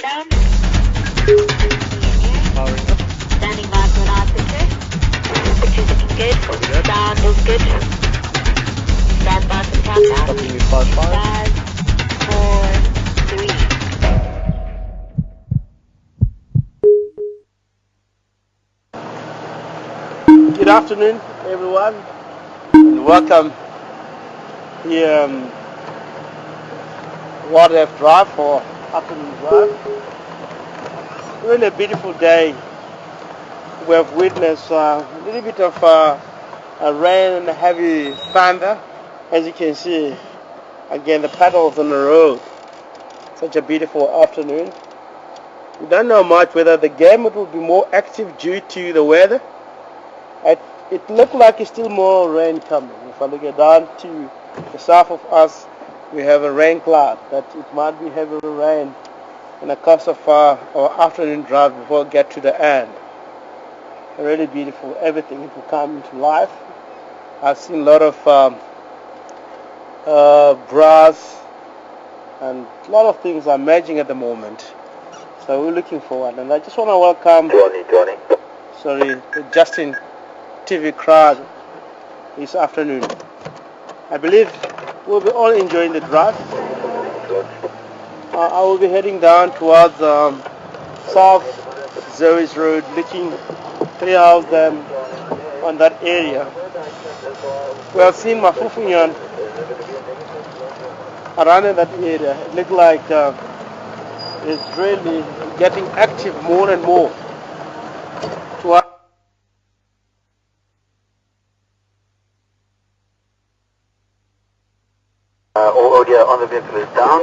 down. Powering up. Standing by for an eye picture. Picture's looking good. Sound is good. Stand by for the countdown. Copy me 5-5. 5, 4, 3. Good afternoon, everyone, and welcome here Wildlife Drive for afternoon drive. Really a beautiful day. We have witnessed a little bit of a rain and a heavy thunder. As you can see, again, the puddles on the road. Such a beautiful afternoon. We don't know much whether the game will be more active due to the weather. It looked like it's still more rain coming. If I look down to the south of us, we have a rain cloud that it might be heavy rain in the course of our afternoon drive before we get to the end. Really beautiful. Everything it will come into life. I've seen a lot of grass and a lot of things are emerging at the moment. So we're looking forward, and I just want to welcome the Justin TV crowd this afternoon. I believe we'll be all enjoying the drive. I will be heading down towards South Zoe's Road, looking throughout them on that area. We have seen Mafufunyan around in that area. It looks like it's really getting active more and more. All audio on the vehicle is down.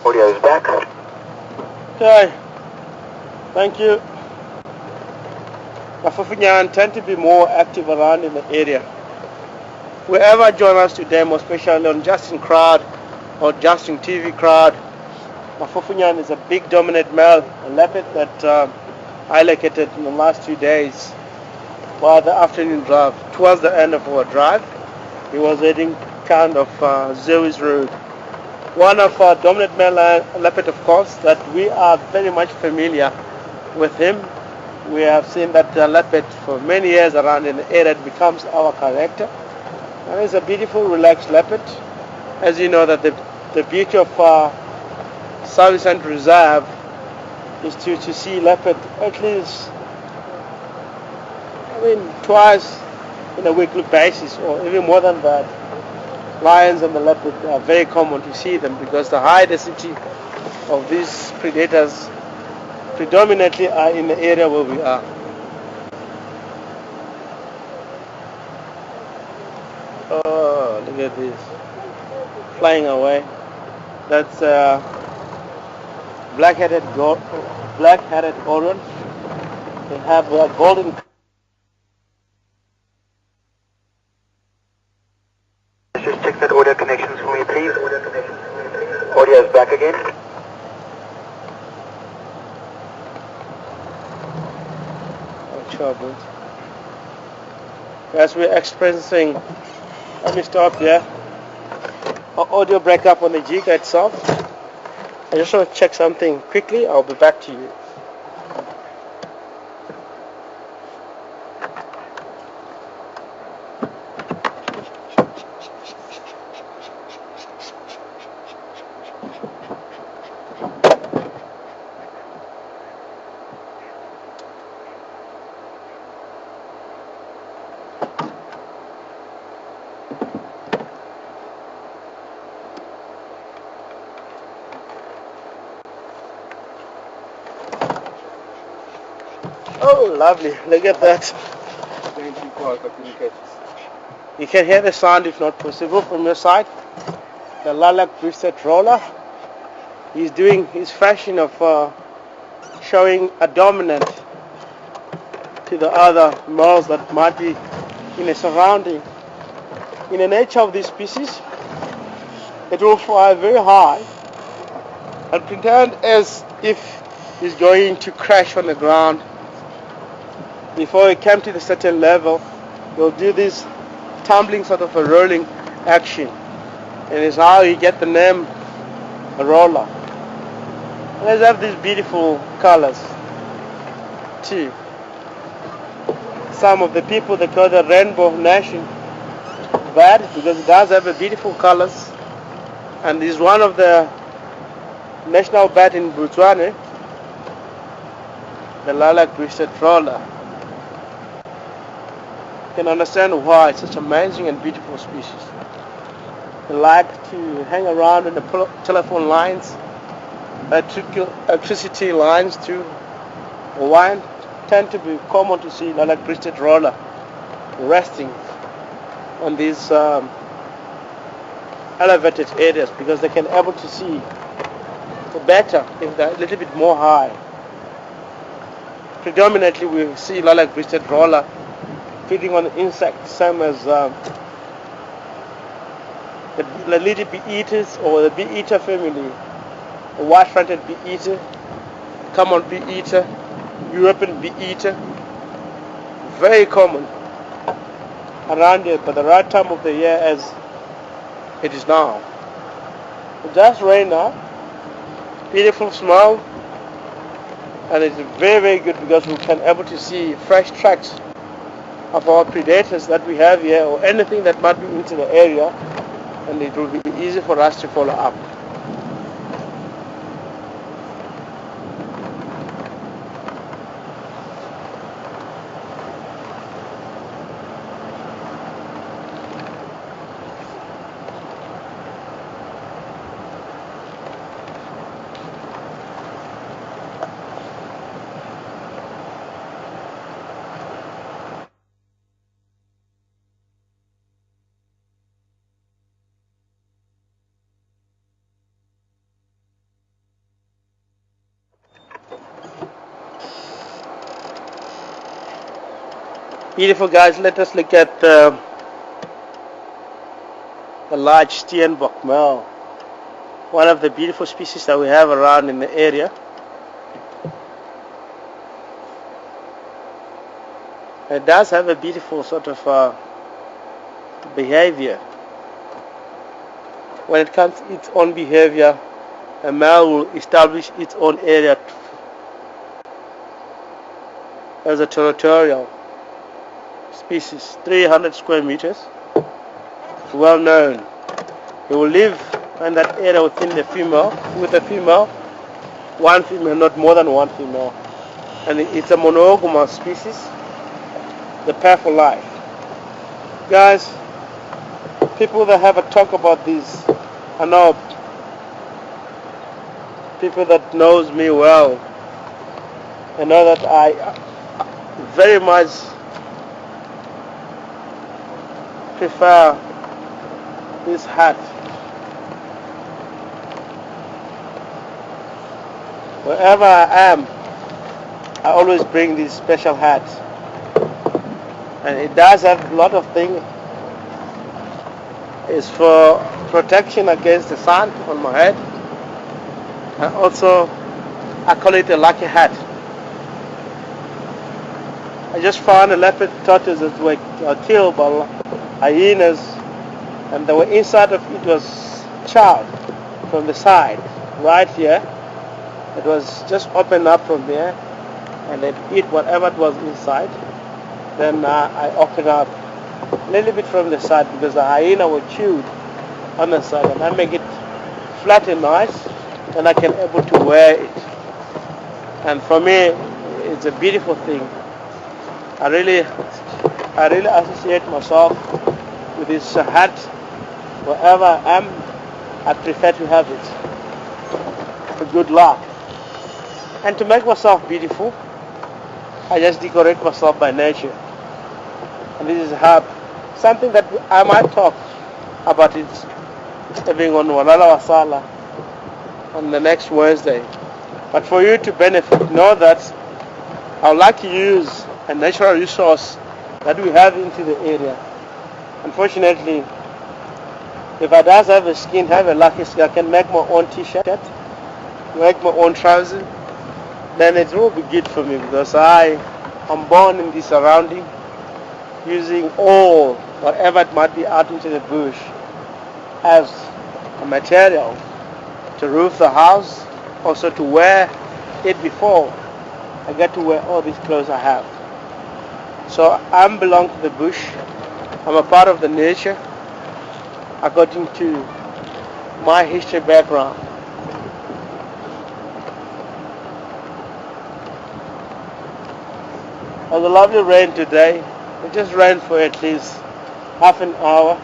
Audio is back. Okay, thank you. Mafufunyan tend to be more active around in the area. Whoever join us today, more especially on Justin Crowd or Justin TV Crowd, Mafufunyan is a big dominant male, a leopard that I located in the last 2 days while the afternoon drive. Towards the end of our drive, he was heading kind of Zoe's Road. One of our dominant male leopard, of course, that we are very much familiar with him. We have seen that leopard for many years around in the area. It becomes our character. And it's a beautiful, relaxed leopard. As you know, that the beauty of Southern Reserve is to see leopard at least, twice in a weekly basis, or even more than that. Lions and the leopard are very common to see them because the high density of these predators predominantly are in the area where we are. Oh, look at this, flying away. That's black-headed Orion. They have a golden. Just check that audio connections for me, please. Audio is back again. Oh, trouble. As we're experiencing, let me stop here. Audio breakup on the Giga itself. I just want to check something quickly. I'll be back to you. Oh, lovely. Look at that. You can hear the sound if not possible from your side. The lilac breasted roller. He's doing his fashion of showing a dominant to the other males that might be in a surrounding. In the nature of this species, it will fly very high and pretend as if he's going to crash on the ground. Before it came to the certain level, they'll do this tumbling sort of a rolling action, and it's how you get the name a roller. Let's have these beautiful colors too. Some of the people, they call the rainbow nation bat because it does have a beautiful colors, and is one of the national bat in Botswana, the lilac-breasted roller. You can understand why it's such amazing and beautiful species. They like to hang around in the telephone lines, electricity lines too. Wine tend to be common to see lilac-breasted roller resting on these elevated areas because they can able to see better if they're a little bit more high. Predominantly we see lilac-breasted roller feeding on insects, same as the little bee-eaters or the bee-eater family, the white-fronted bee-eater, common bee-eater, European bee-eater, very common around here, but the right time of the year as it is now. It just rain now, beautiful smell, and it's very, very good because we can able to see fresh tracks of our predators that we have here or anything that might be into the area, and it will be easy for us to follow up. Beautiful guys, let us look at the large Steenbok male, one of the beautiful species that we have around in the area. It does have a beautiful sort of behavior. When it comes to its own behavior, a male will establish its own area as a territorial species, 300 square meters. It's well known. He will live in that area within the female, with a female, one female, not more than one female. And it's a monogamous species, the pair for life. Guys, people that have a talk about this, I know people that knows me well, I know that I very much prefer this hat. Wherever I am, I always bring this special hat, and it does have a lot of things. It's for protection against the sun on my head, and also I call it a lucky hat. I just found a leopard tortoise that were killed by hyenas, and they were inside of it was charred from the side right here. It was just opened up from there, and they'd eat whatever it was inside. Then I opened up a little bit from the side because the hyena were chewed on the side, and I make it flat and nice, and I can able to wear it. And for me, it's a beautiful thing. I really associate myself with this hat. Wherever I am, I prefer to have it for good luck. And to make myself beautiful, I just decorate myself by nature. And this is something that I might talk about it being on Walala Wasala on the next Wednesday. But for you to benefit, know that I would like to use a natural resource that we have into the area. Unfortunately, if I does have a skin, have a lucky skin, I can make my own t-shirt, make my own trousers, then it will be good for me because I am born in this surrounding, using all, whatever it might be out into the bush as a material to roof the house, also to wear it before I get to wear all these clothes I have. So I belong to the bush. I'm a part of the nature according to my history background. It was a lovely rain today. It just rained for at least half an hour.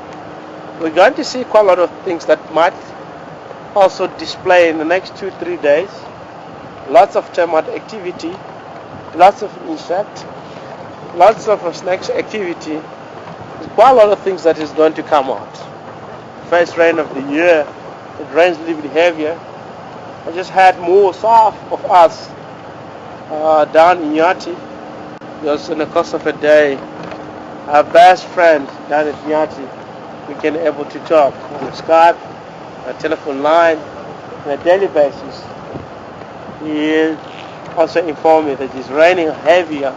We're going to see quite a lot of things that might also display in the next 2-3 days. Lots of termite activity, lots of insect, lots of snakes activity. There's quite a lot of things that is going to come out. First rain of the year, it rains a little bit heavier. I just had more south of us down in Nyati. Just in the course of a day, our best friend down at Nyati, we can able to talk on Skype, a telephone line, on a daily basis. He also informed me that it's raining heavier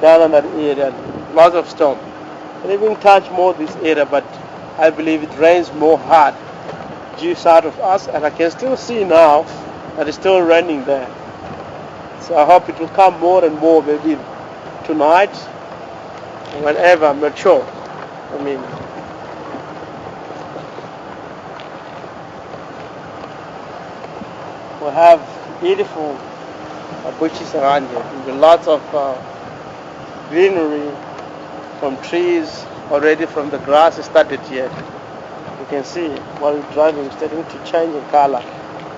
down in that area, lots of storm. I didn't touch more this area, but I believe it rains more hard due south of us, and I can still see now that it's still raining there. So I hope it will come more and more, maybe tonight, whenever, I'm not sure. I mean, we have beautiful bushes around here. There's lots of greenery from trees already, from the grass started yet. You can see while we're driving, it's starting to change in color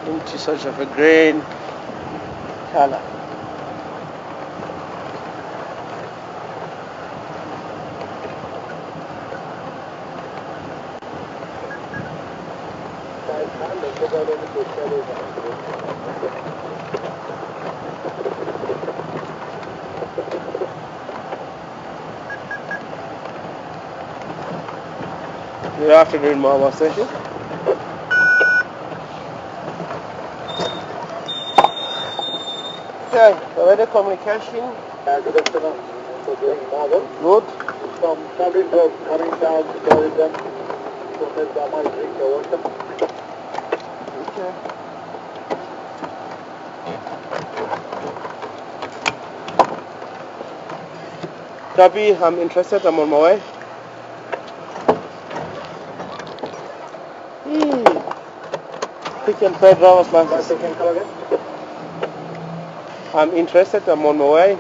into such of a green color. Good afternoon, Mama Station. Okay, the weather communication. Good afternoon. Good. Some solid road coming down to tourism. So that's why I drink the water. Okay. Copy, I'm interested, I'm on my way. Pick and pay driver's license. I'm interested, I'm on my way.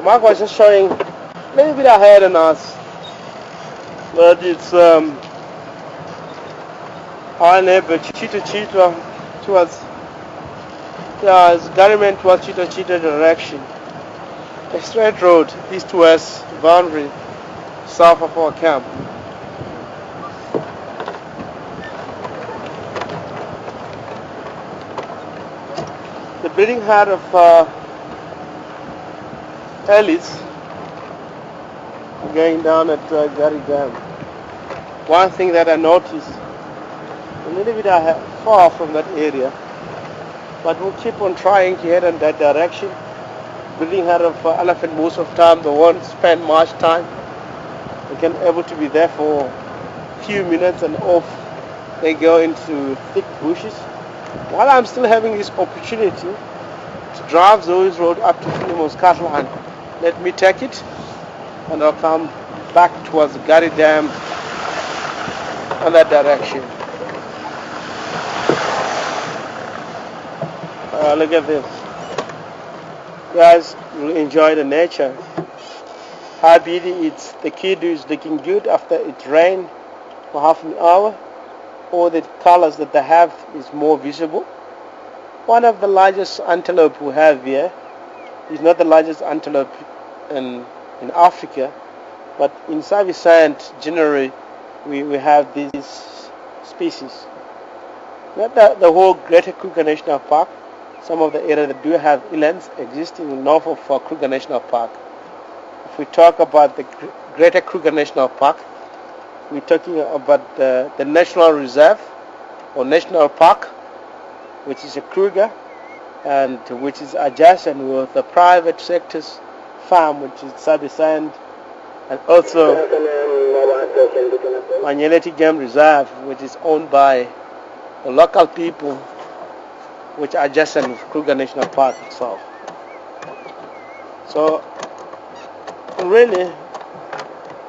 Mark was just showing a little bit ahead on us, but it's our neighbor Chito towards, it's Gariment towards Chito direction. A straight road, east-west boundary, south of our camp. The bleeding heart of Ellis going down at Gary Dam. One thing that I noticed, a little bit far from that area, but we'll keep on trying to head in that direction. Bleeding heart of elephant, most of the time they won't spend much time. They can able to be there for a few minutes and off they go into thick bushes. While I'm still having this opportunity to drive those road up to Philemon's cattle line, let me take it and I'll come back towards the Gary Dam in that direction. Look at this. Guys, you'll enjoy the nature. How beauty it's. The kid is looking good after it rained for half an hour. All the colors that they have is more visible. One of the largest antelope we have here is not the largest antelope in Africa, but in Sabi-Sand generally we have these species. Not the whole Greater Kruger National Park. Some of the areas that do have elands existing north of Kruger National Park. If we talk about the Greater Kruger National Park, we're talking about the National Reserve or National Park, which is a Kruger, and which is adjacent with the private sector's farm, which is Sabi-Sand, and also Manyeleti Game Reserve, which is owned by the local people which are adjacent with Kruger National Park itself. So really,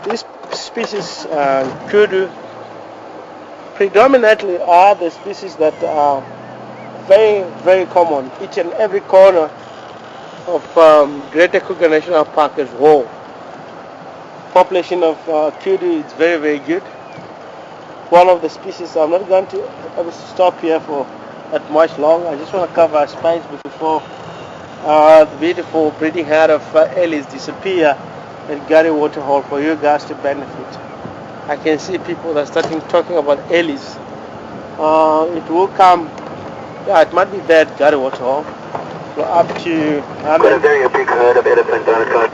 these species, kudu, predominantly are the species that are very, very common. Each and every corner of Greater Kruger National Park as whole. Population of kudu is very, very good. One of the species, I'm not going to stop here for that much long. I just want to cover a space before the beautiful breeding herd of Ellis disappear at Gary Waterhole for you guys to benefit. I can see people that are starting talking about Ellis. It will come, yeah, it might be there at Gary Waterhole. So up to Got a very big herd of elephant down at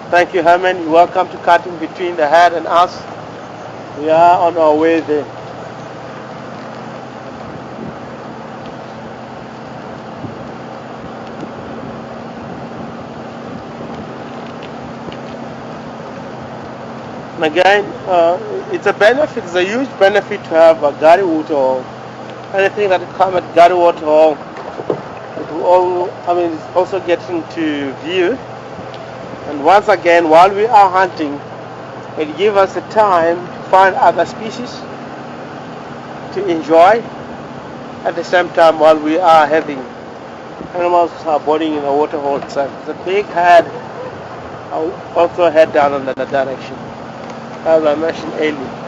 Thank you, Herman. You're welcome to cut in between the herd and us. We are on our way there. And again, it's a benefit, it's a huge benefit to have a Gary Waterhole. Anything that comes at Gary Waterhole, it will all, it's also getting to view. And once again, while we are hunting, it gives us the time to find other species to enjoy at the same time while we are having animals are boarding in the waterhole itself. It's a big head. I'll also head down in that direction, as I mentioned earlier.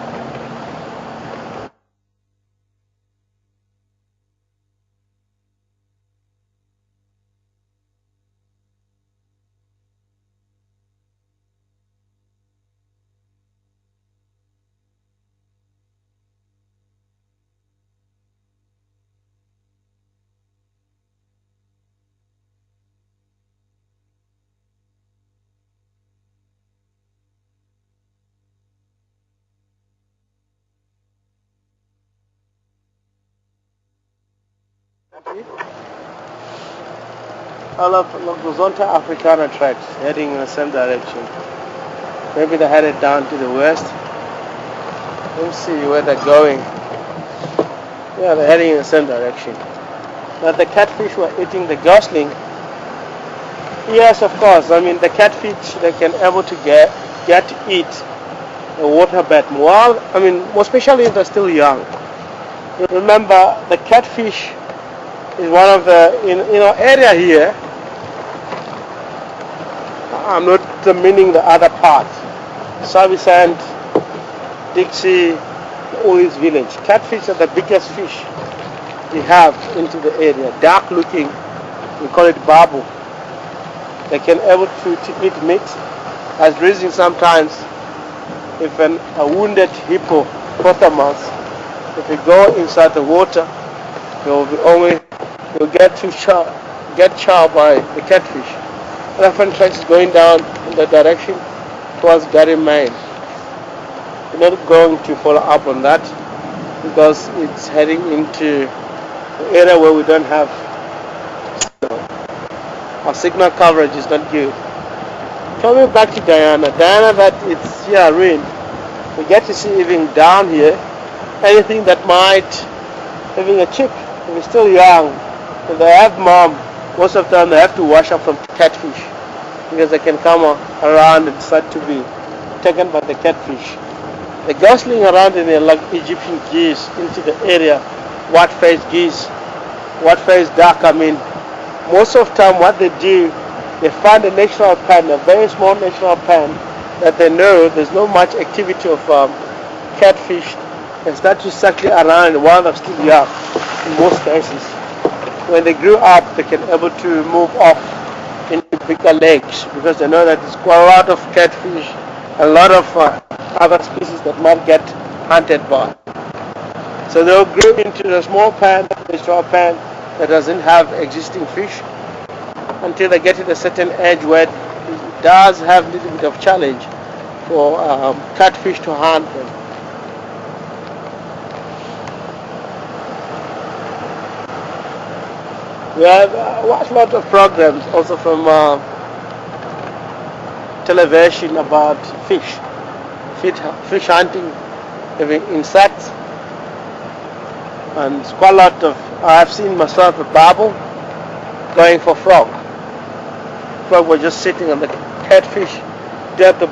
All of Logozonta Africana tracks heading in the same direction. Maybe they're headed down to the west. Let's see where they're going. Yeah, they're heading in the same direction. Now the catfish were eating the gosling. Yes, of course. The catfish, they can able to get to eat the waterbed more. More especially if they're still young. Remember, the catfish is one of the area here. I'm not meaning the other parts. Savisand, Dixie, Ois village. Catfish are the biggest fish we have into the area. Dark looking, we call it babu. They can able to eat meat. As reason sometimes, if a wounded hippopotamus, if you go inside the water, you'll get chowed by the catfish. Elephant tracks is going down in the direction towards Gary Mine. We're not going to follow up on that because it's heading into an area where we don't have signal. Our signal coverage is not good. Coming back to Diana, that it's rain. We get to see even down here anything that might, having a chick, if it's still young, if they have mom, most of the time they have to wash up from catfish because they can come around and start to be taken by the catfish. The gosling around in there like Egyptian geese into the area, white-faced geese, white-faced duck. Most of the time what they do, they find a natural pan, a very small natural pan that they know there's not much activity of catfish, and start to circle around while they're still young in most cases. When they grew up, they can able to move off into bigger lakes because they know that there's quite a lot of catfish, a lot of other species that might get hunted by. So they'll grow into a small pan, a straw pan that doesn't have existing fish until they get to a certain edge where it does have a little bit of challenge for catfish to hunt them. We have watched a lot of programs also from television about fish hunting, even insects. and it's quite a lot of. I've seen myself a Bible going for frog. Frog was just sitting on the catfish, grabbed the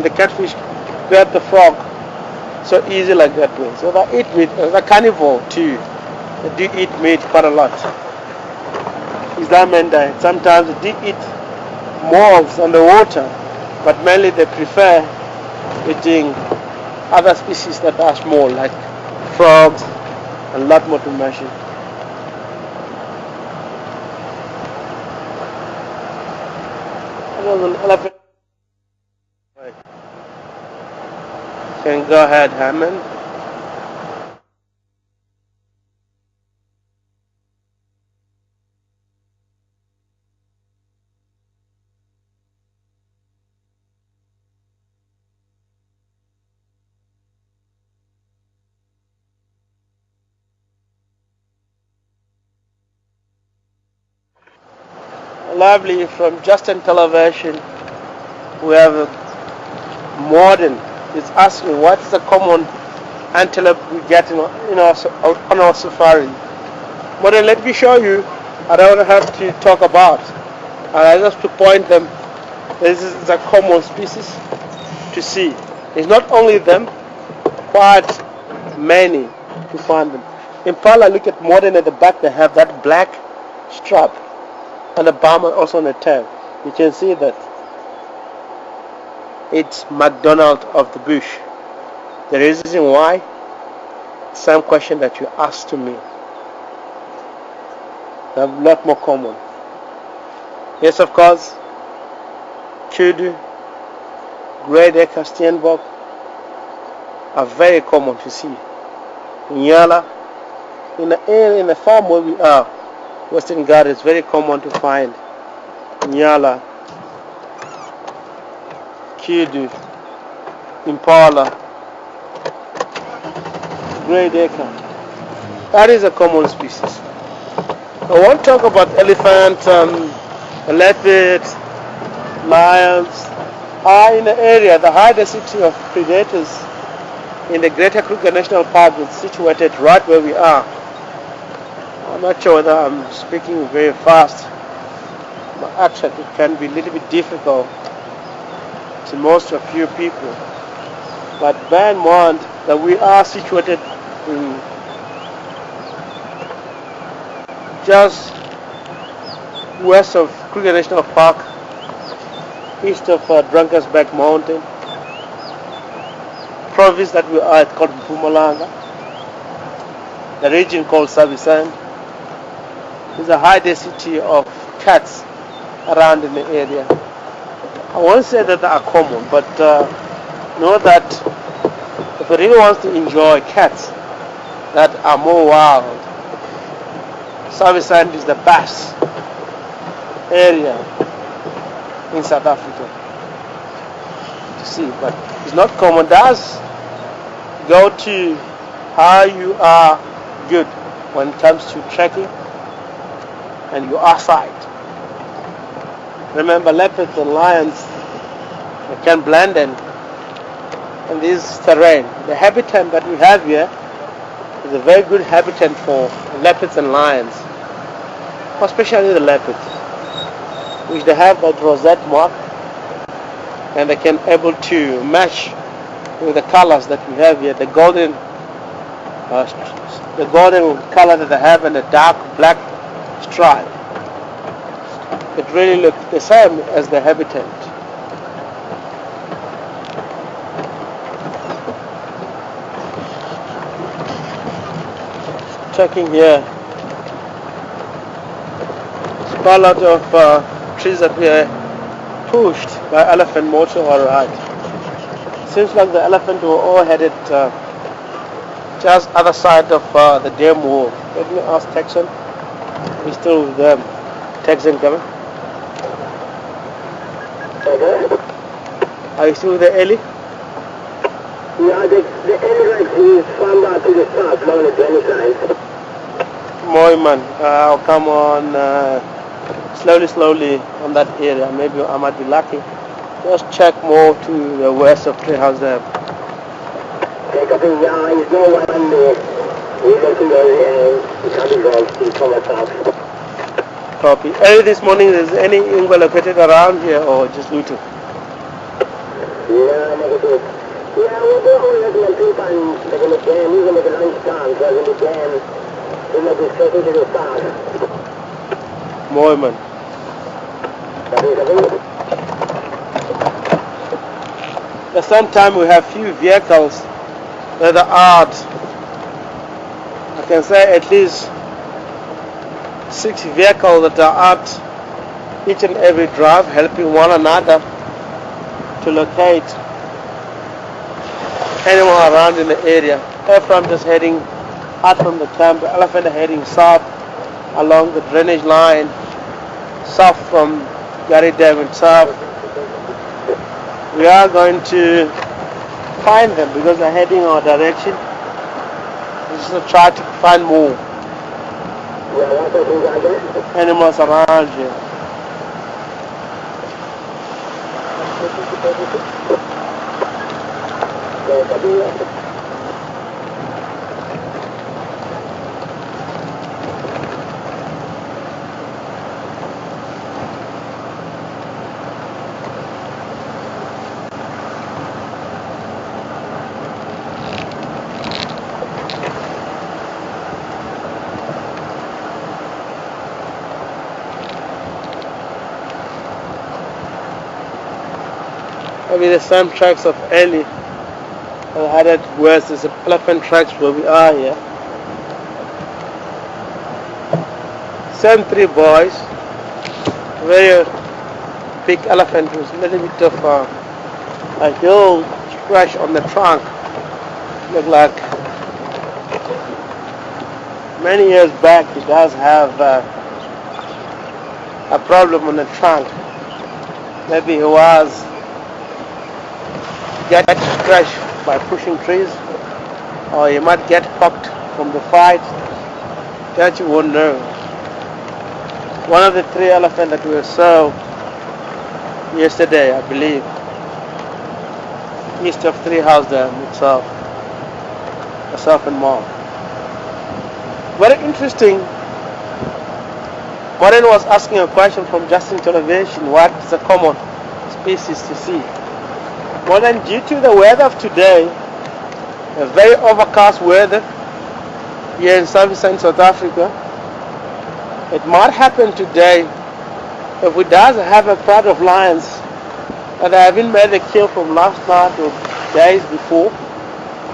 the catfish, grabbed the frog, so easy like that way. So they eat meat. The carnivore too. They do eat meat quite a lot. Is that meant that sometimes they do eat moths on the water, but mainly they prefer eating other species that are small, like frogs, and a lot more to mention. There's an elephant. Can go ahead, Hammond. Lovely from Justin Television. We have a modern. It's asking what is the common antelope we get on our safari. Modern, let me show you. I don't have to talk about. I just to point them. This is a common species to see. It's not only them, quite many to find them. Impala, look at modern at the back. They have that black strap. And the bomber also on the tail. You can see that it's McDonald of the bush. The reason why, same question that you asked to me. They're a lot more common. Yes, of course, kudu, great acre steenbok are very common to see. Nyala, in the area, in the farm where we are, Western Ghats, is very common to find Nyala, kudu, impala, great acre. That is a common species. I won't talk about elephant, leopards, lions. Are in the area, the high density of predators in the Greater Kruger National Park is situated right where we are. I'm not sure whether I'm speaking very fast. My accent, it can be a little bit difficult to most of you people. But bear in mind that we are situated in just west of Kruger National Park, east of Drakensberg Mountain. Province that we are called Mpumalanga. The region called Savisand. There's a high density of cats around in the area. I won't say that they are common, but know that if you really want to enjoy cats that are more wild, Savisand is the best area in South Africa to see. But it's not common. Does go to how you are good when it comes to trekking and you are sight. Remember, leopards and lions, they can blend in this terrain. The habitat that we have here is a very good habitat for leopards and lions, especially the leopards, which they have that rosette mark, and they can able to match with the colors that we have here, the golden color that they have and the dark black stripe. It really looks the same as the habitat. Checking here, it's quite a lot of trees that were pushed by elephant motor or ride. Seems like the elephant were all headed just other side of the dam wall. Let me ask Texan. He's still with them. Texan coming. Are you still with the Ellie? Yeah, the Emirates is farmed out to the south, not at any side. Moi man, I'll come on slowly on that area. Maybe I might be lucky. Just check more to the west of Treehouse there. Take up in the eyes, no one there. Copy. Early this morning, is any Ingwe located around here or just Luton? Moyman. At some time we have few vehicles that are out. I can say at least 6 vehicles that are out each and every drive, helping one another to locate anyone around in the area. Ephraim just heading out from the camp, the elephant heading south along the drainage line, south from Gary Dam itself. We are going to find them because they're heading our direction. We're just going to try to find more animals around here. Maybe the same tracks of Eli are headed west. There's elephant tracks where we are here. Same 3 boys. Very big elephant with a little bit of a heel scratch on the trunk. Look like many years back he does have a problem on the trunk. Maybe he was get scratched by pushing trees, or you might get popped from the fight. That you won't know. One of the 3 elephants that we saw yesterday, I believe, east of Tree House Dam itself, myself and Mom. Very interesting. Maureen was asking a question from Justin Television, what is a common species to see? Well then, due to the weather of today, a very overcast weather here in southern South Africa, it might happen today if we does have a pride of lions that haven't made a kill from last night or days before,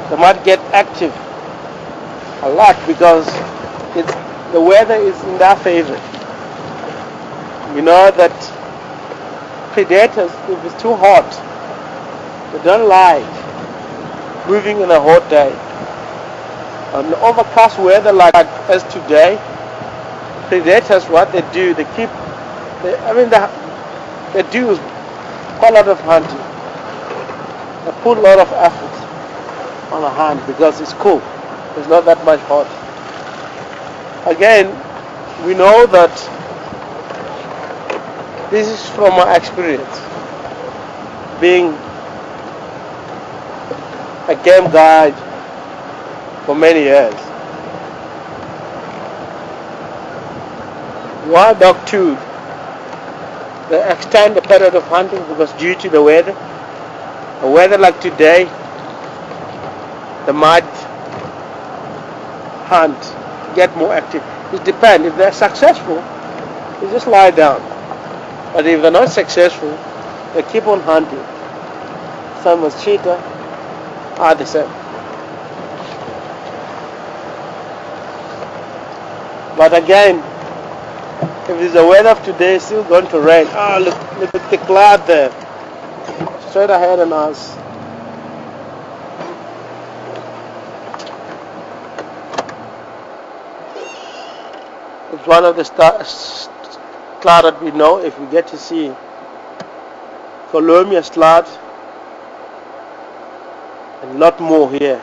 they might get active a lot because the weather is in their favor. You know that predators, if it's too hot, they don't like moving in a hot day. On overcast weather like as today, predators, what they do, they do quite a lot of hunting. They put a lot of effort on a hunt because it's cool. It's not that much hot. Again, we know that this is from my experience, being a game guide for many years. Wild dog too, they extend the period of hunting because due to the weather like today, they might hunt, get more active. It depends. If they're successful, they just lie down. But if they're not successful, they keep on hunting. Some as cheetah are the same. But again, if it's the weather of today, it's still going to rain. Oh, look at the cloud there. Straight ahead on us. It's one of the cloud that we know if we get to see. Columbia cloud. And a lot more here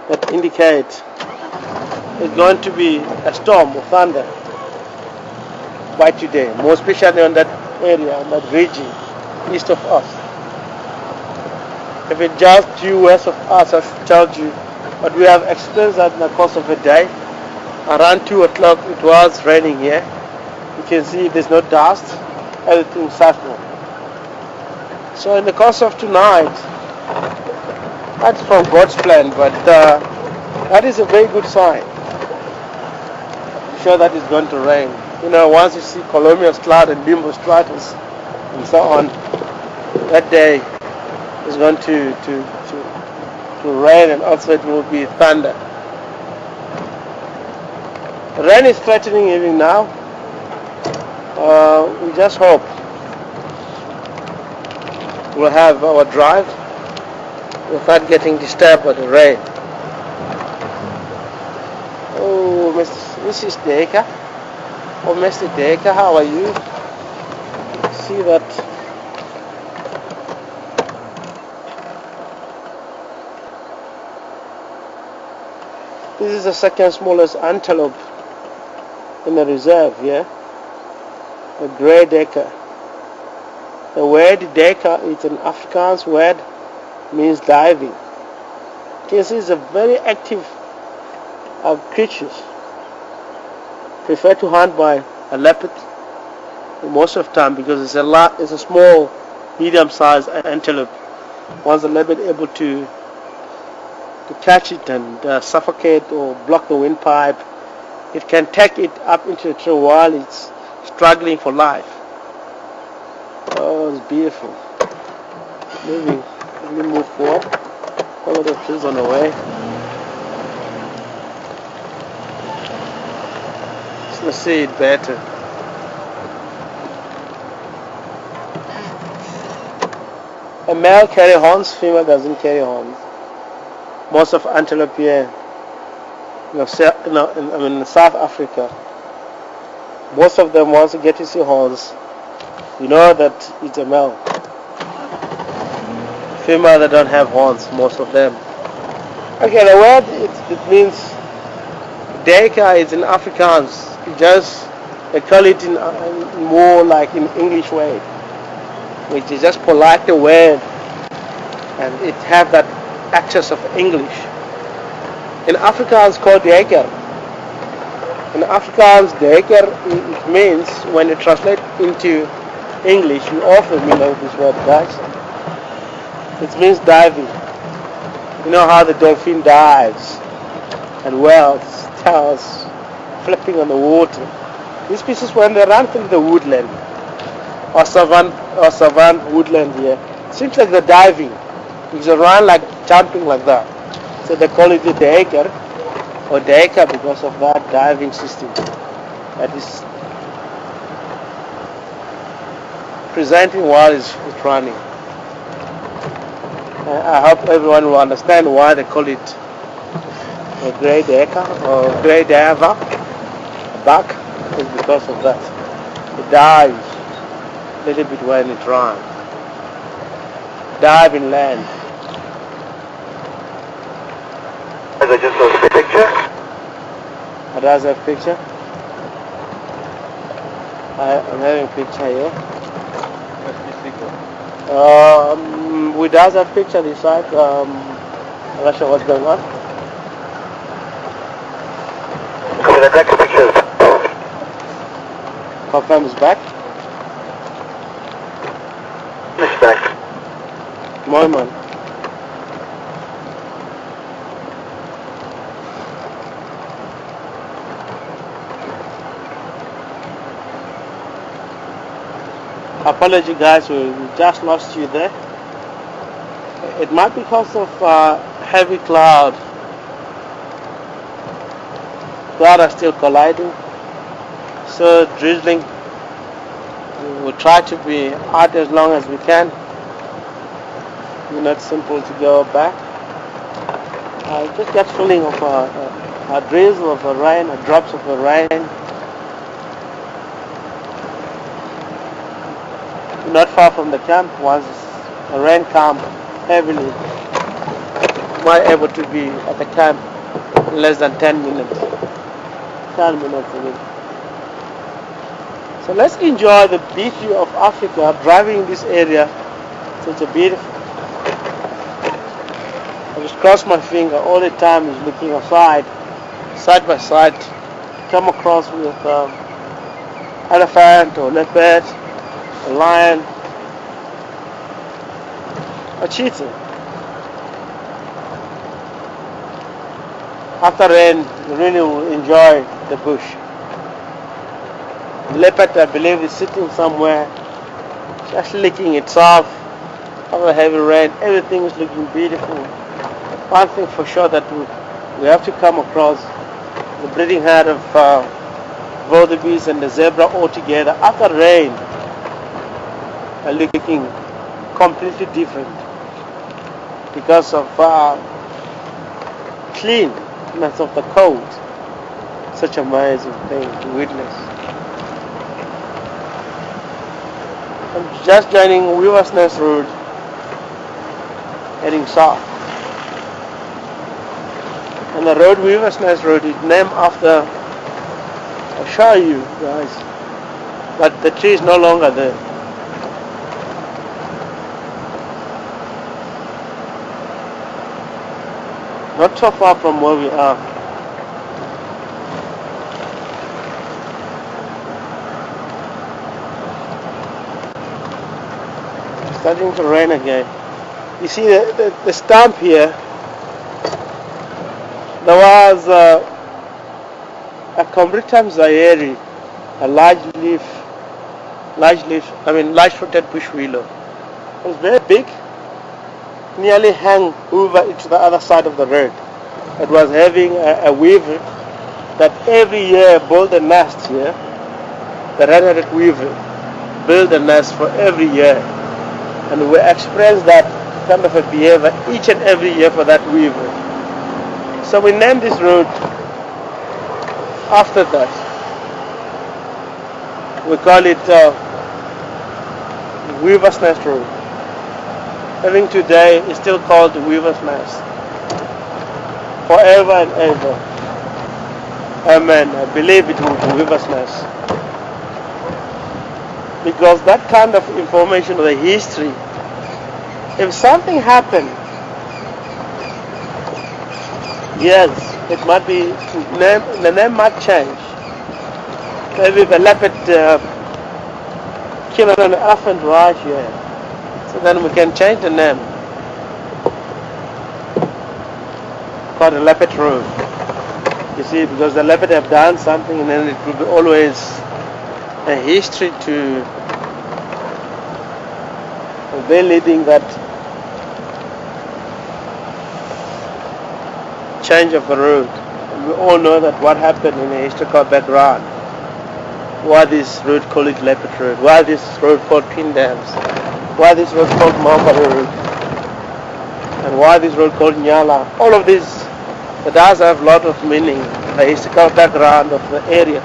that indicate it's going to be a storm or thunder by today, more especially on that area, on that region east of us. If it's just due west of us, as I told you, But we have experienced that in the course of a day. Around 2 o'clock it was raining here. You can see there's no dust, everything's saffron. So in the course of tonight, that's from God's plan, but that is a very good sign. Sure that it's going to rain. You know, once you see cumulus cloud and nimbo stratus and so on, that day is going to rain, and also it will be thunder. The rain is threatening even now. We just hope we'll have our drive without getting disturbed by the rain. Oh, Mrs. Deka, or Mr. Deka, how are you? See that this is the second smallest antelope in the reserve here, a grey Deka. The word Deka is an Afrikaans word, means diving. You can see it's a very active creatures. Prefer to hunt by a leopard most of the time because it's a small, medium-sized antelope. Once the leopard able to catch it and suffocate or block the windpipe, it can take it up into the tree while it's struggling for life. Oh, it's beautiful. Moving, let me move forward. Follow the trees on the way. Let's see it better. A male carry horns, female doesn't carry horns. Most of antelope here, in South Africa, most of them, once you get to see horns, you know that it's a male. Female, they don't have horns, most of them. Okay, the word it means Deka is in Afrikaans. It just they call it in more like in English way, which is just polite the word, and it have that access of English. In Afrikaans called Deker. In Afrikaans Deker, it means, when you translate into English, you all familiar with this word, guys. It means diving. You know how the dolphin dives and whales, tails flipping on the water. These species, when they run through the woodland or savanna woodland here, it seems like they're diving because they run like jumping like that. So they call it the Deker or Deka because of that diving system that is presenting while it's running. I hope everyone will understand why they call it a grey Deka or grey Dava. Back is because of that. It dives a little bit when it runs. Dive in land. As I just saw the picture. Does that picture? I'm having a picture here. We does that picture this side. I'm not sure what's going on. Okay, the next picture. Confirm is back. It's back. Mooi man. Apology guys, we just lost you there. It might be because of heavy cloud. Clouds are still colliding. So drizzling. We'll try to be out as long as we can. It's not simple to go back. I just get feeling of a drizzle of a rain, drops of the rain. Not far from the camp. Once the rain comes heavily, we're able to be at the camp in less than 10 minutes. 10 minutes a week. So let's enjoy the beauty of Africa, driving this area. Such a beautiful. I just cross my finger all the time, is looking aside, side by side, come across with elephant or leopard, a lion, a cheetah. After rain, you really will enjoy the bush. The leopard, I believe, is sitting somewhere, just licking itself. After heavy rain, everything is looking beautiful. One thing for sure that we have to come across the breeding height of wildebeest and the zebra all together. After rain, are looking completely different because of cleanness of the coat. Such amazing thing to witness. I'm just joining Weaver's Nest Road, heading south. And the road, Weaver's Nest Road, is named after, I'll show you guys, but the tree is no longer there. Not so far from where we are. It's starting to rain again. You see the stump here, there was a Combretum zayeri, a large-footed bush willow. It was very big, nearly hung over into the other side of the road. It was having a weaver that every year built a nest here. The red-headed weaver built a nest for every year, and we experienced that kind of a behavior each and every year for that weaver. So we named this road after that. We call it Weaver's Nest Road. Even today, it's still called the Weaver's Nest. Forever and ever. Amen. I believe it will be Weaver's Nest. Because that kind of information of the history, if something happened, yes, it might be, the name might change. Maybe the leopard killed an elephant right here. So then we can change the name. Called the Leopard Road. You see, because the leopard have done something, and then it will be always a history to they leading that change of the road. And we all know that what happened in the historical background. Why this road called it Leopard Road? Why this road called Pin Dams? Why this road called Mamba Road? And why this road called Nyala? All of this, it does have a lot of meaning, the historical background of the area.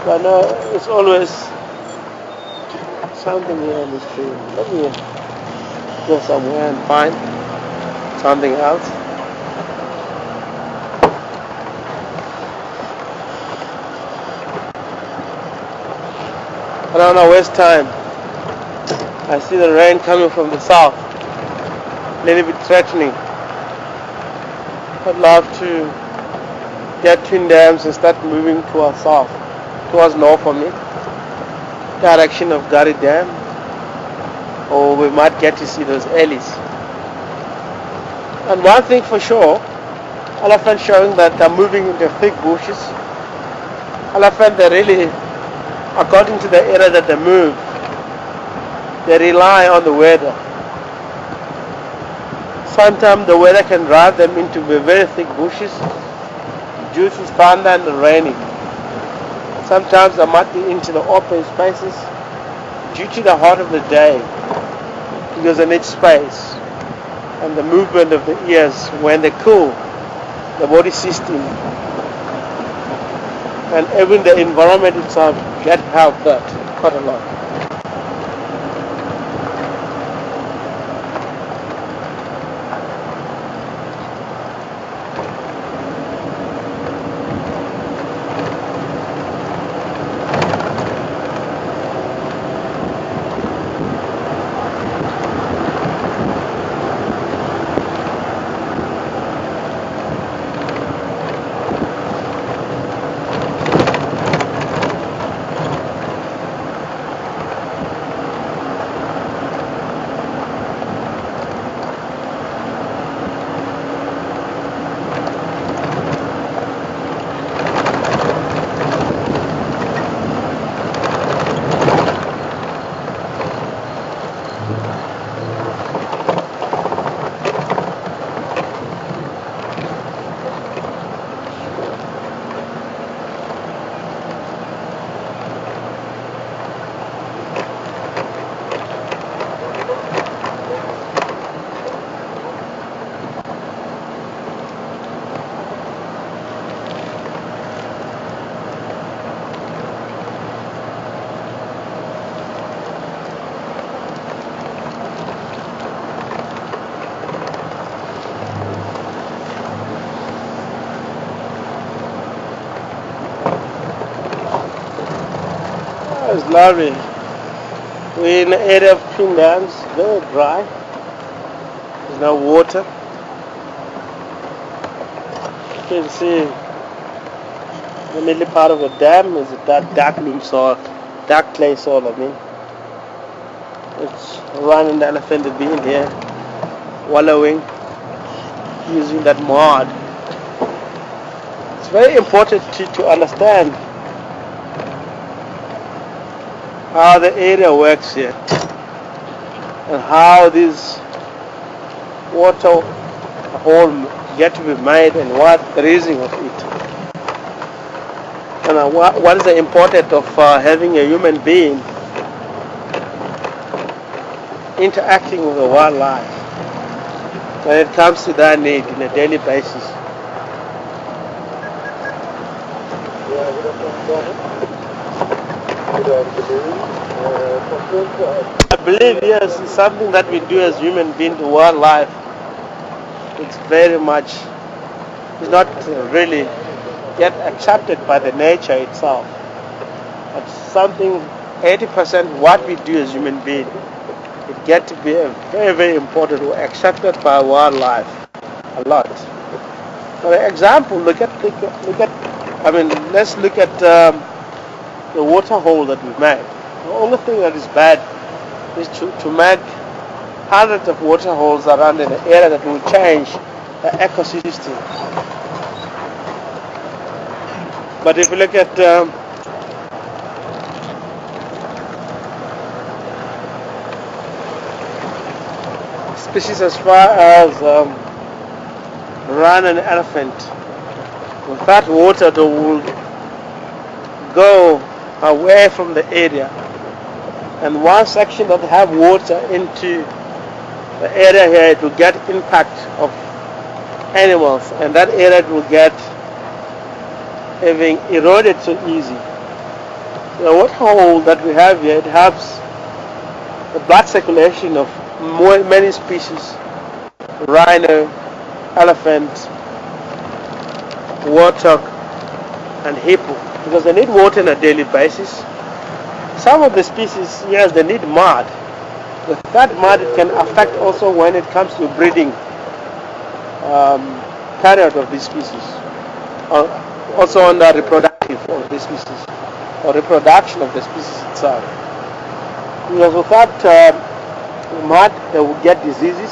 But no, it's always something here in this tree. Let me go somewhere and find something else. I don't know, waste time. I see the rain coming from the south. A little bit threatening. I'd love to get Twin Dams and start moving towards south, towards north for me, direction of Gari Dam, or we might get to see those alleys. And one thing for sure, elephants showing that they're moving into thick bushes. Elephants, they really, according to the area that they move, they rely on the weather. Sometimes the weather can drive them into very thick bushes due to thunder and raining. Sometimes they might be into the open spaces due to the heat of the day, because they need space and the movement of the ears when they cool the body system, and even the environment itself can help that quite a lot. lovely. We're in the area of Twin Dams, very dry. There's no water. You can see the middle part of the dam is that dark loam soil, dark clay soil. It's running the elephant has been here, wallowing, using that mud. It's very important to understand how the area works here and how this water hole get to be made and what the reason of it. And what is the importance of having a human being interacting with the wildlife when it comes to that need on a daily basis. I believe, yes, it's something that we do as human beings to wildlife. It's very much, it's not really yet accepted by the nature itself. It's something, 80% what we do as human beings, it gets to be a very, very important or accepted by wildlife a lot. For example, let's look at the water hole that we've made. The only thing that is bad is to make hundreds of water holes around in the area that will change the ecosystem. But if you look at species as far as rhino and elephant, without water they will go away from the area, and one section that have water into the area here, it will get impact of animals, and that area will get having eroded so easy. The water hole that we have here, it helps the blood circulation of many species, rhino, elephant, warthog, and hippo, because they need water on a daily basis. Some of the species, yes, they need mud. With that mud, it can affect also when it comes to breeding period of these species, also on the reproductive of the species, or reproduction of the species itself. Because without mud, they will get diseases.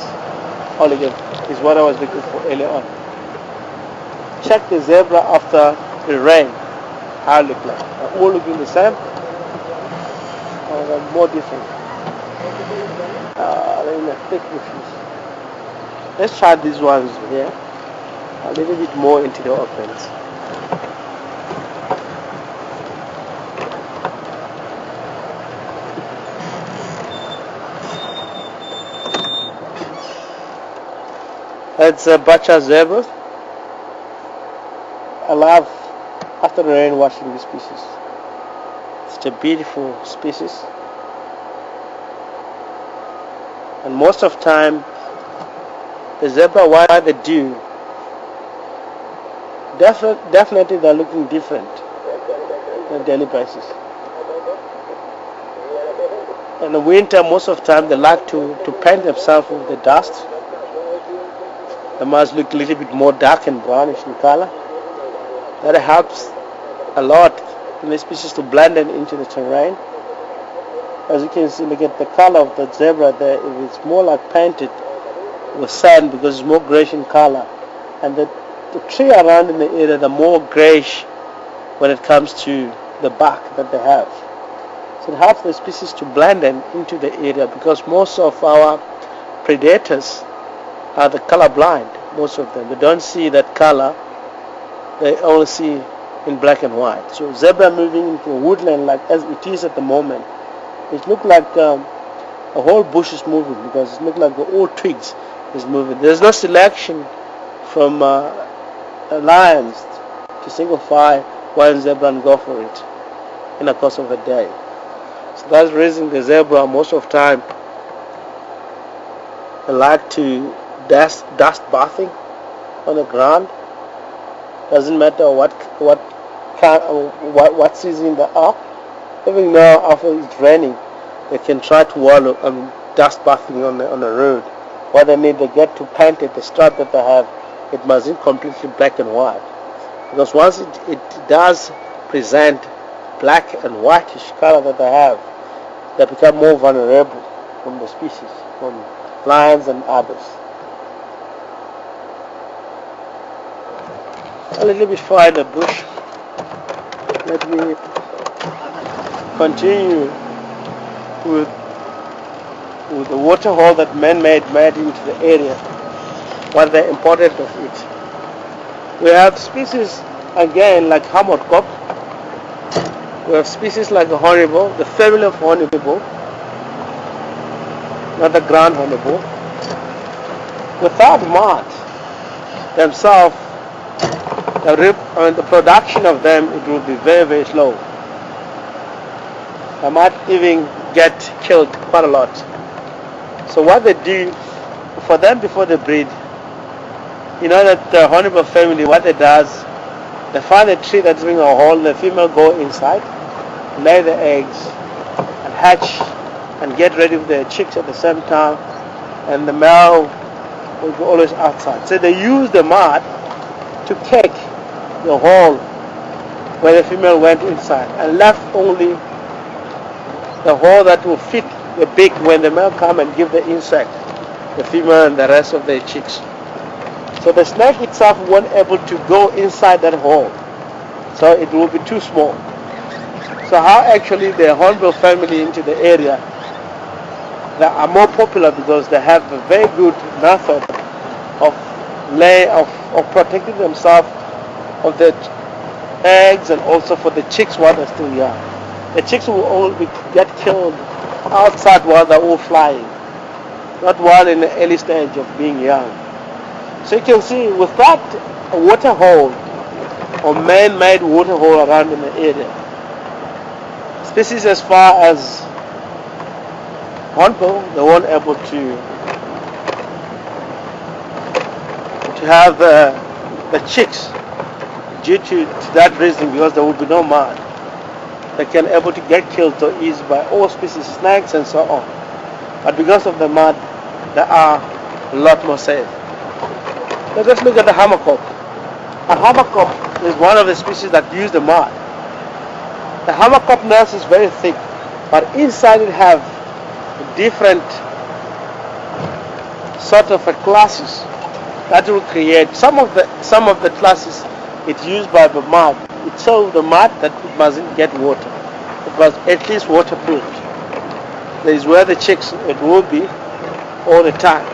All again is what I was looking for earlier on. Check the zebra after the rain. How it look like? They're all looking the same, or they're more different. They're in a thick bushes. Let's try these ones here. A little bit more into the opens. That's a Bacha zebra. I love after the rain watching this species. It's a beautiful species, and most of the time the zebra, what they do, definitely they're looking different on a daily basis. In the winter, most of the time they like to paint themselves with the dust. They must look a little bit more dark and brownish in color. That helps a lot in the species to blend in into the terrain. As you can see, look at the color of the zebra there. It's more like painted with sand because it's more grayish in color. And the tree around in the area, the more grayish when it comes to the bark that they have. So it helps the species to blend in into the area, because most of our predators are the color blind. Most of them, they don't see that color, they only see in black and white. So zebra moving into a woodland like as it is at the moment, it looks like a whole bush is moving, because it looks like the old twigs is moving. There's no selection from lions to single file one zebra and go for it in the course of a day. So that's the reason the zebra most of the time they like to dust bathing on the ground. Doesn't matter what season they are. Even now, after it's raining, they can try to wallow, dust bathing on the road. What they need, they get to paint it, the stripe that they have, it mustn't completely black and white. Because once it does present black and whitish color that they have, they become more vulnerable from the species, from lions and others. A little bit far in the bush. Let me continue with the water hole that man-made made into the area, what the importance of it. We have species again like Hamerkop. We have species like the hornbill, the family of hornbill, not the ground hornbill. Without mud themselves, the production of them, it will be very, very slow. They might even get killed quite a lot. So what they do for them before they breed, you know that the hornbill family, what it does, they find a tree that's in a hole, the female go inside, lay the eggs, and hatch, and get ready with their chicks at the same time, and the male will go always outside. So they use the mud to cake the hole where the female went inside, and left only the hole that will fit the beak when the male come and give the insect, the female and the rest of their chicks. So the snake itself won't able to go inside that hole, so it will be too small. So how actually the hornbill family into the area, they are more popular because they have a very good method of protecting themselves of the eggs, and also for the chicks while they're still young. The chicks will all get killed outside while they're all flying, not while in the early stage of being young. So you can see without a water hole or man-made water hole around in the area, species as far as hornbill, they weren't able to have the chicks due to that reason, because there will be no mud. They can able to get killed so easy by all species, snakes and so on. But because of the mud, they are a lot more safe. Let's just look at the Hamerkop. A Hamerkop is one of the species that use the mud. The Hamerkop nest is very thick, but inside it have different sort of classes that will create some of the classes. It's used by the mud. It's so the mud that it mustn't get water. It must at least waterproof. That is where the chicks it will be all the time.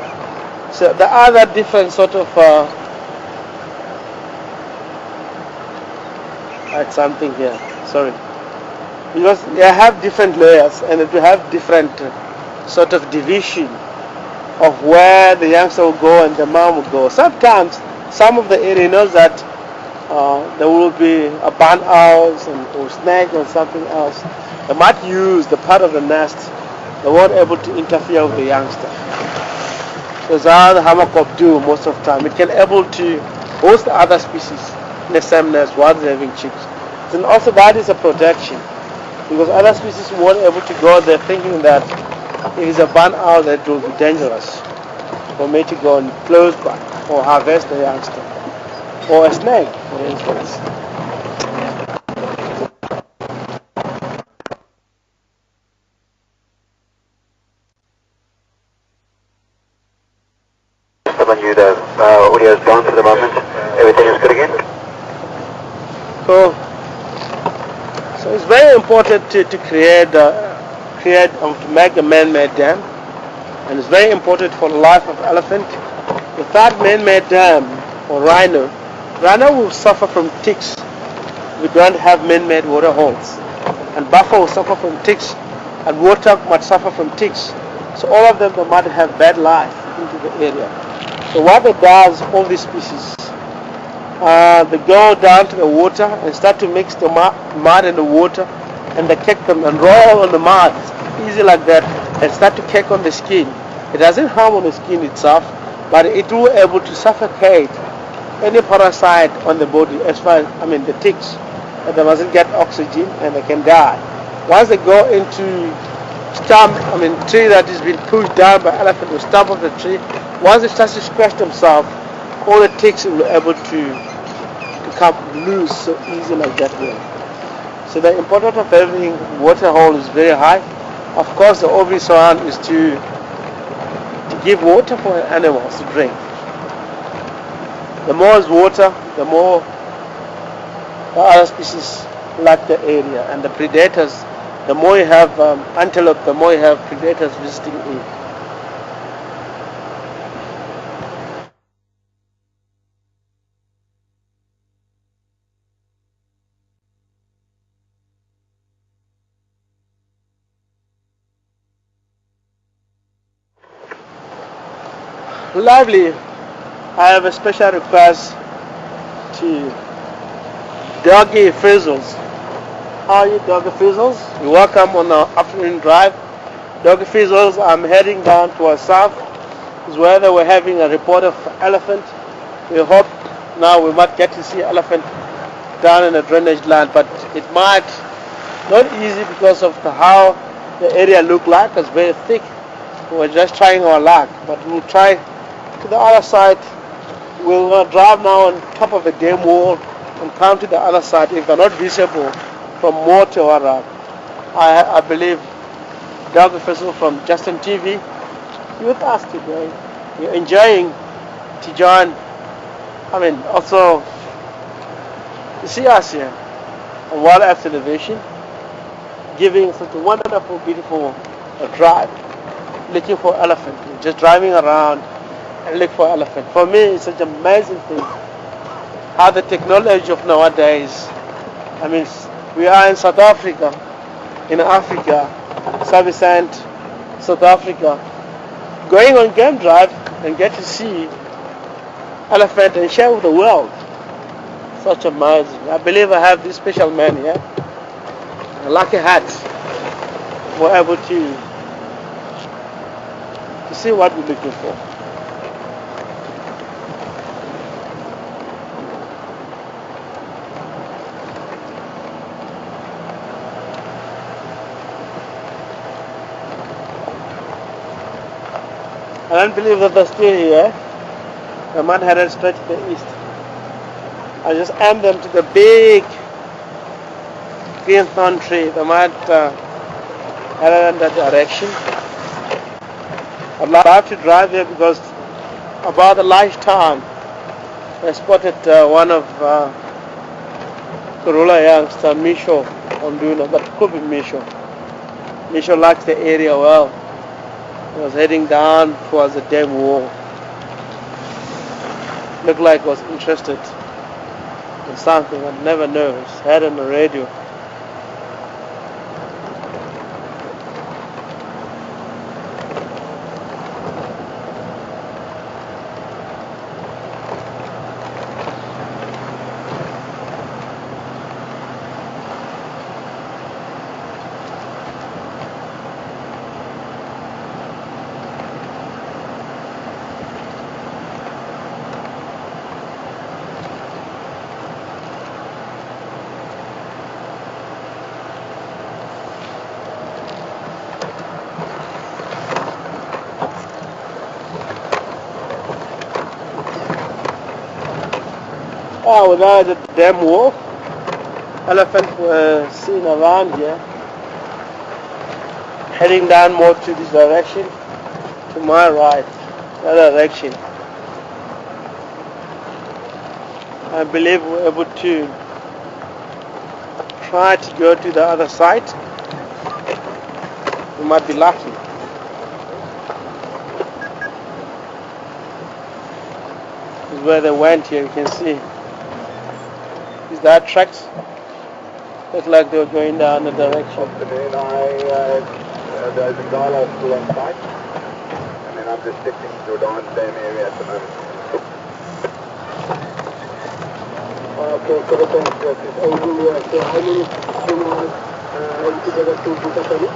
So there are other different sort of add something here. Sorry. Because they have different layers, and they have different sort of division of where the youngster will go and the mom will go. Sometimes some of the area knows that there will be a barn owls or snake or something else. They might use the part of the nest. They weren't able to interfere with the youngster. That's how the Hamerkop do most of the time. It can able to host other species in the same nest while they're having chicks. And also that is a protection, because other species weren't able to go there thinking that if it's a barn owl that will be dangerous for me to go and close by or harvest the youngster. Or a snake, for instance. The audio is gone for the moment. Everything is good again? Cool. So it's very important to make a man-made dam, and it's very important for the life of elephant. Without man-made dam or rhino will suffer from ticks. We don't have man-made water holes, and buffalo will suffer from ticks, and warthog might suffer from ticks. So all of them, they might have bad life into the area. So what it does, all these species, they go down to the water and start to mix the mud and the water, and they kick them and roll on the mud, easy like that, and start to kick on the skin. It doesn't harm on the skin itself, but it will be able to suffocate any parasite on the body, as far as, the ticks, and they mustn't get oxygen and they can die. Once they go into tree that has been pushed down by elephant, the stump of the tree, once it starts to scratch themselves, all the ticks will be able to come loose so easy like that way. So the importance of having water hole is very high. Of course, the obvious one is to give water for animals to drink. The more is water, the more the other species like the area, and the predators. The more you have antelope, the more you have predators visiting it. Lovely. I have a special request to Doggy Fizzles. How are you, Doggy Fizzles? You're welcome on our afternoon drive. Doggy Fizzles, I'm heading down to our south. Is where they were having a report of elephant. We hope now we might get to see elephant down in the drainage land, but it might not easy because of how the area look like. It's very thick. We're just trying our luck, but we'll try to the other side. We'll drive now on top of the dam wall and come to the other side. If they're not visible from Moto or I believe Doug Fizzle from Justin TV with us today. You're enjoying to join, also to see us here on Wildlife Television, giving such a wonderful, beautiful drive, looking for elephant, just driving around and look for elephant. For me, it's such an amazing thing how the technology of nowadays. We are in South Africa, in Africa, Swaziland, South Africa, going on game drive and get to see elephant and share with the world. Such amazing. I believe I have this special man here, a lucky hat, we're able to see what we're looking for. I don't believe that they're still here. The man headed straight to the east. I just aimed them to the big green thorn tree. They might headed in that direction. I'd love to drive there because about the lunchtime I spotted one of Karula youngster, Misho Onduna, but it could be Misho. Misho likes the area well. He was heading down towards the dam wall. Looked like he was interested in something, I never know. He's heard on the radio. We're now at the dam wall. Elephant were seen around here, heading down more to this direction, to my right, that direction. I believe we're able to try to go to the other side. We might be lucky. This is where they went here, you can see. Is that tracks? Look like they were going down the direction. There's a dialogue still on site, and then I'm just sticking to the same area at the moment. Okay, so the concept is over. So how many altogether to Butapani?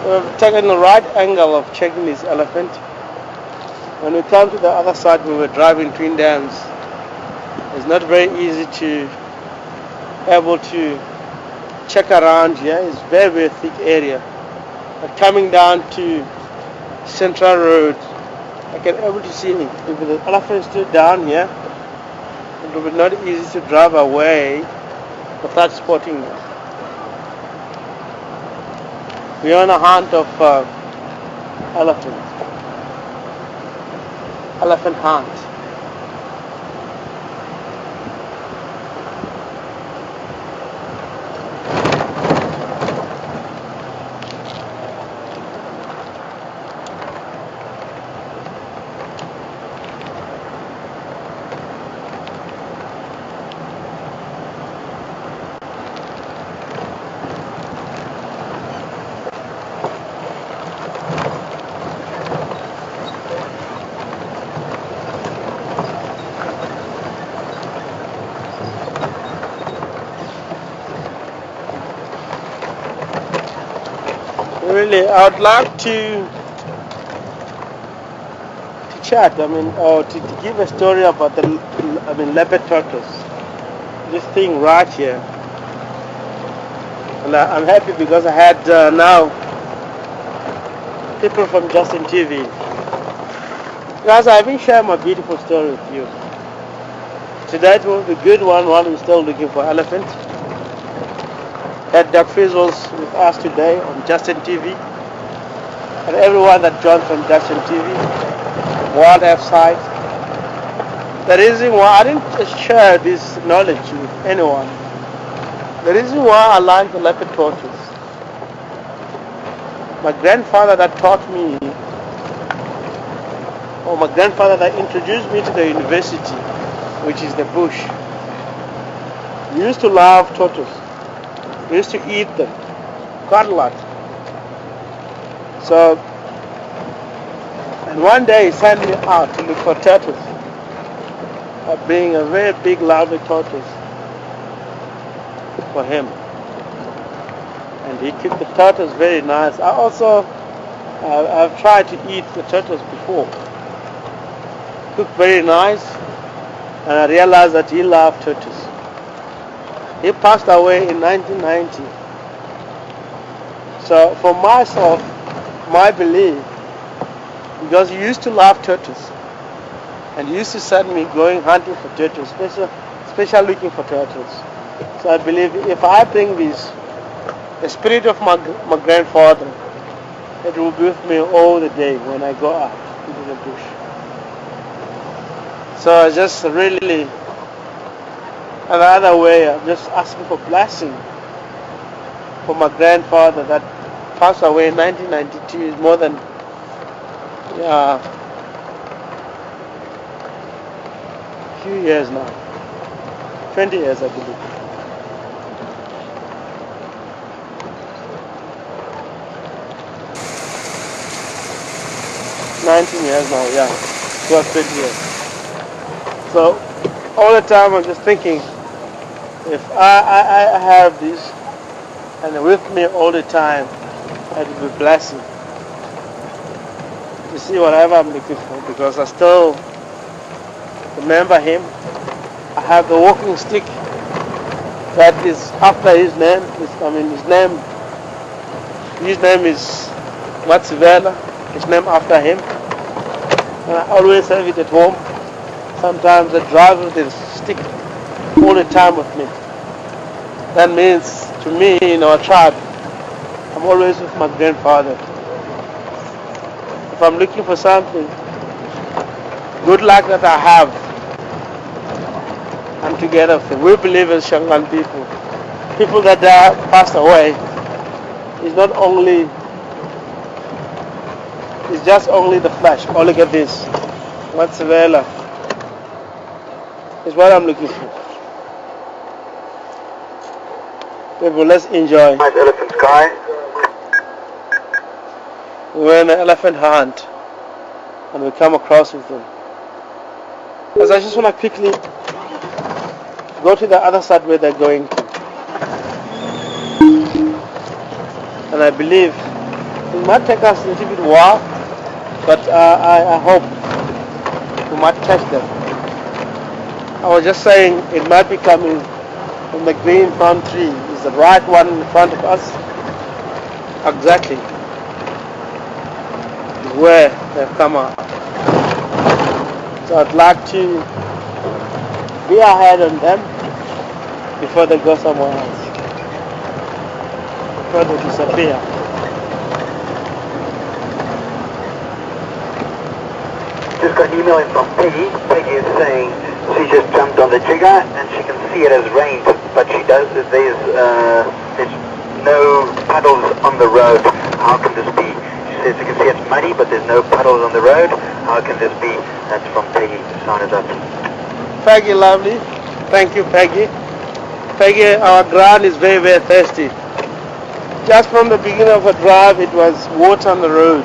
We've taken the right angle of checking this elephant. When we come to the other side, we were driving twin dams. It's not very easy to able to check around here. It's very, very thick area. But coming down to Central Road, I can able to see if the elephant is still down here. It will be not easy to drive away without spotting them. We're on a hunt of elephants. Elephant hunt. Really, I would like to chat. Or to give a story about the leopard tortoise. This thing right here, and I'm happy because I had now people from Justin TV. Guys, I've been sharing my beautiful story with you. Today it will be a good one while we're still looking for elephant. Had Doug Fizzles with us today on Justin TV, and everyone that joined from Justin TV, Wildlife Site. The reason why I didn't share this knowledge with anyone, the reason why I like the leopard tortoise, my grandfather that taught me, or my grandfather that introduced me to the university, which is the bush, we used to love tortoise. We used to eat them quite a lot. So, and one day he sent me out to look for turtles, being a very big, lovely tortoise for him. And he cooked the turtles very nice. I also, I've tried to eat the turtles before. Cooked very nice, and I realized that he loved turtles. He passed away in 1990. So for myself, my belief, because he used to love turtles, and he used to send me going hunting for turtles, special looking for turtles. So I believe if I bring this, the spirit of my grandfather, it will be with me all the day when I go out into the bush. So I just really, another way, I'm just asking for blessing for my grandfather that passed away in 1992. Is more than a few years now, 20 years I believe. Years now, yeah, 12, 20 years. So all the time I'm just thinking, if I have this and with me all the time, it will be a blessing to see whatever I'm looking for, because I still remember him. I have the walking stick that is after his name. His name is Matsivela. It's named after him. And I always have it at home. Sometimes I drive with this stick all the time with me. That means to me, in our tribe, I'm always with my grandfather. If I'm looking for something, good luck that I have, I'm together with him. We believe as Shangaan people that passed away, it's just only the flesh. Oh, look at this. What's the vela? Is what I'm looking for. People, let's enjoy. Nice elephant sky. We're in an elephant hunt, and we come across with them. Because I just want to quickly go to the other side where they're going to. And I believe It might take us a little bit while, but I hope we might catch them. I was just saying it might be coming from the green palm tree. Is the right one in front of us? Exactly where they've come out. So I'd like to be ahead on them before they go somewhere else, before they disappear. Just got an email in from Peggy. Peggy is saying she just jumped on the jigger and she can see it as rain, but she does that there's no puddles on the road. How can this be? She says you can see it's muddy, but there's no puddles on the road. How can this be? That's from Peggy. Sign it up. Peggy, lovely. Thank you, Peggy. Peggy, our ground is very, very thirsty. Just from the beginning of the drive, it was water on the road.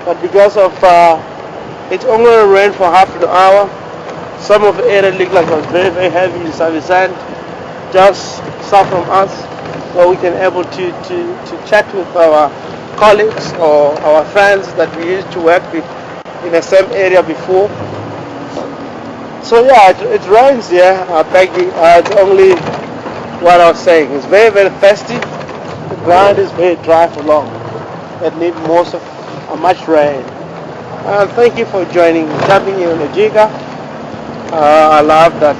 But because of it only rained for half an hour, some of the area looked like it was very, very heavy sand just south from us, so we can able to chat with our colleagues or our friends that we used to work with in the same area before. So yeah, it rains here, Peggy. It's only what I was saying. It's very, very thirsty. The ground is very dry for long. It needs much rain. Thank you for jumping in on the jigger. I love that.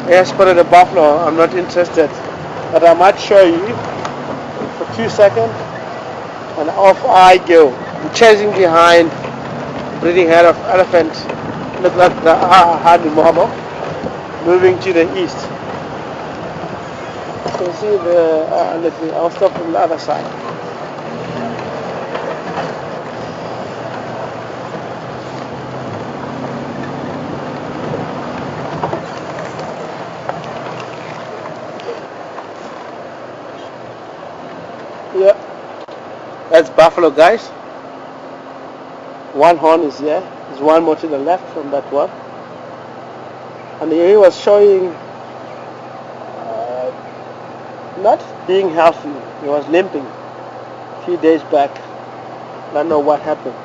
Yes, but the buffalo, I'm not interested. But I might show you for 2 seconds. And off I go. I'm chasing behind breeding head of elephant. Look like the Hadi Mama moving to the east. You can see the, I'll stop from the other side. Yeah, that's buffalo, guys. One horn is here. There's one more to the left from that one. And he was showing not being healthy. He was limping a few days back. I don't know what happened.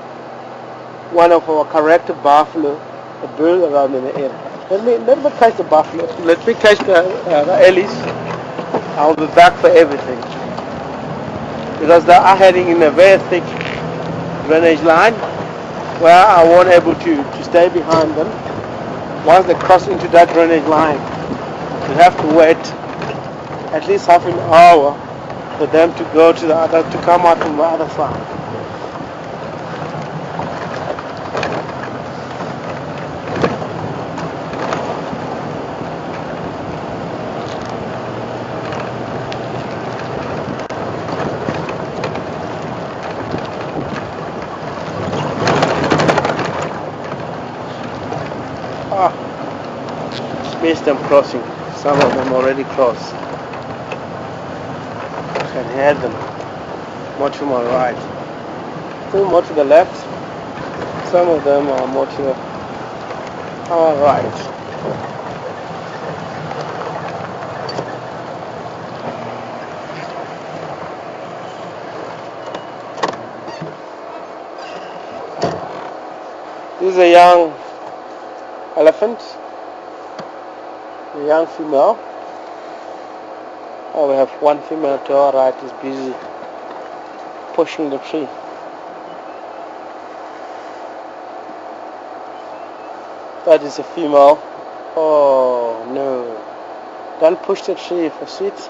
One of our corrected buffalo, a bull around in the area. Let me catch the buffalo. Let me catch the ellies. I'll be back for everything. Because they are heading in a very thick drainage line where I won't able to stay behind them. Once they cross into that drainage line, we have to wait at least half an hour for them to go to the other, to come out from the other side. Missed them crossing. Some of them already crossed. I can hear them. More to my right. Some more to the left. Some of them are more to our right. This is a young elephant. A young female. Oh, we have one female to our right is busy pushing the tree. That is a female. Oh no. Don't push the tree for sweets.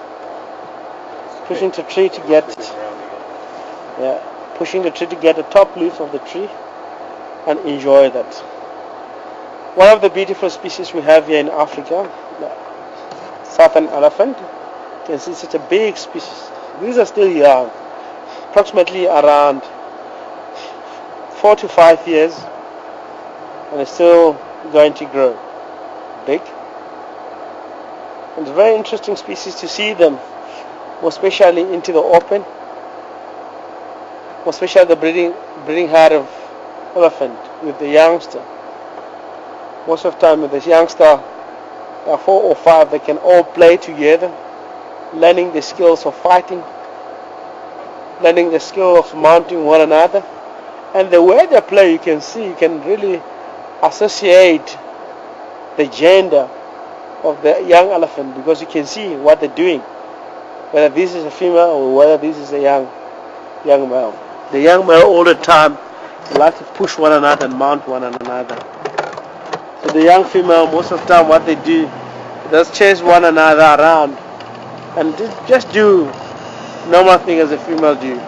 Pushing the tree to get pushing the tree to get the top leaf of the tree and enjoy that. One of the beautiful species we have here in Africa, the southern elephant. You can see such a big species. These are still young, approximately around 4 to 5 years, and it's still going to grow big. And it's a very interesting species to see them, more especially into the open, more especially the breeding herd of elephant with the youngster. Most of the time with this youngster, there are 4 or 5, they can all play together, learning the skills of fighting learning the skill of mounting one another. And the way they play, you can see, you can really associate the gender of the young elephant, because you can see what they're doing, whether this is a female or whether this is a young male. The young male all the time like to push one another and mount one another. So the young female, most of the time, what they do, they just chase one another around and just do normal thing as a female do.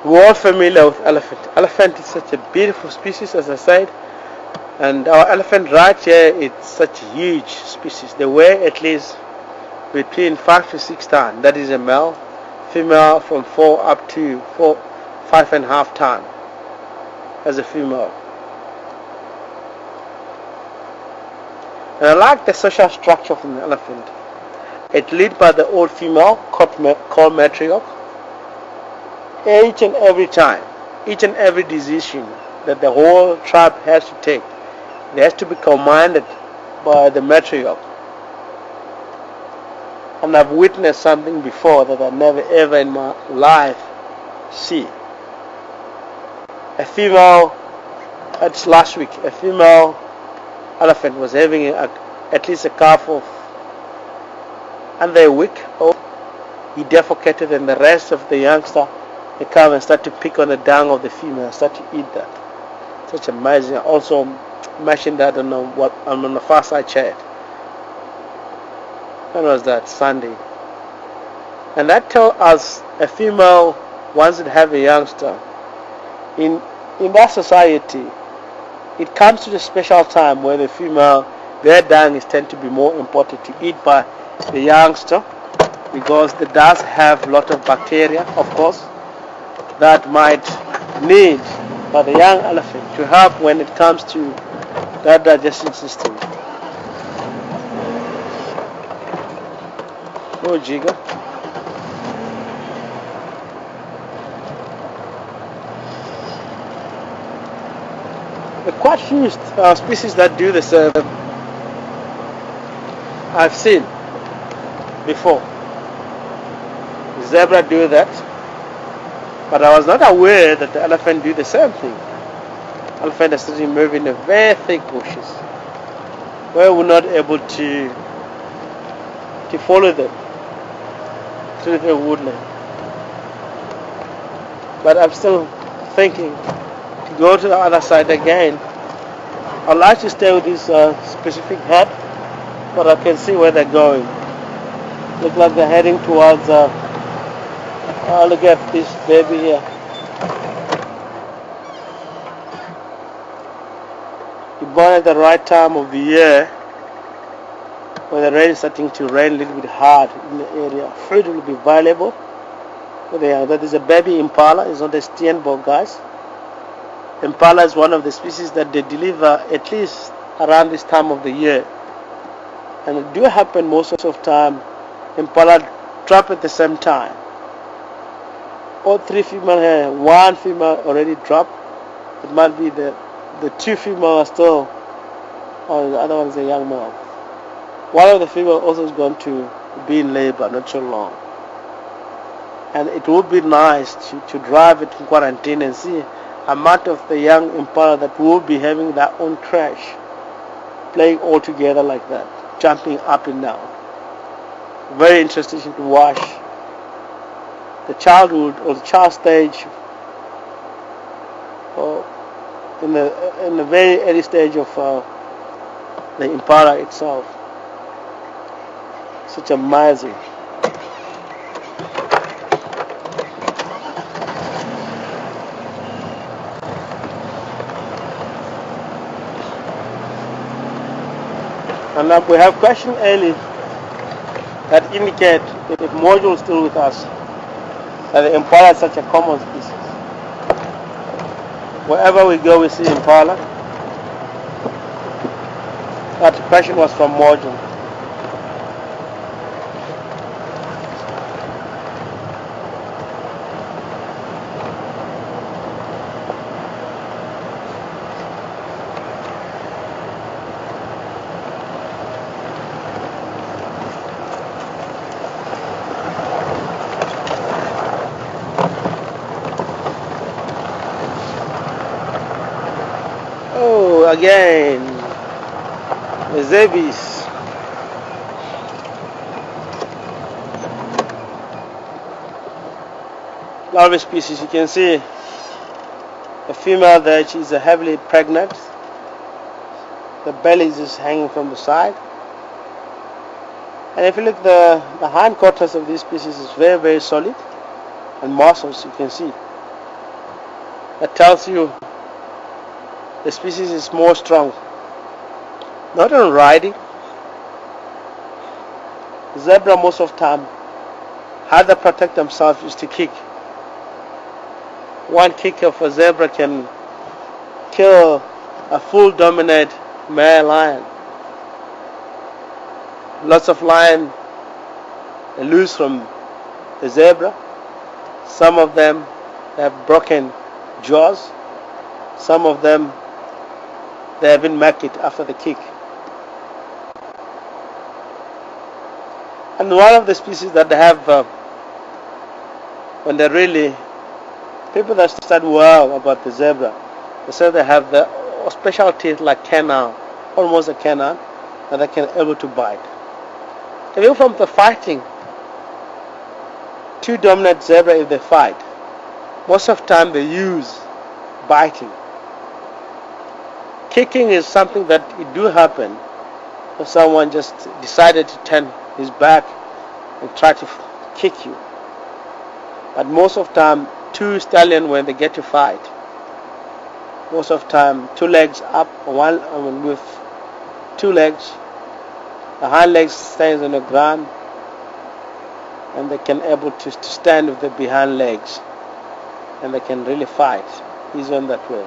We're all familiar with elephant. Elephant is such a beautiful species, as I said, and our elephant right here is such a huge species. They weigh at least between 5 to 6 tons. That is a male. Female from 4 up to 5.5 tons as a female. And I like the social structure of an elephant. It's led by the old female called matriarch. Each and every time, each and every decision that the whole tribe has to take, it has to be commanded by the matriarch. And I've witnessed something before that I never ever in my life see. A female, that's last week, a female elephant was having at least a calf of under a week old. He defecated, and the rest of the youngster, they come and start to pick on the dung of the female and start to eat that. Such amazing. I also mentioned that on the far side chat. When was that? Sunday. And that tells us a female wants to have a youngster. In that society, it comes to the special time where the female, their dung is tend to be more important to eat by the youngster, because it does have a lot of bacteria, of course, that might need by the young elephant to help when it comes to that digestion system. Oh, Jiga. There are quite few species that do this. I've seen before. Zebra do that. But I was not aware that the elephant do the same thing. Elephant is sitting moving in very thick bushes, where we're not able to follow them through the woodland. But I'm still thinking to go to the other side again. I'd like to stay with this specific herd, but I can see where they're going. Look like they're heading towards look at this baby here. You're born at the right time of the year, when the rain is starting to rain a little bit hard in the area. Food will be available. That is a baby impala. It's not a Steenbok, guys. Impala is one of the species that they deliver at least around this time of the year. And it do happen most of the time. Impala drop at the same time. All 3 female here, 1 female already dropped. It might be the 2 female are still, or the other one is a young male. One of the female also is going to be in labor not so long. And it would be nice to drive it in quarantine and see amount of the young impala that will be having their own crash, playing all together like that, jumping up and down. Very interesting to watch the childhood or the child stage, or in the very early stage of the impala itself. Such amazing. And we have question early that indicate that the module is still with us, that the impala is such a common species. Wherever we go, we see impala. That question was from module. again, the zebis. Larvae species, you can see the female there, she's heavily pregnant. The belly is just hanging from the side. And if you look, the hindquarters of this species is very, very solid, and muscles, you can see. That tells you the species is more strong. Not on riding. Zebra most of the time, how they protect themselves is to kick. One kick of a zebra can kill a full dominant male lion. Lots of lions lose from the zebra. Some of them have broken jaws. Some of them, they haven't make it after the kick. And one of the species that they have, when they really, people that study well about the zebra, they say they have the special teeth like canine, almost a canine, that they can able to bite. Even from the fighting, two dominant zebra, if they fight, most of the time they use biting. Kicking is something that it do happen if someone just decided to turn his back and try to kick you. But most of the time, two stallions, when they get to fight, most of the time, two legs up, with two legs, the hind legs stands on the ground, and they can able to stand with the behind legs, and they can really fight. He's on that way.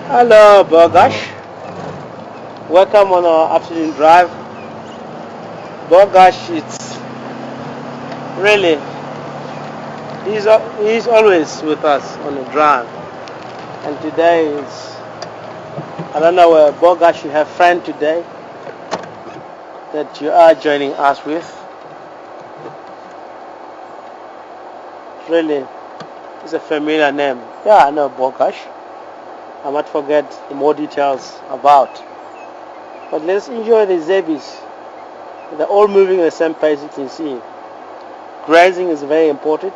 Hello, Bogash. Welcome on our afternoon drive. Bogash, it's really, he's always with us on the drive. And today is, I don't know where Bogash, you have friend today that you are joining us with. Really, it's a familiar name. Yeah, I know Bogash. I might forget the more details about. But let's enjoy the zebis. They're all moving at the same pace, you can see. Grazing is very important.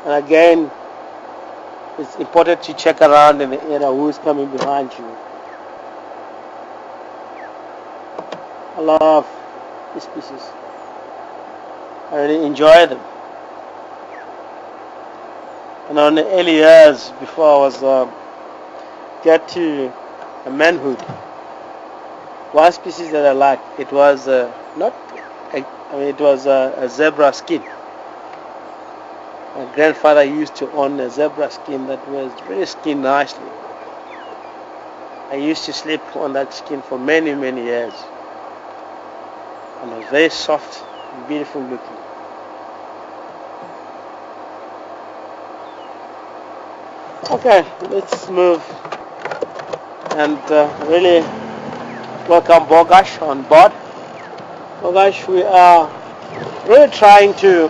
And again, it's important to check around in the area who's coming behind you. I love these species. I really enjoy them. And on the early years, before I was get to a manhood, one species that I liked, it was it was a zebra skin. My grandfather used to own a zebra skin that was really skinned nicely. I used to sleep on that skin for many, many years. And it was very soft and beautiful looking. Okay, let's move and really welcome Bogash on board. Bogash, we are really trying to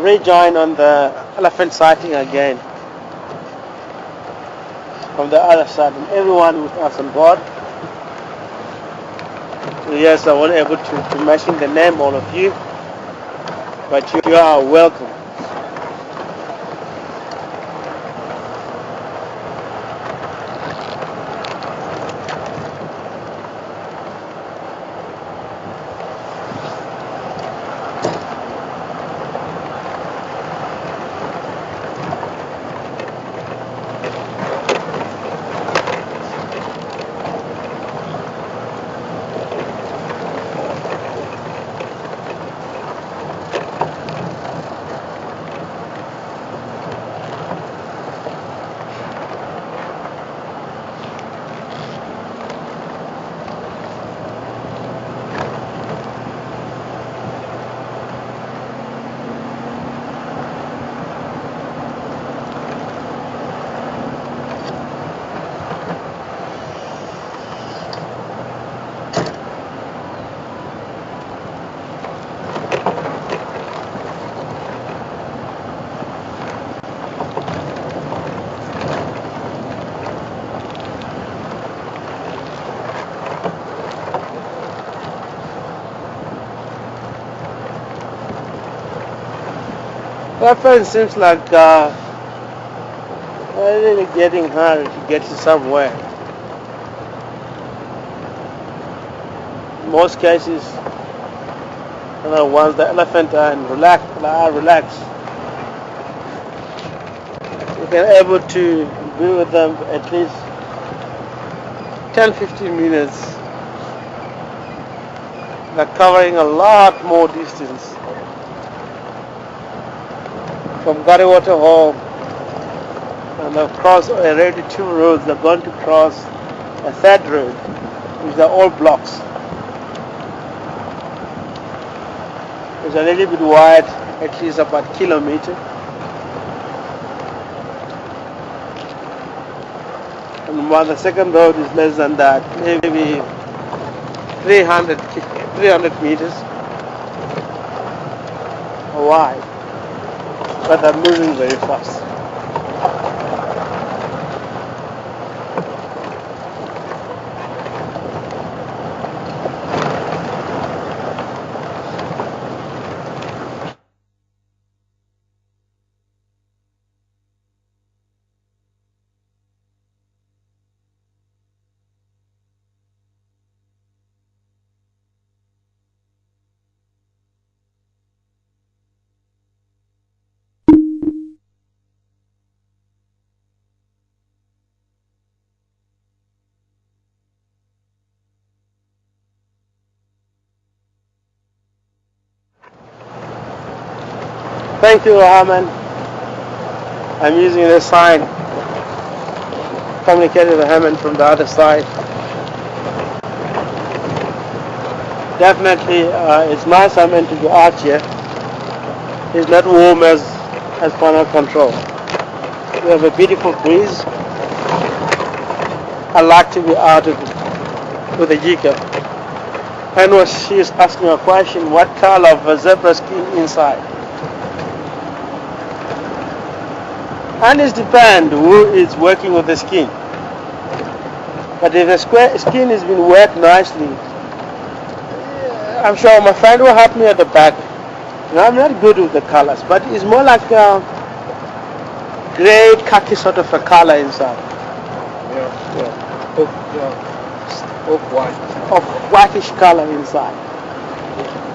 rejoin on the elephant sighting again from the other side, and everyone with us on board. So yes, I wasn't able to mention the name, all of you, but you are welcome. Weapon seems like really getting hard to get to somewhere. In most cases, once the elephant are relaxed, you can able to be with them at least 10-15 minutes. They're covering a lot more distance. From Garywater Hall, and they've crossed already 2 roads. They're going to cross a 3rd road, which are all blocks. It's a little bit wide, at least about a kilometer. And while the 2nd road is less than that, maybe 300 meters wide. But they're moving very fast. Thank you, Rahman. I'm using this sign, communicating with Hammond from the other side. Definitely, it's my assignment to go out here. It's not warm as final control. We have a beautiful breeze. I like to be out with a jika. And she is asking a question, what color of a zebra skin inside? And it depends who is working with the skin. But if the skin has been worked nicely, I'm sure my friend will help me at the back. I'm not good with the colors, but it's more like a gray khaki sort of a color inside. Of whitish color inside.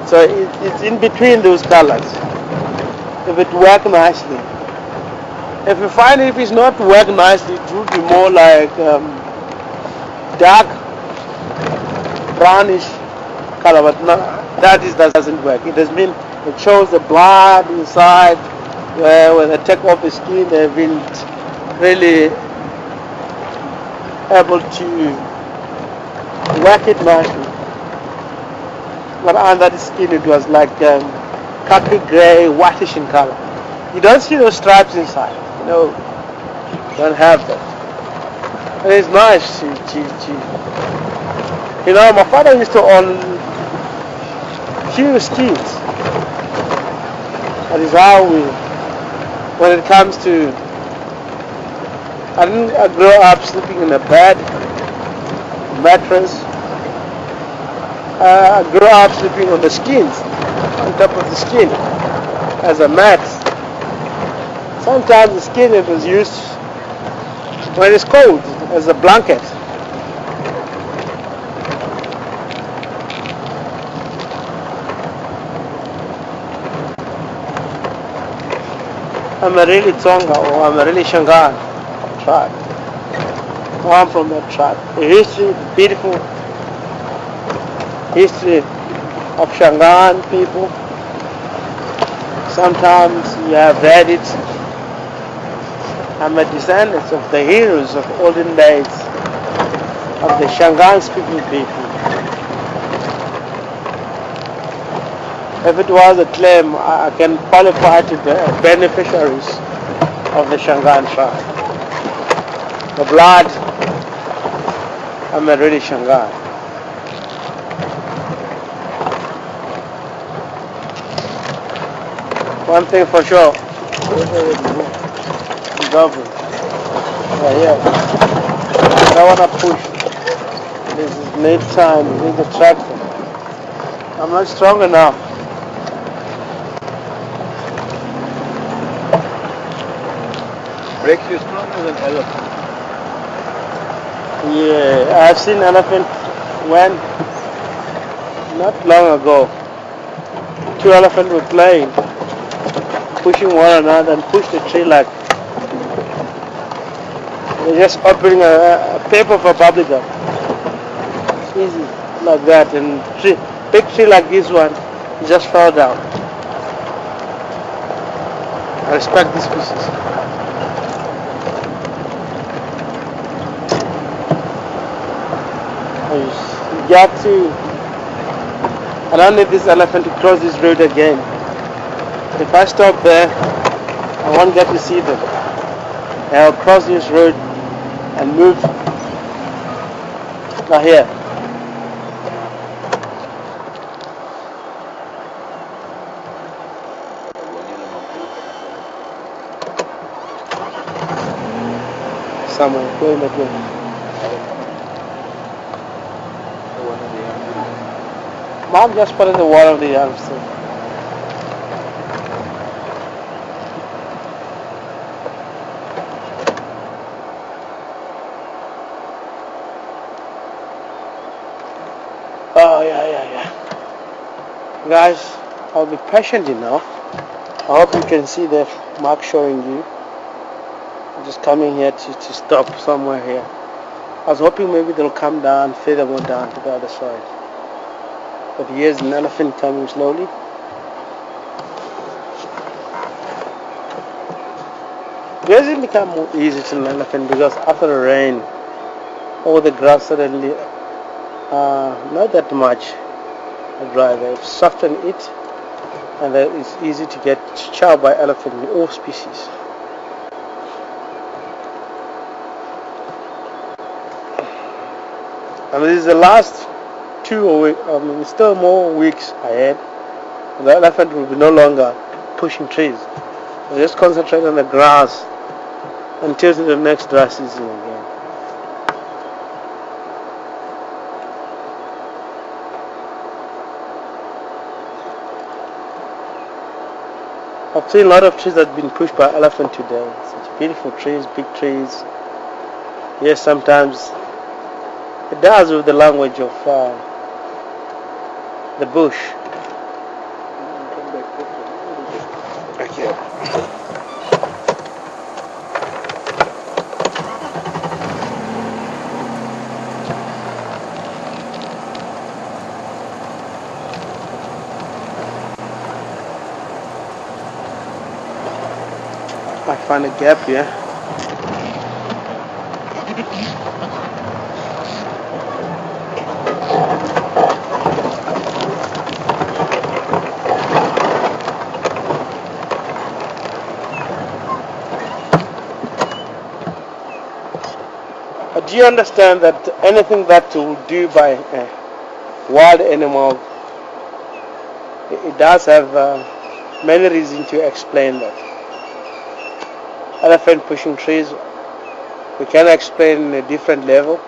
So it's in between those colors. If it works nicely. If you find if it's not worked nicely, it will be more like dark brownish color, but no, that doesn't work. It shows the blood inside, where when they take off the skin, they've been really able to work it nicely. But under the skin, it was like khaki gray, whitish in color. You don't see those stripes inside. No, don't have that. And it's nice. My father used to own few skins. That is how when it comes to, I didn't grow up sleeping in a bed, mattress. I grew up sleeping on the skins, on top of the skin, as a mat. Sometimes the skin it was used when it's cold as a blanket. I'm a really Tonga or I'm a really Shangaan tribe. I'm from that tribe. The history, the beautiful history of Shangaan people. Sometimes you have read it. I'm a descendant of the heroes of olden days, of the Shangaan speaking people. If it was a claim, I can qualify to the beneficiaries of the Shangaan tribe. The blood, I'm a really Shangaan. One thing for sure, double. Yeah. I don't want to push. This is need time, need the tractor. I'm not strong enough. breaks you stronger than elephant. Yeah, I've seen elephant when not long ago. Two elephants were playing, pushing one another and pushed the tree like they're just opening a paper for bubble gum. It's easy like that, and big tree like this one just fell down. I respect this species. You got to. I don't need this elephant to cross this road again. If I stop there, I won't get to see them. I'll cross this road and move now here. Somewhere, going that way. Mom just put in the water of the youngster. Oh yeah. Guys, I'll be patient enough. I hope you can see the mark showing you. I'm just coming here to stop somewhere here. I was hoping maybe they'll come down, further more down to the other side. But here's an elephant coming slowly. It doesn't become more easy to an elephant because after the rain, all the grass suddenly not that much dry. They soften it, and then it's easy to get chowed by elephant in all species. And this is the last 2 weeks, still more weeks ahead. The elephant will be no longer pushing trees. We'll just concentrate on the grass until the next dry season again. I've seen a lot of trees that have been pushed by elephant today. Such beautiful trees, big trees. Yes, sometimes it does with the language of the bush. Okay. I find a gap here. Do you understand that anything that you do by a wild animal, it does have many reasons to explain that. Elephant pushing trees, we can explain in a different level.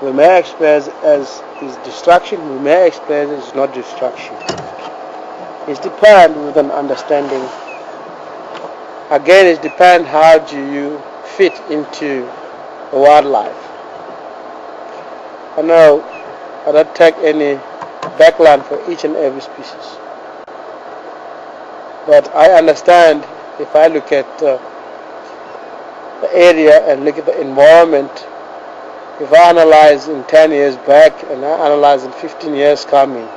We may explain as is distraction, we may explain as not distraction. It depends with an understanding. Again, it depends how do you fit into the wildlife. I know I don't take any background for each and every species, but I understand if I look at the area and look at the environment. If I analyze in 10 years back and I analyze in 15 years coming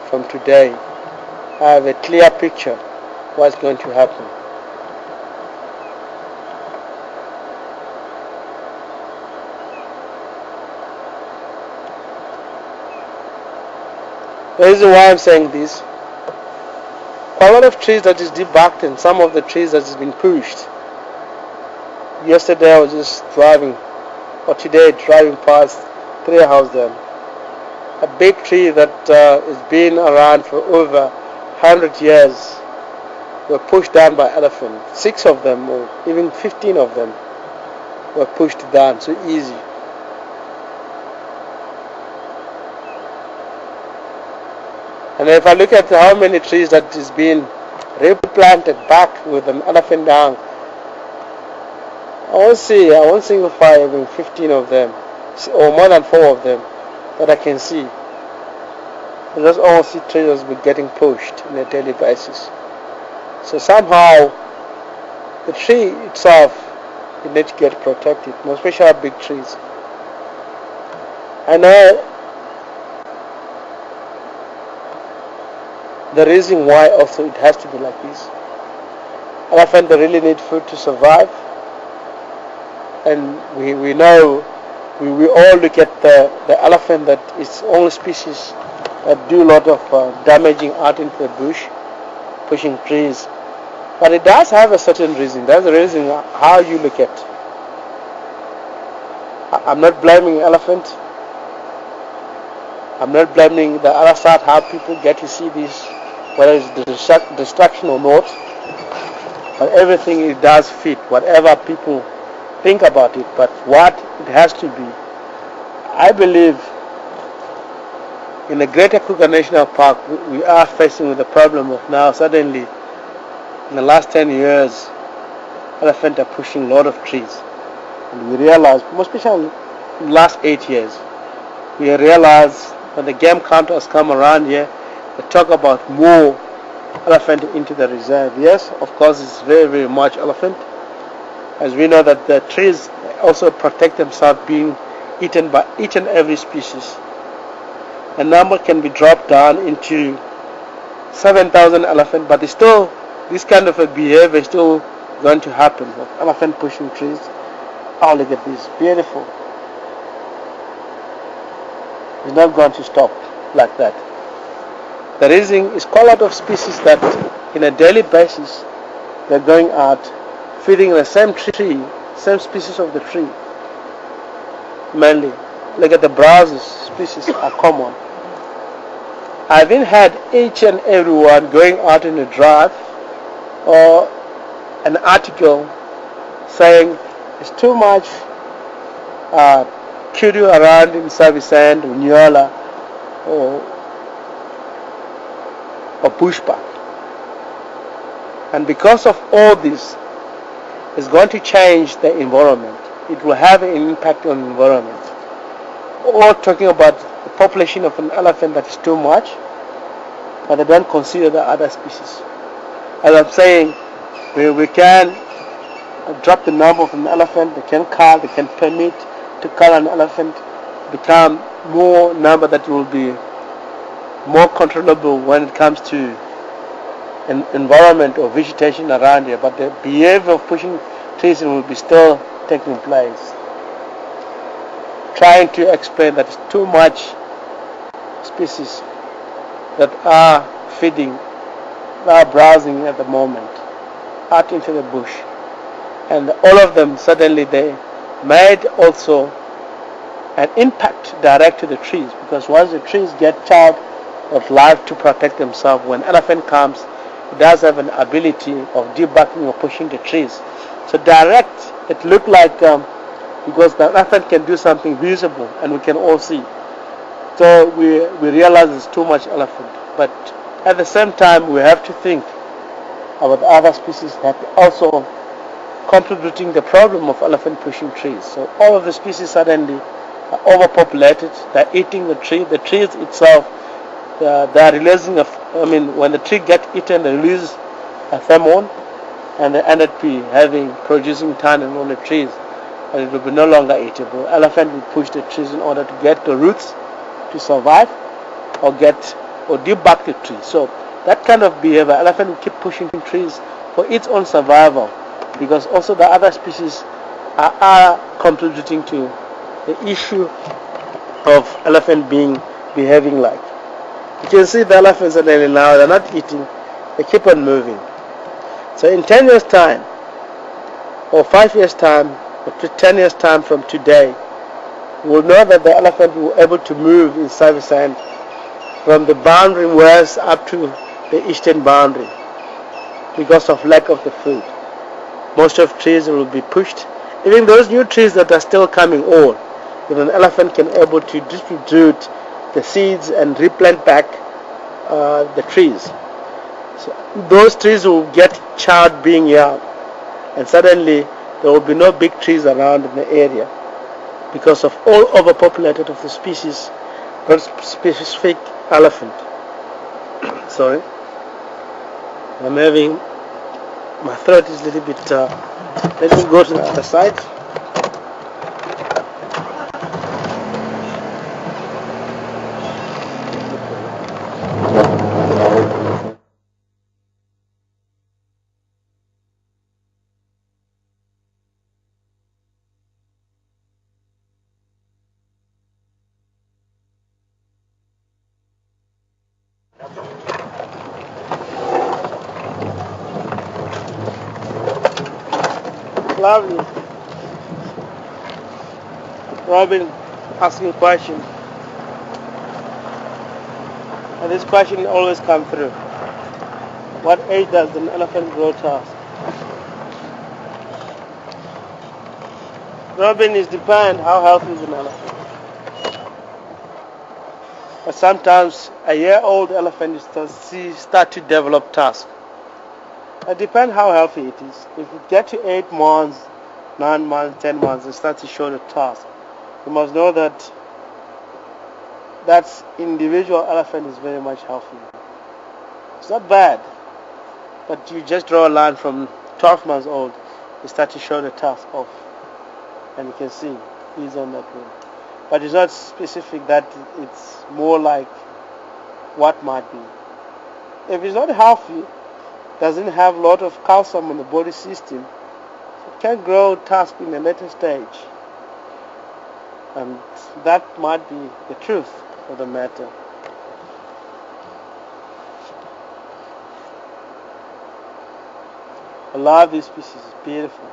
from today, I have a clear picture what's going to happen. The reason why I'm saying this, quite a lot of trees that is debarked and some of the trees that has been pushed. Yesterday I was just driving, or today driving past 3 houses there. A big tree that has been around for over 100 years were pushed down by elephants. 6 of them, or even 15 of them, were pushed down so easy. And if I look at how many trees that is being replanted back with an elephant down, I won't single file even 15 of them, or more than 4 of them that I can see. I just all see trees be getting pushed on a daily basis. So somehow the tree itself, it needs to get protected, especially big trees. I know the reason why also it has to be like this. Elephants, they really need food to survive, and we know, we all look at the elephant that is only species that do a lot of damaging out into the bush, pushing trees. But it does have a certain reason. That's the reason how you look at. I'm not blaming elephant. I'm not blaming the other side, how people get to see this, whether it's distraction or not. But everything it does fit, whatever people think about it. But what it has to be, I believe, in the Greater Kruger National Park, we are facing with the problem of now suddenly, in the last 10 years, elephants are pushing a lot of trees. And we realize, especially in the last 8 years, we realize when the game counters come around here, they talk about more elephant into the reserve. Yes, of course, it's very, very much elephant. As we know that the trees also protect themselves being eaten by each and every species. The number can be dropped down into 7,000 elephants, but it's still, this kind of a behavior is still going to happen. Elephant pushing trees. Oh, look at this, beautiful. It's not going to stop like that. The reason is quite a lot of species that in a daily basis they're going out feeding the same tree, same species of the tree. Mainly, look at the browsers species are common. I haven't had each and everyone going out in a drive or an article saying it's too much kudu around in Savisand or Nyola or bushback. And because of all this, it's going to change the environment. It will have an impact on the environment. All talking about the population of an elephant that is too much, but they don't consider the other species. As I'm saying, we can drop the number of an elephant, they can permit to cull an elephant, become more number that will be more controllable when it comes to an environment or vegetation around here, but the behavior of pushing trees will be still taking place. Trying to explain that it's too much species that are feeding, are browsing at the moment out into the bush, and all of them suddenly they made also an impact direct to the trees, because once the trees get tired of life to protect themselves, when elephant comes, it does have an ability of debugging or pushing the trees. So direct, it looked like because the elephant can do something visible and we can all see. So we realize it's too much elephant. But at the same time, we have to think about other species that also contributing the problem of elephant pushing trees. So all of the species suddenly are overpopulated. They're eating the tree. The trees itself, they're releasing when the tree gets eaten, they release a pheromone, and they end up producing tannin on the trees, and it will be no longer eatable. Elephant will push the trees in order to get the roots to survive, or debug the tree. So that kind of behavior, elephant will keep pushing trees for its own survival, because also the other species are contributing to the issue of elephant behaving like. You can see the elephants suddenly now, they're not eating, they keep on moving. So in 10 years time, or 5 years time, or 10 years time from today, we'll know that the elephant will be able to move in Savisand from the boundary west up to the eastern boundary because of lack of the food. Most of trees will be pushed. Even those new trees that are still coming on, if an elephant can able to distribute the seeds and replant back the trees. So those trees will get charred being young, and suddenly there will be no big trees around in the area because of all overpopulated of the species, not specific elephant. Sorry, I'm having, my throat is a little bit, let me go to the other side. Lovely. Robin asking a question. And this question always comes through. What age does an elephant grow tusk? Robin, it depends how healthy is an elephant. But sometimes a year-old elephant start to develop tusk. It depends how healthy it is. If it gets to 8 months, 9 months, 10 months, it starts to show the tusk. You must know that that individual elephant is very much healthy. It's not bad, but you just draw a line from 12 months old, you start to show the tusk off, and you can see he's on that way. But it's not specific that it's more like what might be. If it's not healthy, doesn't have a lot of calcium in the body system, it can grow tusk in a later stage. And that might be the truth of the matter. I love this species, it's beautiful.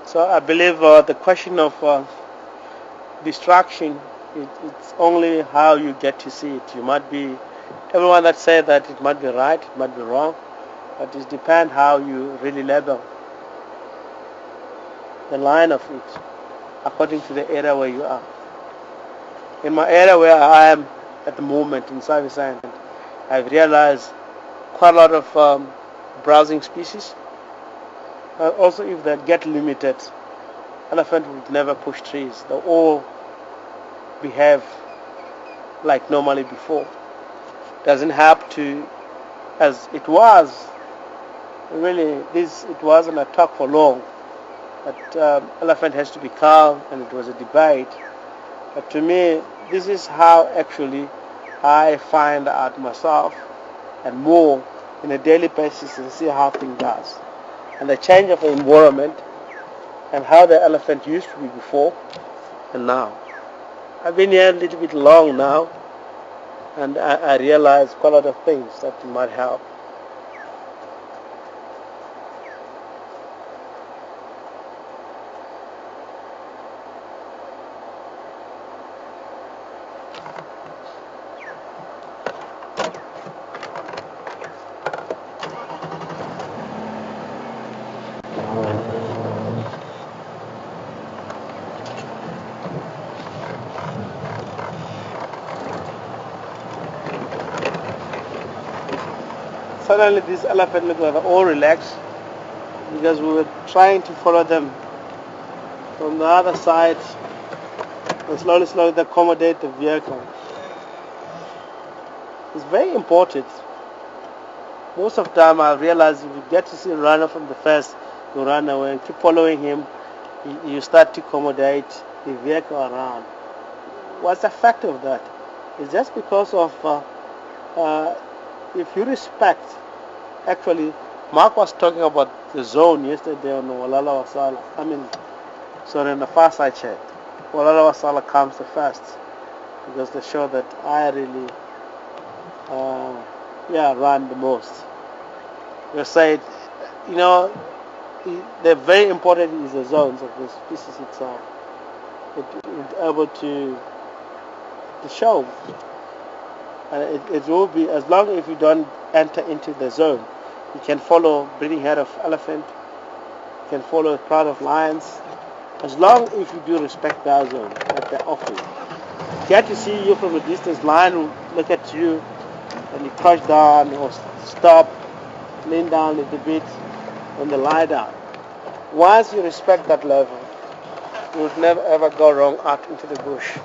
So I believe the question of distraction, it's only how you get to see it. You might be, everyone that said that it might be right, it might be wrong, but it depends how you really label the line of it according to the area where you are. In my area where I am at the moment in Service Island, I've realized quite a lot of browsing species. Also, if they get limited, elephant would never push trees. They all behave like normally before. Doesn't have to, as it was, really, it wasn't a talk for long. But elephant has to be calm, and it was a debate. But to me, this is how actually I find out myself and more on a daily basis and see how things does. And the change of the environment and how the elephant used to be before and now. I've been here a little bit long now, and I realize quite a lot of things that might help. Suddenly these elephants look like they're all relaxed because we were trying to follow them from the other side and slowly they accommodate the vehicle. It's very important. Most of the time I realize if you get to see a runner from the first, you run away and keep following him, you start to accommodate the vehicle around. What's the fact of that? It's just because of if you respect, actually, Mark was talking about the zone yesterday on Walala Wasala. On the far side chat. Walala Wasala comes the first because they show that I really, run the most. We said, the very important is the zones of the species itself. It's able to show. And it will be, as long as you don't enter into the zone, you can follow breeding herd of elephant, you can follow a crowd of lions, as long as you do respect their zone that they're offering. Get to see you from a distance, lion will look at you, Then you crouch down or stop, lean down a little bit, and then lie down. Once you respect that level, you would never ever go wrong out into the bush.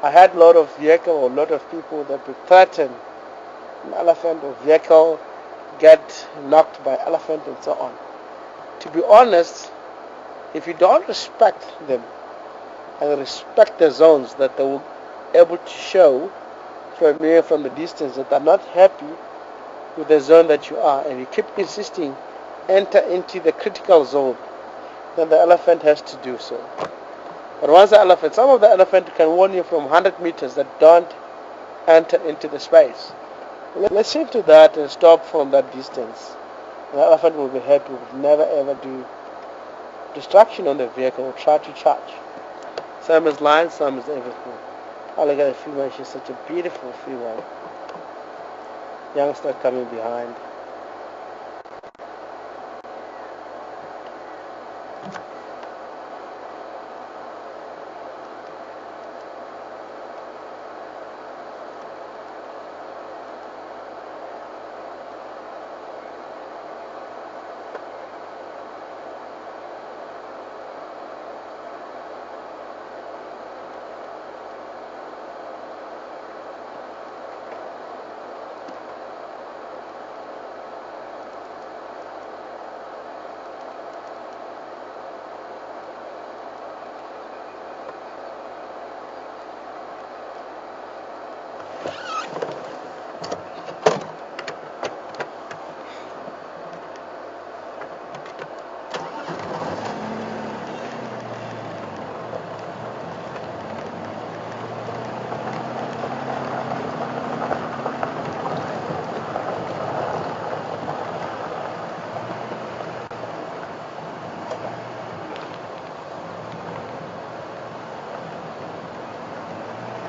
I had a lot of vehicle or a lot of people that would threaten an elephant or vehicle, get knocked by elephant and so on. To be honest, if you don't respect them and respect the zones that they will be able to show from the distance that they're not happy with the zone that you are, and you keep insisting enter into the critical zone, then the elephant has to do so. But once the elephant, some of the elephant can warn you from 100 meters that don't enter into the space. Let's shift to that and stop from that distance. The elephant will be happy, will never ever do distraction on the vehicle or try to charge. Same as lion, same as everything. Oh, look at the female, she's such a beautiful female. Youngster coming behind.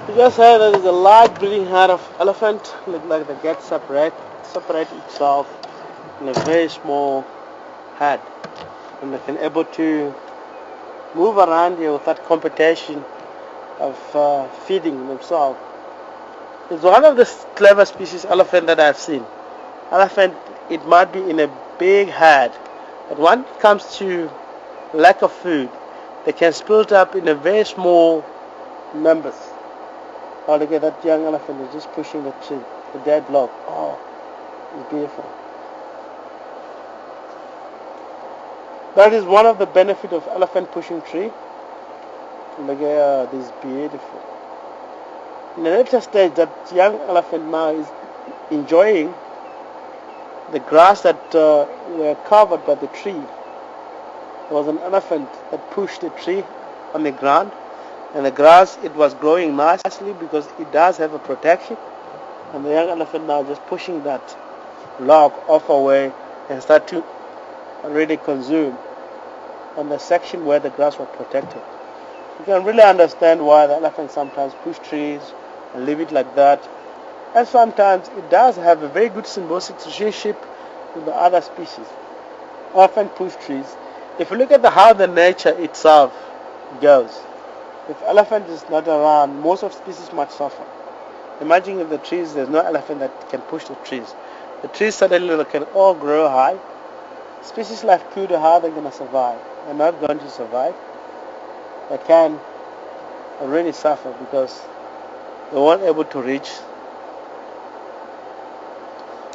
You just heard that there's a large bleeding heart of elephant, look like they get separate itself in a very small head, and they can able to move around here without competition of feeding themselves. It's one of the clever species elephant that I've seen. Elephant, it might be in a big herd, but when it comes to lack of food, they can split up in a very small numbers. Oh, look at that young elephant is just pushing the tree, the dead log. Oh, it's beautiful. That is one of the benefits of elephant pushing tree. Look at this, beautiful. In the later stage, that young elephant now is enjoying the grass that were covered by the tree. There was an elephant that pushed the tree on the ground, and the grass, it was growing nicely because it does have a protection, and the young elephant now just pushing that log off away and start to really consume on the section where the grass was protected. You can really understand why the elephant sometimes push trees and leave it like that, and sometimes it does have a very good symbiotic relationship with the other species. Often push trees. If you look at how the nature itself goes, if elephant is not around, most of species might suffer. Imagine if the trees, there's no elephant that can push the trees. The trees suddenly can all grow high. Species like kudu, how they're going to survive? They're not going to survive. They can really suffer because they weren't able to reach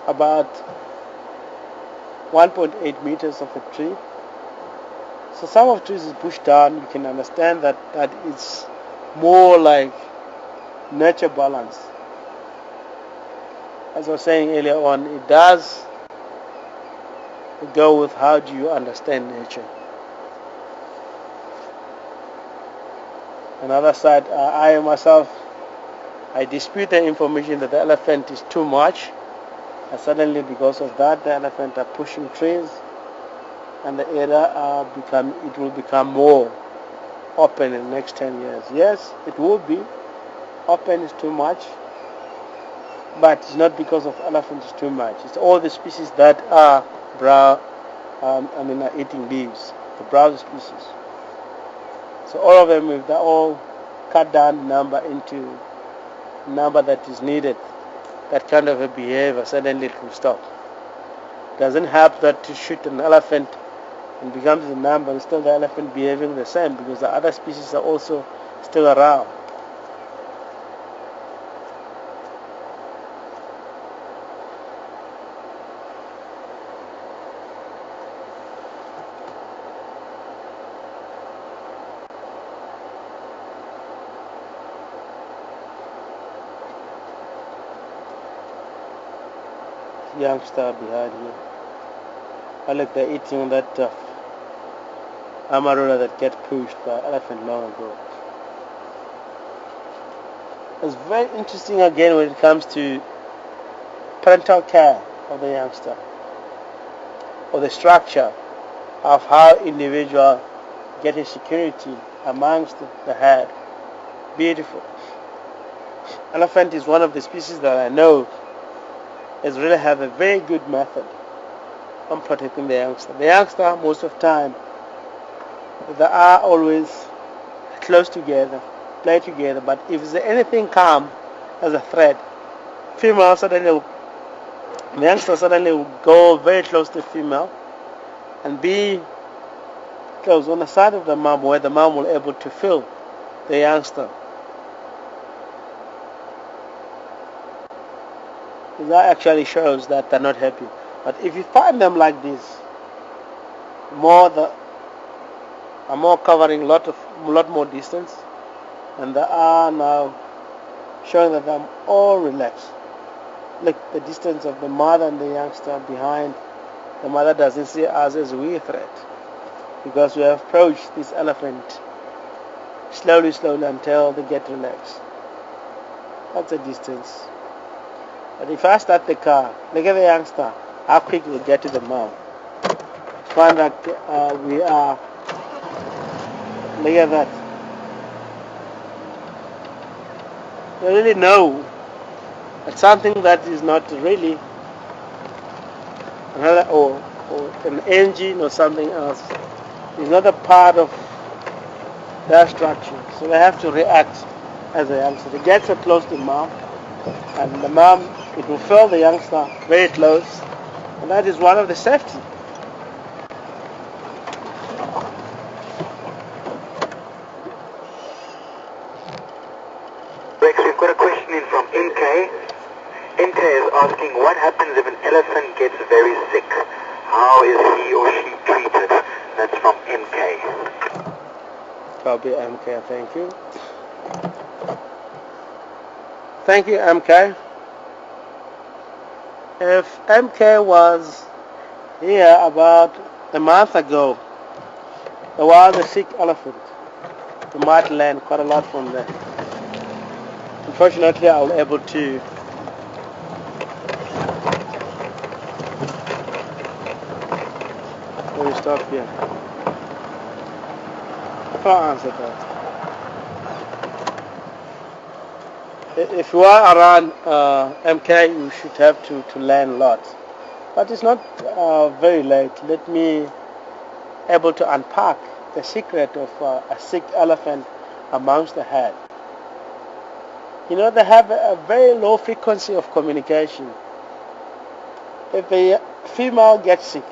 about 1.8 meters of a tree. So some of trees is pushed down. You can understand that it's more like nature balance. As I was saying earlier on, it does go with how do you understand nature. Another side, I myself, I dispute the information that the elephant is too much, and suddenly because of that the elephant are pushing trees, and the area it will become more open in the next 10 years. Yes, it will be open is too much, but it's not because of elephants is too much. It's all the species that are are eating leaves, the browser species. So all of them, if they all cut down the number into number that is needed that kind of a behavior, suddenly it will stop. Doesn't help that to shoot an elephant and becomes a number and still the elephant behaving the same, because the other species are also still around. Youngster behind you. I like they're eating that amarula that get pushed by elephant long ago. It's very interesting again when it comes to parental care of the youngster, or the structure of how individual get his security amongst the herd. Beautiful. Elephant is one of the species that I know is really have a very good method on protecting the youngster. The youngster, most of the time, they are always close together, play together, but if there anything come as a threat, female suddenly, the youngster suddenly will go very close to female and be close on the side of the mom, where the mom will be able to feel the youngster. That actually shows that they're not happy. But if you find them like this, are more covering a lot more distance, and they are now showing that they're all relaxed. Look, the distance of the mother and the youngster behind. The mother doesn't see us as we threat, because we have approached this elephant slowly until they get relaxed. That's a distance. But if I start the car, look at the youngster, how quick we'll get to the mom. Find that we are, look at that. You really know that something that is not really another or an engine or something else is not a part of their structure. So they have to react as a youngster. They get so close to mom, and the mom, it will feel the youngster very close, and that is one of the safety. Rex, we've got a question in from MK. MK is asking, what happens if an elephant gets very sick? How is he or she treated? That's from MK. Copy MK, thank you. Thank you, MK. If MK was here about a month ago, there was a sick elephant. You might learn quite a lot from there. Unfortunately, I was able to let me stop here. I can't answer that. If you are around MK, you should have to learn a lot. But it's not very late. Let me able to unpack the secret of a sick elephant amongst the herd. You know, they have a very low frequency of communication. If the female gets sick,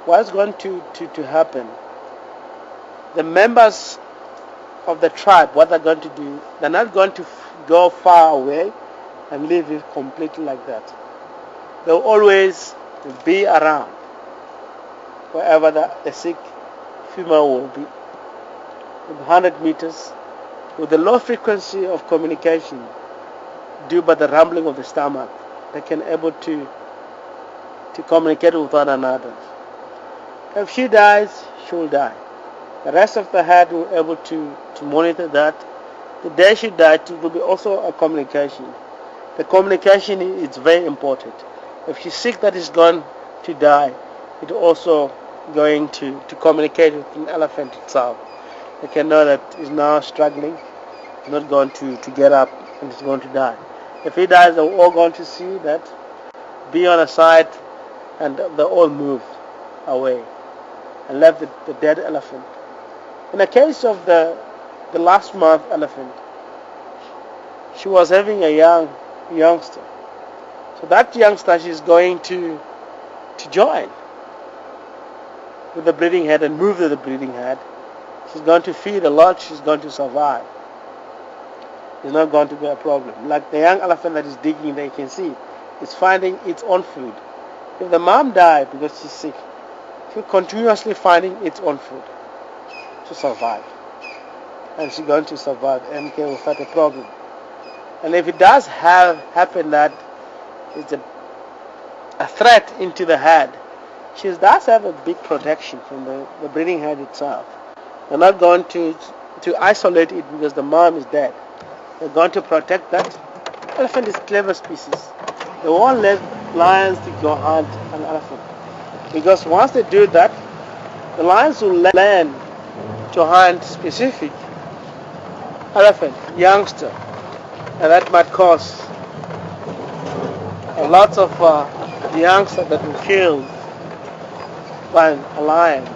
what's going to happen? The members of the tribe, what they're going to do, they're not going to go far away and leave it completely like that. They'll always be around wherever the sick female will be. With 100 meters, with the low frequency of communication due by the rumbling of the stomach, they can able to communicate with one another. If she dies, she will die. The rest of the herd will be able to monitor that. The day she died, it will be also a communication. The communication is very important. If she's sick that is going to die, it's also going to communicate with an elephant itself. They can know that it's now struggling, it's not going to get up, and it's going to die. If he dies, they're all going to see that, be on a side, and they all move away and left the dead elephant. In the case of the last month elephant, she was having a young youngster. So that youngster she's going to join with the breeding head and move to the breeding head. She's going to feed a lot. She's going to survive. It's not going to be a problem. Like the young elephant that is digging there, you can see it's finding its own food. If the mom died because she's sick, she's continuously finding its own food to survive. And she's going to survive MK without a problem. And if it does happen that it's a threat into the head, she does have a big protection from the breeding head itself. They're not going to isolate it because the mom is dead. They're going to protect that. Elephant is a clever species. They won't let lions to go hunt an elephant. Because once they do that, the lions will learn to hunt specific elephant, youngster. And that might cause a lot of youngsters that will kill by a lion.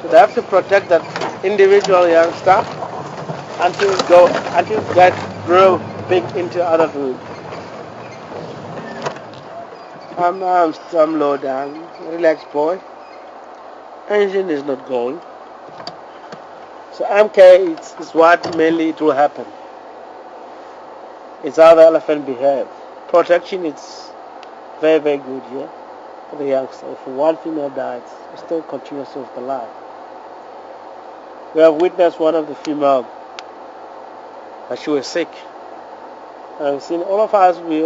So they have to protect that individual youngster until that grow big into adulthood. I'm low down. Relax, boy. Engine is not going. So MK is what mainly it will happen. It's how the elephant behave. Protection is very, very good here for the youngster. If one female dies, it still continues with the life. We have witnessed one of the female that she was sick. And we've seen all of us, we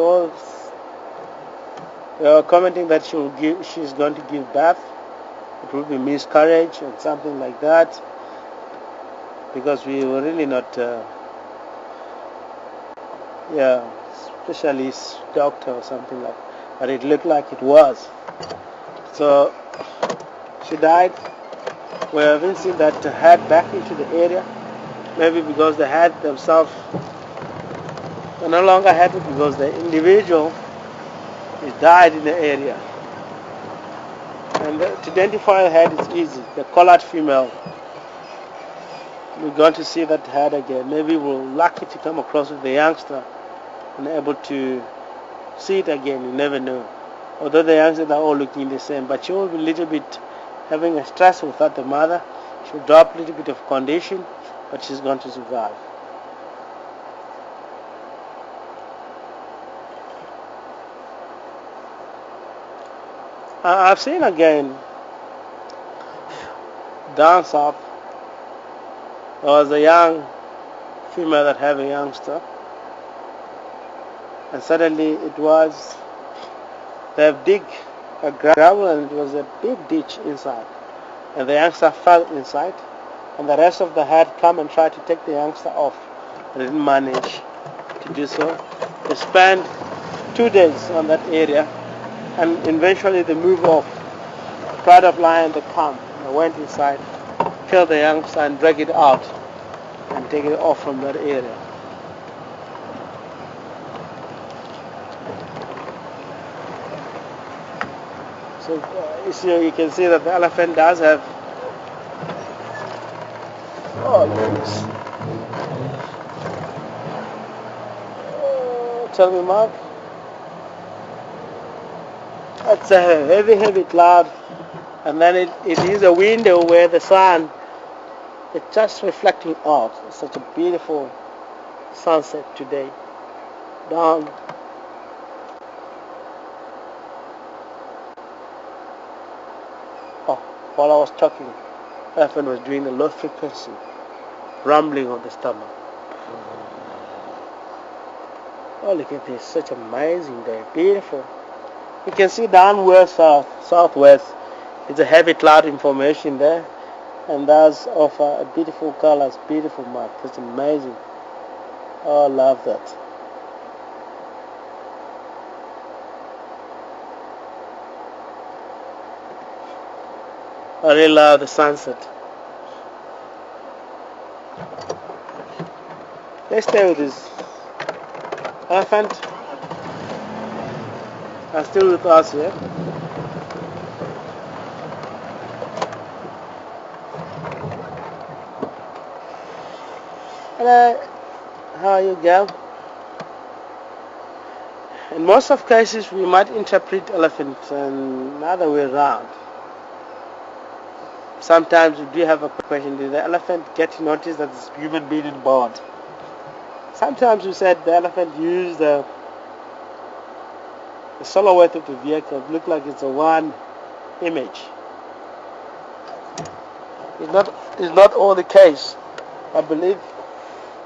are commenting that she's going to give birth. It will be miscarriage and something like that, because we were really not specialist doctor or something like that, but it looked like it was. So she died. We haven't seen that head back into the area, maybe because the head themselves are no longer happy because the individual is died in the area. And to identify the head is easy. The collared female, we're going to see that head again. Maybe we're lucky to come across with the youngster and able to see it again. You never know. Although the youngsters are all looking the same, but she will be a little bit having a stress without the mother. She'll drop a little bit of condition, but she's going to survive. I've seen again down south there was a young female that had a youngster, and suddenly they have dig a gravel and it was a big ditch inside, and the youngster fell inside, and the rest of the herd come and try to take the youngster off. They didn't manage to do so. They spent 2 days on that area, and eventually they move off. The pride of lion, they come. They went inside, killed the youngster and drag it out and take it off from that area. So you can see that the elephant does have. Oh, look at this. Tell me, Mark. That's a heavy, heavy cloud, and then it is a window where the sun is just reflecting off. It's such a beautiful sunset today. Down. Oh, while I was talking, the elephant was doing a low frequency rumbling on the stomach. Oh, look at this! Such an amazing day, beautiful. You can see down west, southwest, it's a heavy cloud formation there, and that's of beautiful colors, beautiful mark. It's amazing. Oh, I love that. I really love the sunset. Let's stay with this elephant. Are still with us here. Hello, how are you, girl? In most of cases, we might interpret elephants another way around. Sometimes we do have a question, did the elephant get notice that this human being in board? Sometimes we said the elephant used the silhouette of the vehicle. It looked like it's a one image. It's not all the case. I believe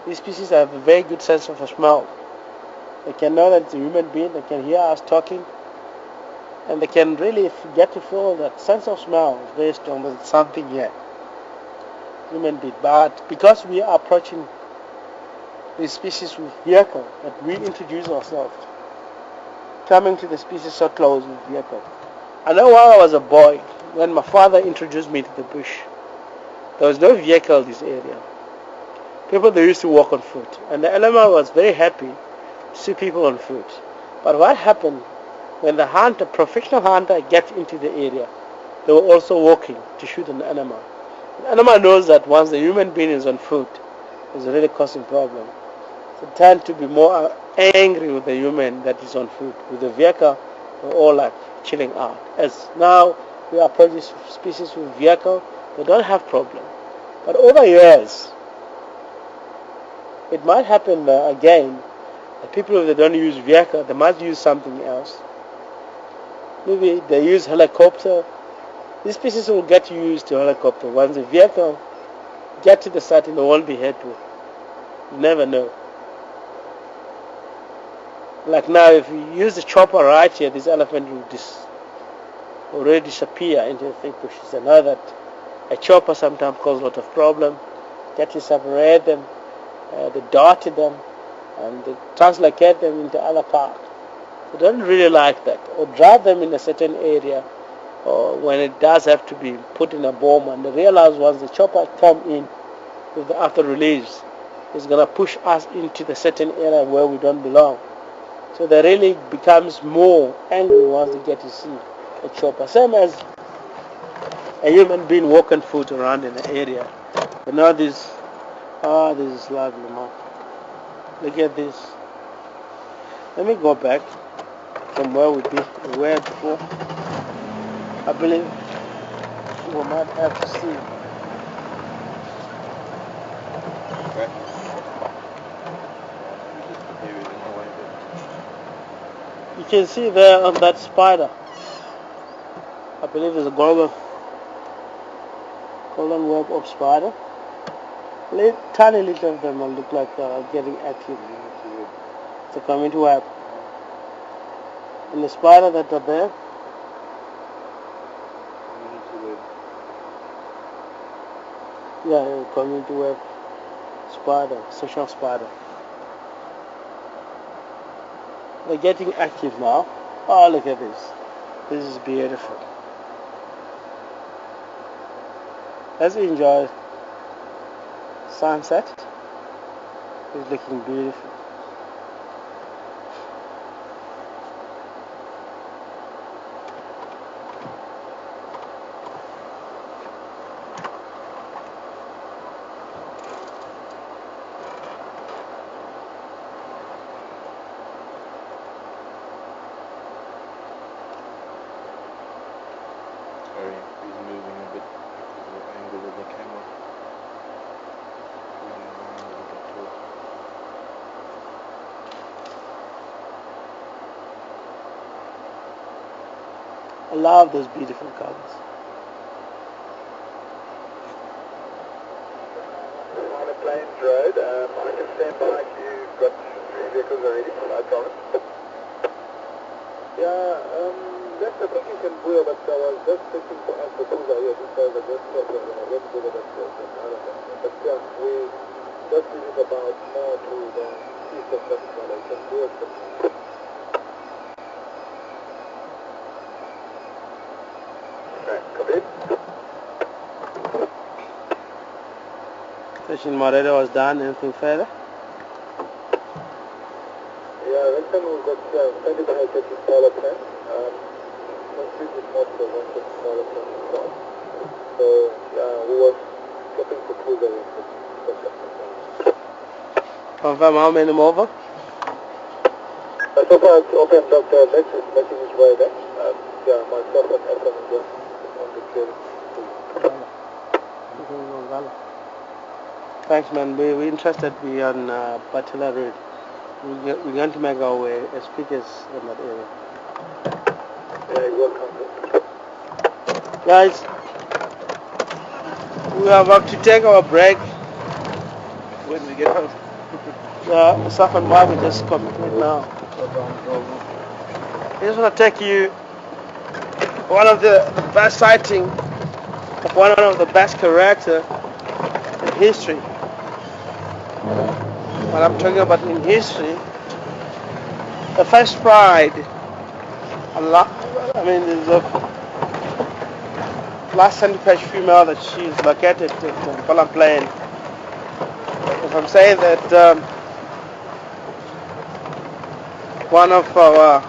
these species have a very good sense of smell. They can know that it's a human being, they can hear us talking, and they can really get to feel that sense of smell is very strong. There's something here, human being. But because we are approaching these species with vehicle, that we introduce ourselves, coming to the species so close with vehicle. I know while I was a boy, when my father introduced me to the bush, there was no vehicle in this area. People, they used to walk on foot, and the animal was very happy to see people on foot. But what happened when the hunter, professional hunter, gets into the area? They were also walking to shoot an animal. The animal knows that once the human being is on foot, it's really causing problem. So they tend to be more angry with the human that is on foot. With the vehicle, we're all like chilling out. As now we approach this species with vehicle, they don't have problem. But over years, it might happen again. The people, if they don't use vehicle, they might use something else. Maybe they use helicopter. These species will get used to helicopter. Once the vehicle get to the site, they won't be happy. You never know. Like now, if you use the chopper right here, this elephant will already disappear into the thick bushes. I know that a chopper sometimes causes a lot of problem. Get to separate them, they dart them, and they translocate them into other parts. They don't really like that. Or drive them in a certain area, or when it does have to be put in a bomb, and they realize once the chopper come in with the after release, it's going to push us into the certain area where we don't belong. So they really becomes more angry once they get to see a chopper. Same as a human being walking foot around in the area. But now this is lovely, man. Look at this. Let me go back from where we were before. I believe we might have to see. You can see there on that spider, I believe there's a golden web of spider. Tiny little of them will look like getting active. It's a community web. And the spider that are there, yeah, community web spider, social spider. They're getting active now. Oh, look at this. This is beautiful. Let's enjoy sunset. It's looking beautiful. Sorry, he's moving a bit because of the angle of the camera. I love those beautiful colors. On a Plains Road, I can stand by if you've got 3 vehicles already, no problem. Yeah, yes, I think you can wheel, but I was just looking for us to pull here, just so that just not I won't do that, but yeah, we just leave about more to the east of that one, I can wheel some. Right, copy. Station Moreda was done. Anything further? Yeah, next time we've got 25 taking smaller plane. Next week is not the one taking smaller plane as well. So, yeah, we were looking for cruiser in the Confirm how many over? So far it's open, Dr. Lex is making his way there. Yeah, myself and Ephraim is just on the trail. Thanks, man. We're interested. We're on Batila Road. We're going to make our way as quick as in that area. Yeah, you're welcome. Guys, we are about to take our break. When we get home. Saf and Bob will just come right now. I just want to take you one of the best sighting of one of the best character in history. What I'm talking about in history, the first pride. There's a last centipede female that she's located at Pala Plain. If I'm saying that one of our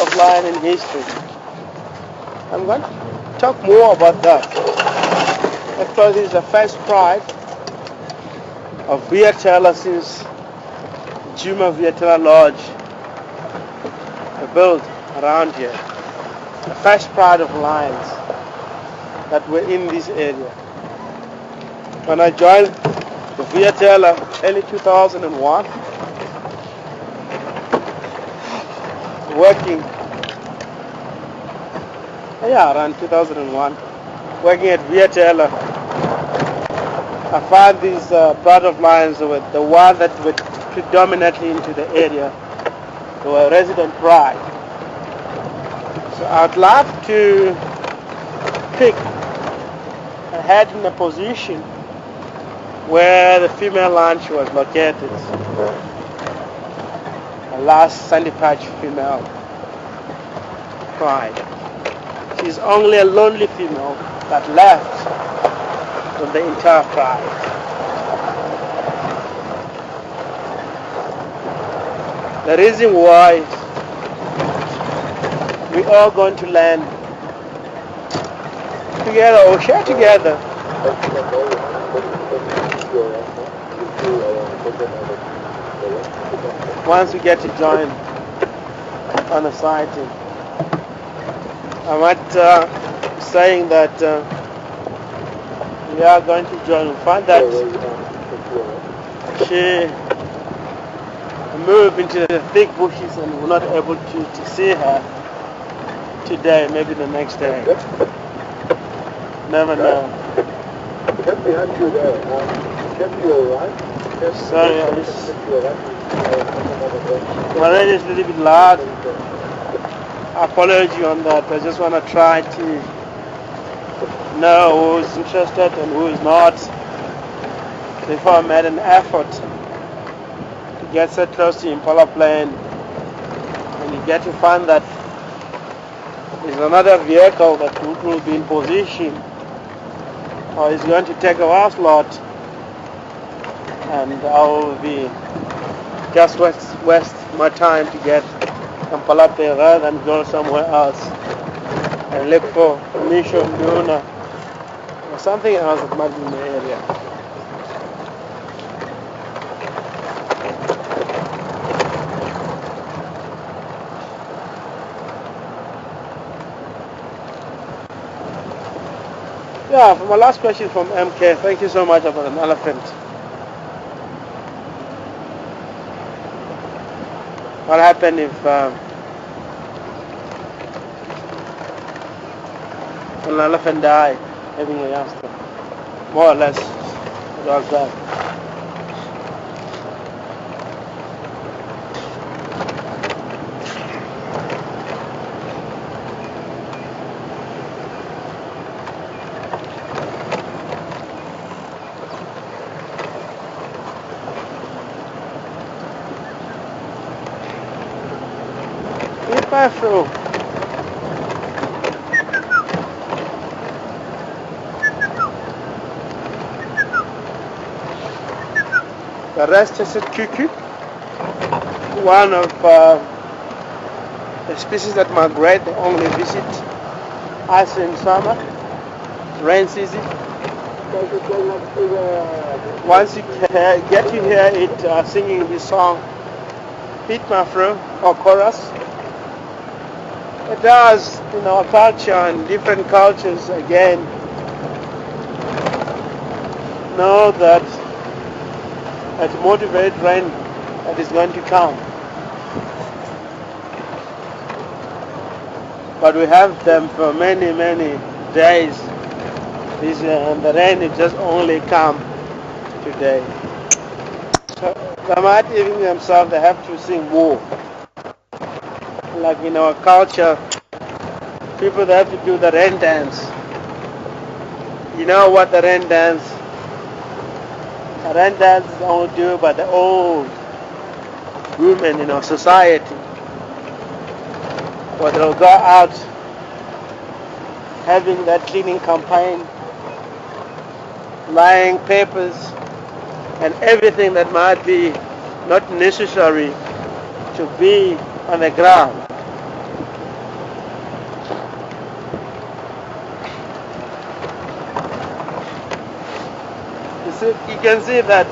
of line in history, I'm going to talk more about that. Because it's the first pride of Vietela since Juma Vietela Lodge built around here. The first pride of lions that were in this area. When I joined the Vietela early 2001, around 2001, working at Vietela, I found these pride of lions were the ones that were predominantly into the area. They were resident pride. So I'd love to pick a head in a position where the female lion was located. The last sandy patch female pride. She's only a lonely female that left from the entire pride. The reason why we are going to land together or share together once we get to join on a sighting. I'm not saying that we are going to join. We find that she moved into the thick bushes and we're not able to see her today, maybe the next day. Never know. Just behind you there, just to your right. Sorry, my radio is a little bit loud. I apologize on that. I just want to try to know who's interested and who is not before I made an effort to get so close to Impala Plain, and you get to find that there's another vehicle that will be in position or is going to take our slot, and I will be just waste my time to get Impala Plain rather than go somewhere else and look for Mission Luna or something else that might be in the area. Yeah, for my last question from MK, thank you so much about an elephant. What happened if an elephant died having a youngster? More or less, it was that. Through. The rest is a cuckoo, one of the species that migrate. They only visit us in summer, rain season, Once you get to hear it singing this song, Pete Mafro, or chorus, it does in our culture and different cultures again know that it motivates rain that is going to come. But we have them for many, many days this year, and the rain is just only come today. So they might even themselves, they have to sing war. Like in our culture, people that have to do the rain dance. You know what the rain dance? The rain dance is only done by the old women in our society. But they'll go out having that cleaning campaign, lying papers and everything that might be not necessary to be on the ground. You can see that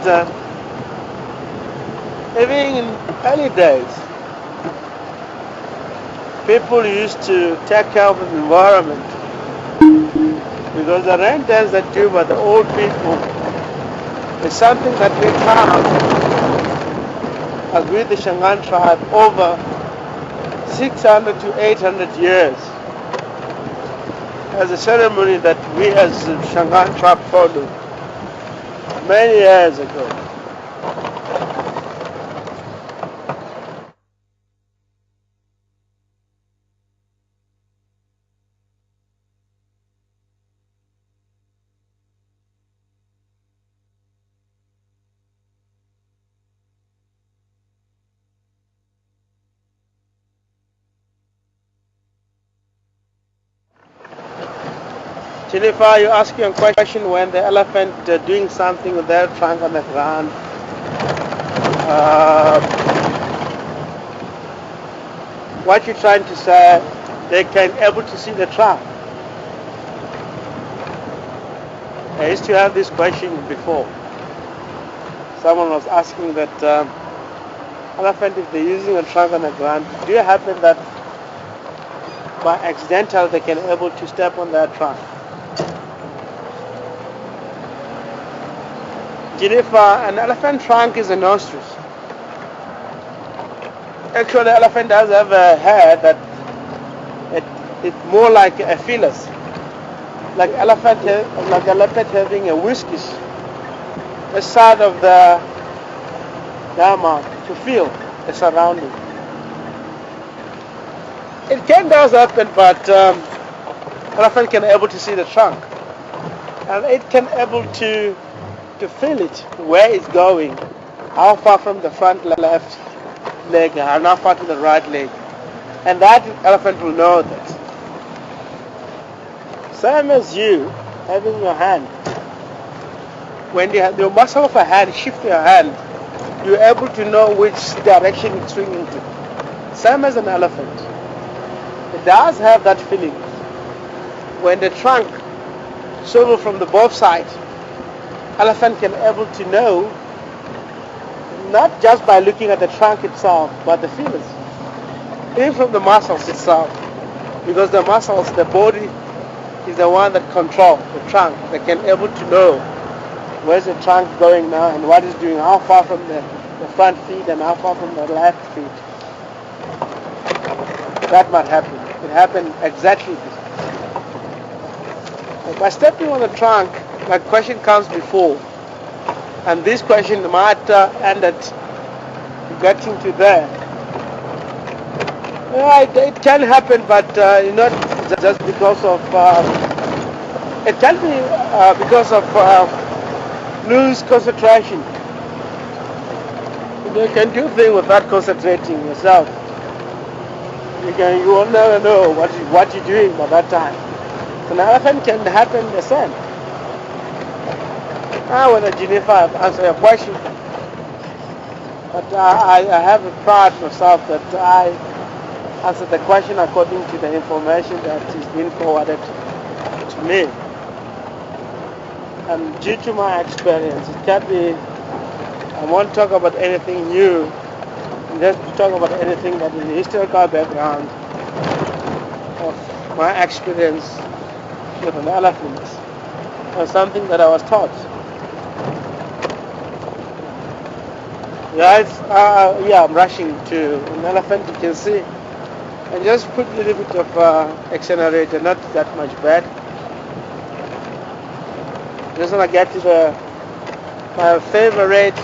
even in early days, people used to take care of the environment, because the rain dance that do by the old people is something that we found as with the Shangaan tribe over 600 to 800 years as a ceremony that we as the Shangaan tribe followed many years ago. Jennifer, you ask your question when the elephant doing something with their trunk on the ground. What you're trying to say, they can able to see the trunk. I used to have this question before. Someone was asking that elephant, if they're using a trunk on the ground, do it happen that by accidental they can able to step on that trunk? Jennifer, an elephant trunk is a nostrils. Actually, the elephant does have a hair that it's more like a phyllis, like elephant having a whiskers, the side of the mouth to feel the surrounding. It can does happen, but elephant can able to see the trunk, and it can able to feel it, where it's going, how far from the front left leg and how far to the right leg, and that elephant will know that. Same as you having your hand, when you have the muscle of a hand, shift your hand, you're able to know which direction it's swinging to. Same as an elephant, it does have that feeling. When the trunk swivel from the both sides, elephant can able to know, not just by looking at the trunk itself, but the feelings, even from the muscles itself, because the muscles, the body is the one that controls the trunk. They can able to know where's the trunk going now and what it's doing, how far from the front feet and how far from the left feet. That might happen. It happened exactly this. By stepping on the trunk, my question comes before, and this question might end at getting to there. It can happen, but not just because of. It can be because of loose concentration. You can do things without concentrating yourself. You will never know what you're doing by that time. So an elephant can happen the same. Whether Jennifer answer your question, but I have a pride myself that I answer the question according to the information that is being forwarded to me. And due to my experience, it can be, I won't talk about anything new, just talk about anything that is the historical background of my experience with an elephant, or something that I was taught. Guys, yeah, I'm rushing to an elephant, you can see, and just put a little bit of accelerator, not that much bad. Just want to get to my favorite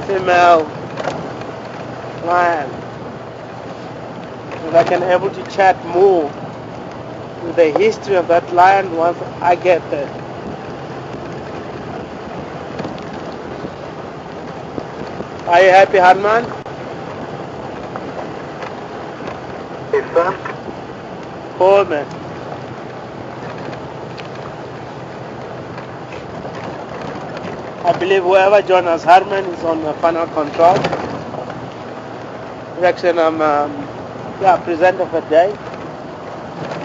female lion, and I can able to chat more with the history of that lion once I get there. Are you happy, Hanuman? Yes, sir. Cool, man. I believe whoever joined us, Harman, is on the final control. Direction, I'm presenter for the day.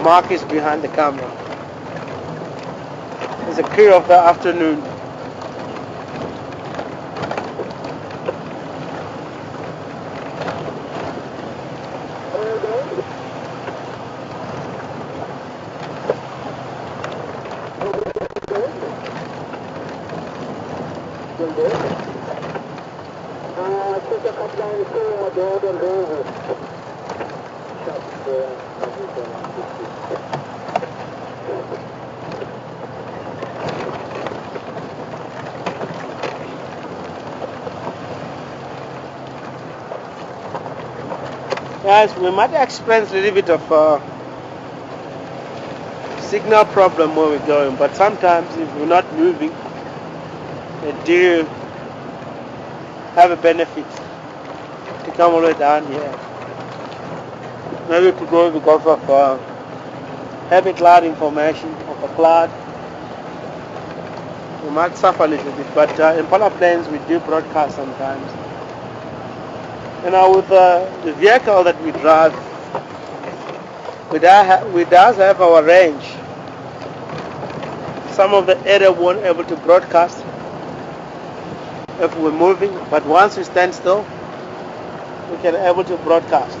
Mark is behind the camera. It's a crew of the afternoon. Guys, we might experience a little bit of signal problem where we're going, but sometimes if we're not moving, they do have a benefit to come all the way down here. Maybe today because of heavy cloud information of a cloud, we might suffer a little bit, but in polar plains we do broadcast sometimes. You know, with the vehicle that we drive, we does have our range. Some of the area won't able to broadcast if we're moving, but once we stand still, we can able to broadcast.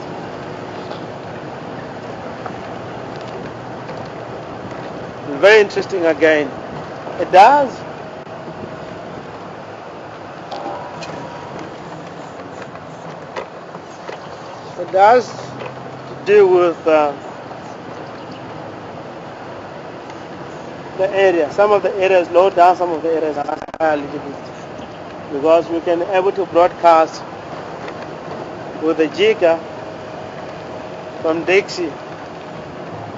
Very interesting again. It does do with the area. Some of the areas low down, some of the areas are high a little bit, because we can able to broadcast with the Jika from Dixie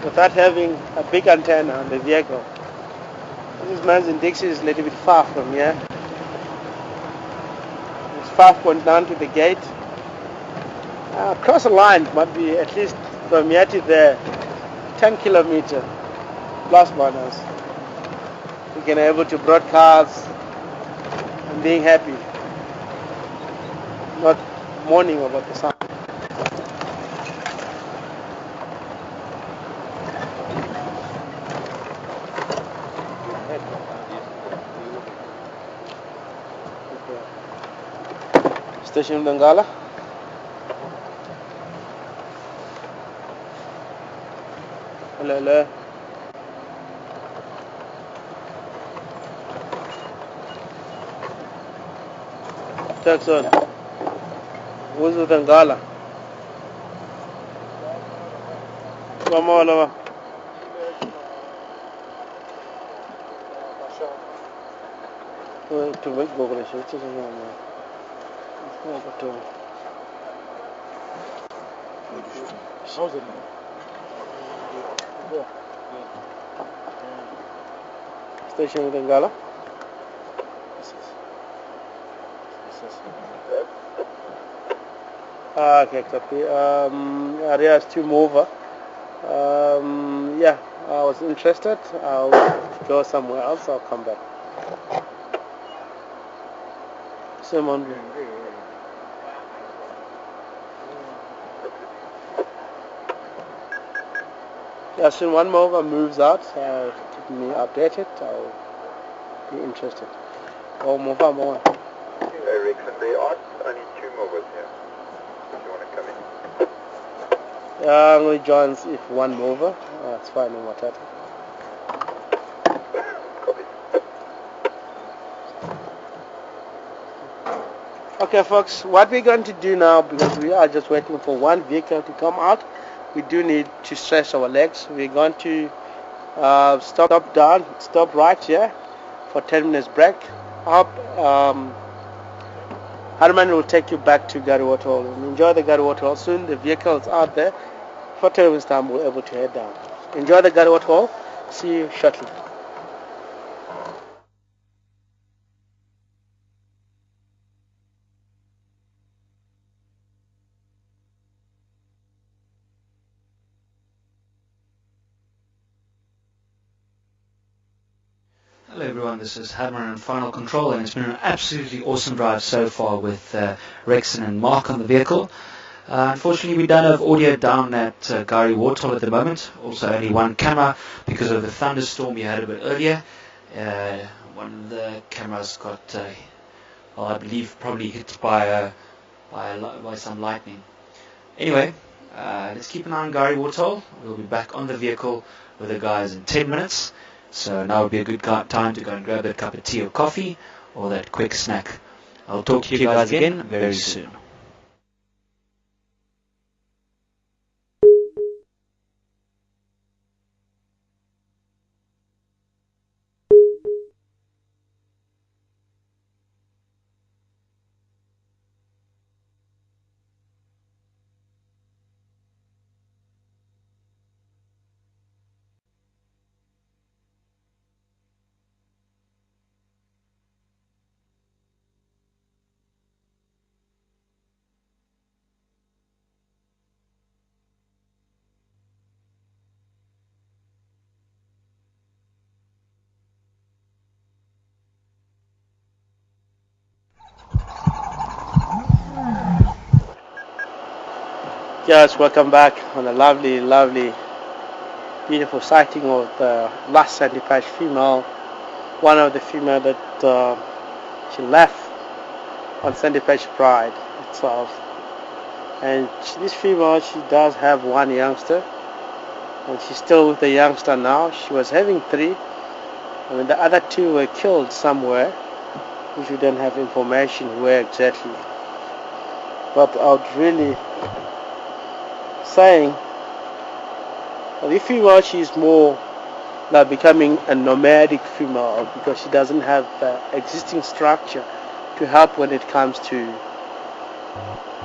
without having a big antenna on the vehicle. This man's in Dixie is a little bit far from here. It's 5 point down to the gate. Across the line might be at least from here to there 10 kilometers plus minus. We can able to broadcast and being happy, not mourning about the sound. Station Bengala. Hello. Jackson. Who's with Bengala? Come on over. To make Google show. How's it? Station Bengala. Okay, copy. Areas to move. Yeah, I was interested. I'll go somewhere else. I'll come back. Same on. As soon one mover moves out, keep me updated. I'll be interested. Oh, move on, move on. Rick, and there are only 2 movers here. If you want to come in. Yeah, I'm going to join if one mover. It's fine, no matter. Copy. Okay, folks, what we're going to do now, because we are just waiting for one vehicle to come out, we do need to stretch our legs. We're going to stop right here for 10 minutes break. I hope Harman will take you back to Gary Waterhole. Enjoy the Gary Waterhole. Soon the vehicle is out there. For 10 minutes time, we're able to head down. Enjoy the Gary Waterhole. See you shortly. Hello everyone, this is Hammer and Final Control, and it's been an absolutely awesome drive so far with Rexon and Mark on the vehicle. Unfortunately, we don't have audio down at Gary Waterhole at the moment. Also only one camera because of the thunderstorm we had a bit earlier. One of the cameras got, well, I believe probably hit by some lightning. Anyway, let's keep an eye on Gary Waterhole. We'll be back on the vehicle with the guys in 10 minutes. So now would be a good time to go and grab that cup of tea or coffee or that quick snack. I'll talk to you guys again very soon. Yes, welcome back on a lovely, beautiful sighting of the last Sandy Patch female. One of the female that she left on Sandy Patch Pride itself. And this female, she does have one youngster, and she's still with the youngster now. She was having 3, and the other 2 were killed somewhere, which we don't have information where exactly. But I would really saying that the female, she's more like becoming a nomadic female because she doesn't have existing structure to help when it comes to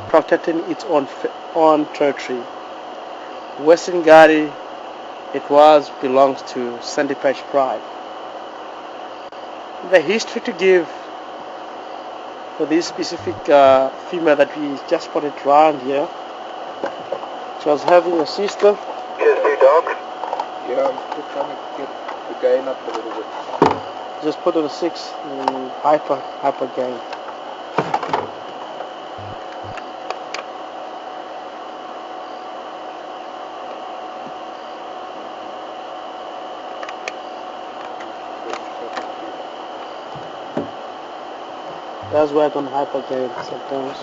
protecting its own territory. Western Gari, it belongs to Sandy Patch Pride. The history to give for this specific female that we just put it around here. She was having a sister. Cheers, 2 dog. Yeah, I'm just trying to get the gain up a little bit. Just put it on 6 in hyper gain. That's why I can hyper gain sometimes.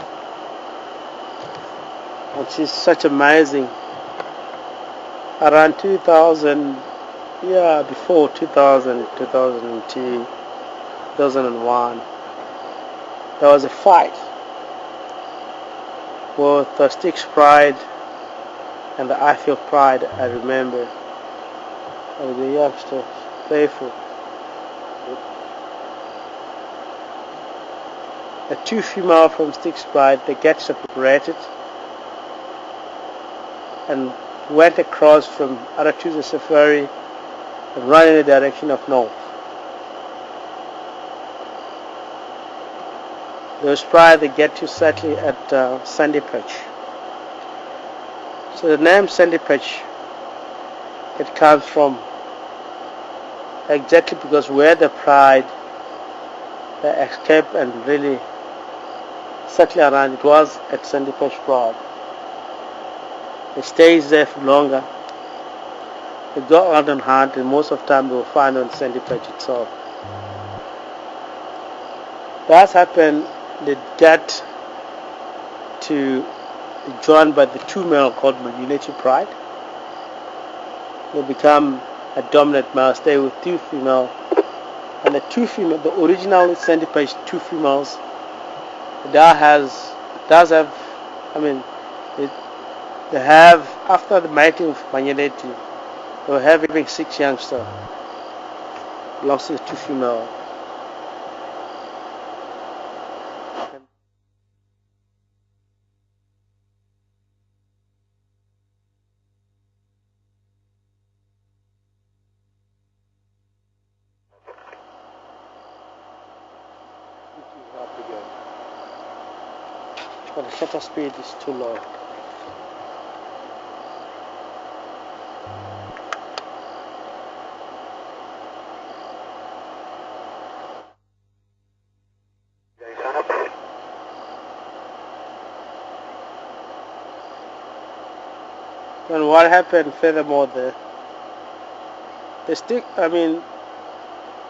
And she's such amazing. Around 2000, before 2000, 2002, 2001, there was a fight with the Styx Pride and the Eiffel Pride, I remember. And the youngster, playful. The 2 female from Styx Pride, they get separated and went across from Aratuza Safari and ran in the direction of north. Those pride, they get to settle at Sandy Patch. So the name Sandy Patch, it comes from exactly because where the pride they escaped and really settle around, it was at Sandy Patch Pride. It stays there for longer. They go out and hunt, and most of the time they will find on sandy patch itself. That's happened. They get to be joined by the two male called Unity Pride. They become a dominant male, stay with two female, and the two female, the original sandy patch two females, they have, after the mating of Manyeleti, they were having 6 youngsters, belongs to the two female. But the shutter speed is too low. And what happened furthermore, the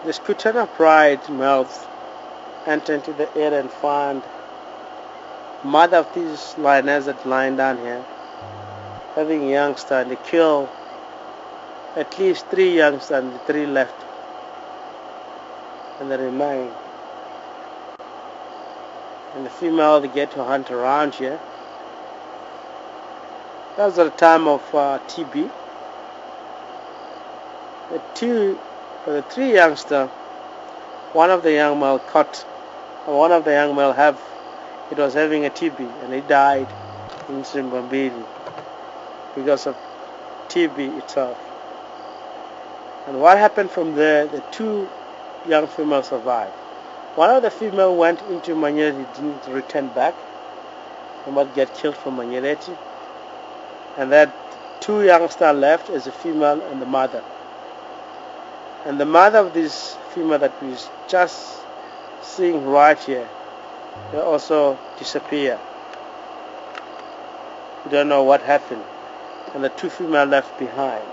Skutana Pride males enter into the area and find mother of these lioness that lying down here having a youngster, and they kill at least 3 youngsters and the 3 left and they remain. And the female, they get to hunt around here. That was at the time of TB. The 3 youngsters, one of the young male caught, and one of the young male it was having a TB, and he died in Zimbabwe because of TB itself. And what happened from there, the 2 young females survived. One of the female went into Manyeleti, didn't return back, and might get killed from Manyeleti. And that 2 youngsters left as a female and the mother. And the mother of this female that we just seeing right here, they also disappear. We don't know what happened. And the 2 female left behind.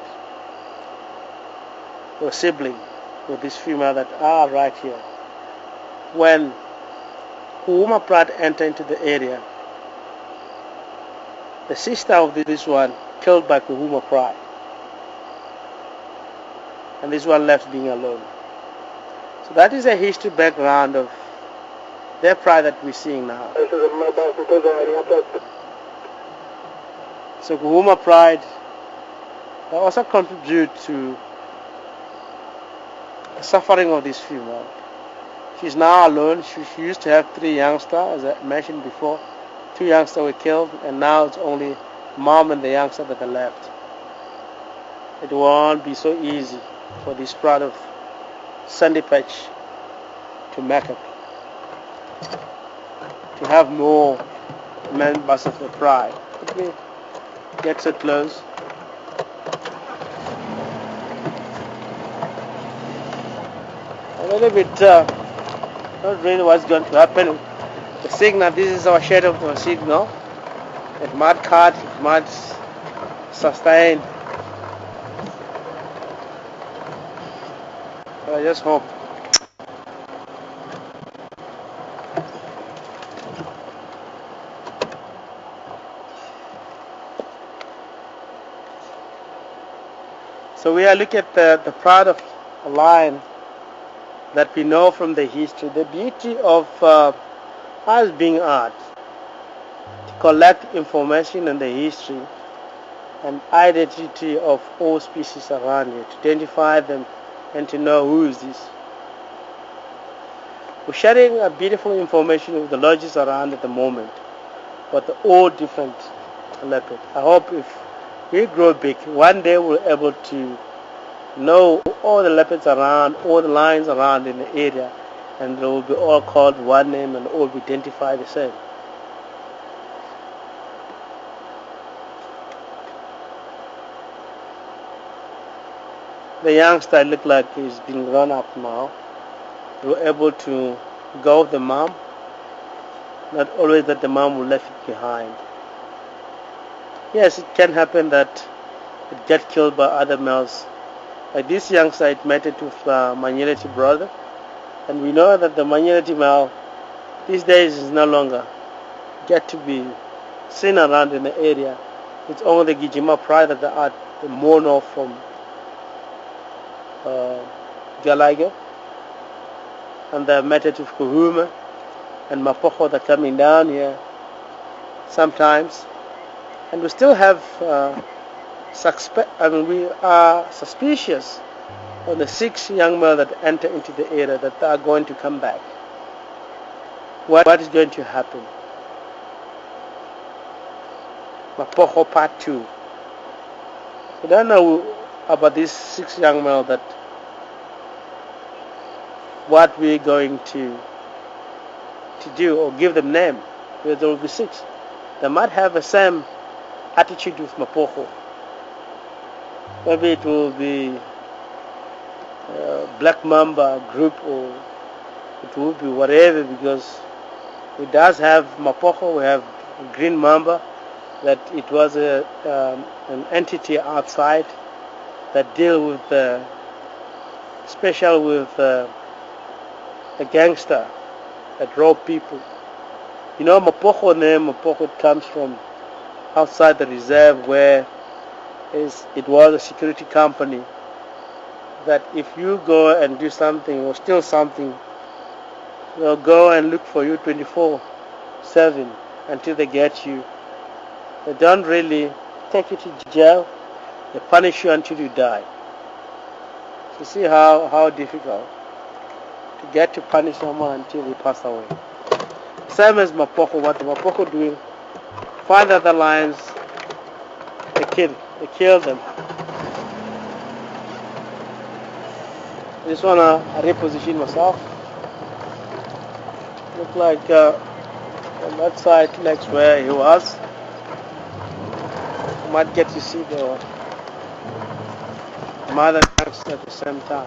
They were siblings with this female that are right here. When Kuhuma Pride entered into the area, the sister of this one killed by Kuhuma Pride. And this one left being alone. So that is a history background of their pride that we're seeing now. So Kuhuma Pride also contribute to the suffering of this female. She's now alone. She used to have 3 youngsters, as I mentioned before. 2 youngsters were killed, and now it's only mom and the youngster that are left. It won't be so easy for this pride of sandy patch to make up, to have more members of the pride. Let me get so close. A little bit, not really what's going to happen. The signal, this is our shadow of the signal. It might cut, it might sustain. I just hope. So we are looking at the pride of a lion that we know from the history. The beauty of us being art, to collect information on the history and identity of all species around here, to identify them and to know who is this. We're sharing a beautiful information with the lodges around at the moment, but they're all different leopard. I hope if we grow big, one day we'll be able to know all the leopards around, all the lions around in the area, and they will be all called one name and all be identified the same. The youngster look like he's been grown up now. They were able to go with the mom. Not always that the mom will left it behind. Yes, it can happen that it get killed by other males. Like this youngster, it mated with Manyeleti brother, and we know that the Manyeleti male these days is no longer get to be seen around in the area. It's only the Gijima pride that are the more north from Galaiga, and the mated with Kuhuma and Mapocho that coming down here sometimes, and we still have we are suspicious on the 6 young men that enter into the area that are going to come back. What is going to happen? Mapocho Part 2. We don't know about these 6 young men that what we're going to do or give them name. There will be 6. They might have the same attitude with Mapocho. Maybe it will be Black Mamba group, or it will be whatever, because it does have Mapocho, we have Green Mamba, that it was an entity outside that deal with special with a gangster that rob people. You know, Mapocho name, Mapocho comes from outside the reserve, where it was a security company that if you go and do something or steal something, they'll go and look for you 24/7 until they get you. They don't really take you to jail, they punish you until you die. So see how difficult to get to punish someone until they pass away. Same as Mapocho, what the Mapocho doing, find other lions, they kill them. I just want to reposition myself. Look like on that side, like where he was. You might get to see the mother youngster at the same time.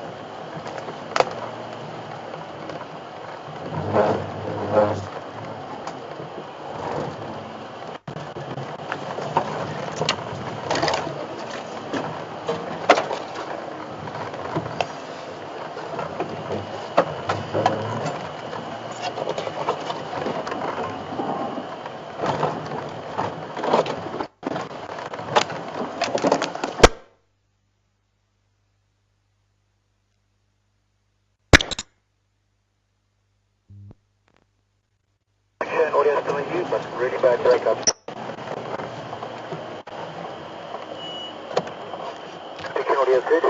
Audio still in use, but really bad breakup. Picture audio is good.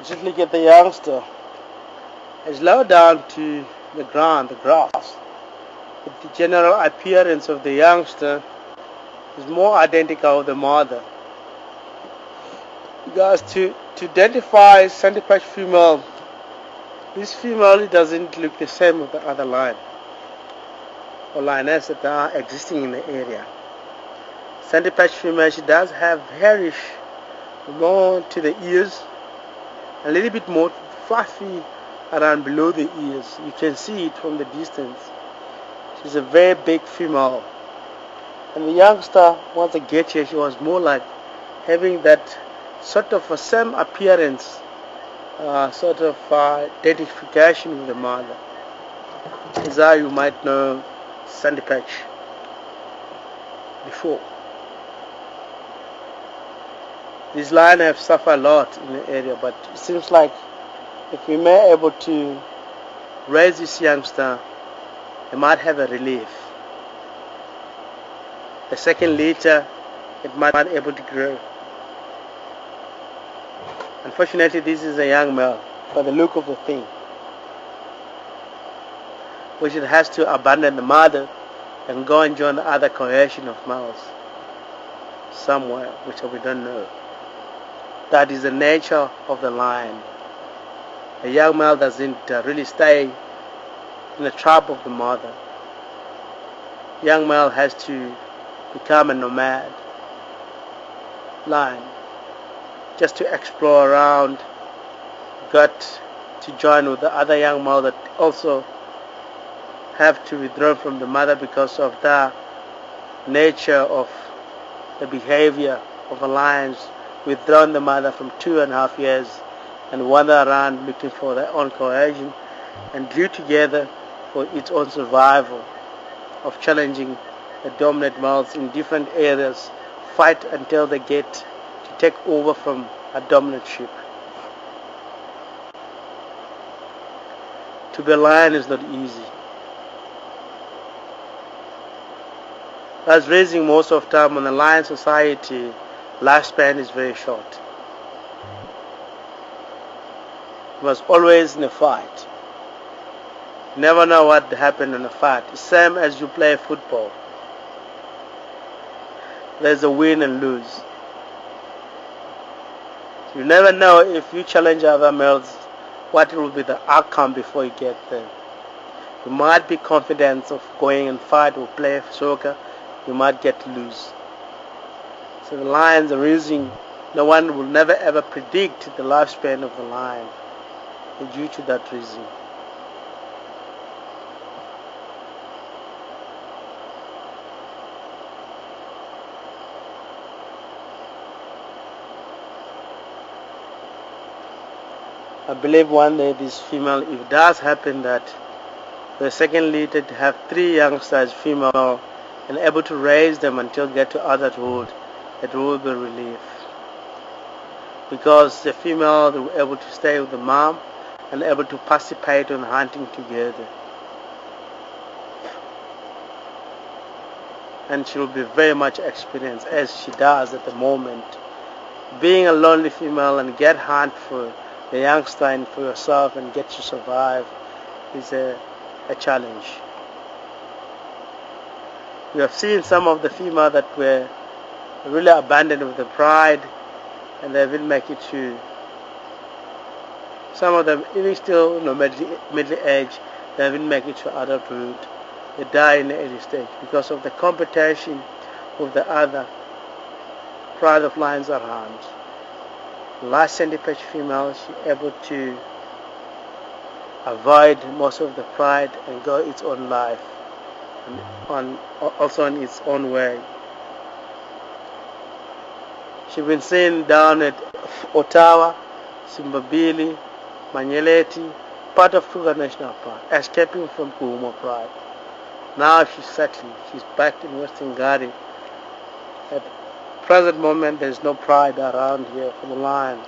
Just look at the youngster. It's low down to the ground, the grass. But the general appearance of the youngster is more identical with the mother. Because to identify Sandy Patch female, this female doesn't look the same with the other lion or lioness that are existing in the area. Sandy Patch female, she does have hairish more to the ears, a little bit more fluffy around below the ears. You can see it from the distance. She's a very big female. And the youngster, once I get here, she was more like having that sort of a same appearance, sort of identification with the mother. Is how you might know Sandy Patch before. These lions have suffered a lot in the area, but it seems like if we may able to raise this youngster, they might have a relief. A second later, it might not be able to grow. Unfortunately, this is a young male, by the look of the thing, which it has to abandon the mother and go and join the other cohesion of males somewhere, which we don't know. That is the nature of the lion. A young male doesn't really stay in the tribe of the mother. Young male has to become a nomad lion, just to explore around, got to join with the other young male that also have to withdraw from the mother because of the nature of the behavior of a lion, withdrawn the mother from 2.5 years and wander around looking for their own cohesion and grew together for its own survival, of challenging the dominant males in different areas, fight until they get to take over from a dominant sheep. To be a lion is not easy. As raising most of the time in a lion society, lifespan is very short. You must always in a fight. You never know what happened in a fight. Same as you play football. There's a win and lose. You never know if you challenge other males, what will be the outcome before you get there. You might be confident of going and fight or play soccer. You might get loose. So the lions are raising. No one will never ever predict the lifespan of the lion due to that reason. I believe one day this female, if it does happen that the second leader to have 3 youngsters, female, and able to raise them until get to adulthood, it will be relief. Because the female will be able to stay with the mom and able to participate in hunting together. And she will be very much experienced as she does at the moment. Being a lonely female and get hunt for the youngster and for yourself and get to survive is a challenge. We have seen some of the females that were really abandoned with the pride, and they didn't make it to. Some of them, even still middle age, they didn't make it to adulthood. They die in the early stage because of the competition with the other pride of lions around. Last centipede female, she able to avoid most of the pride and go its own life, and also in its own way. She's been seen down at Ottawa, Simbabili, Manyeleti, part of Kruger National Park, escaping from Kuuma pride. Now she's settling. She's back in Western Garden. At present moment, there's no pride around here for the lion.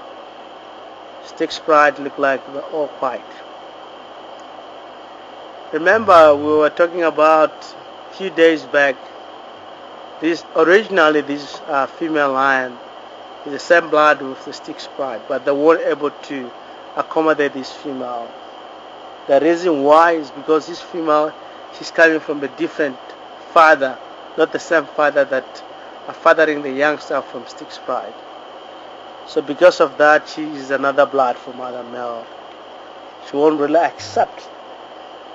Styx pride look like they're all white. Remember, we were talking about a few days back. Originally, this female lion is the same blood with the Styx pride, but they weren't able to accommodate this female. The reason why is because this female, she's coming from a different father, not the same father that are fathering the youngster from Styx pride. So because of that, she is another blood from other male. She won't really accept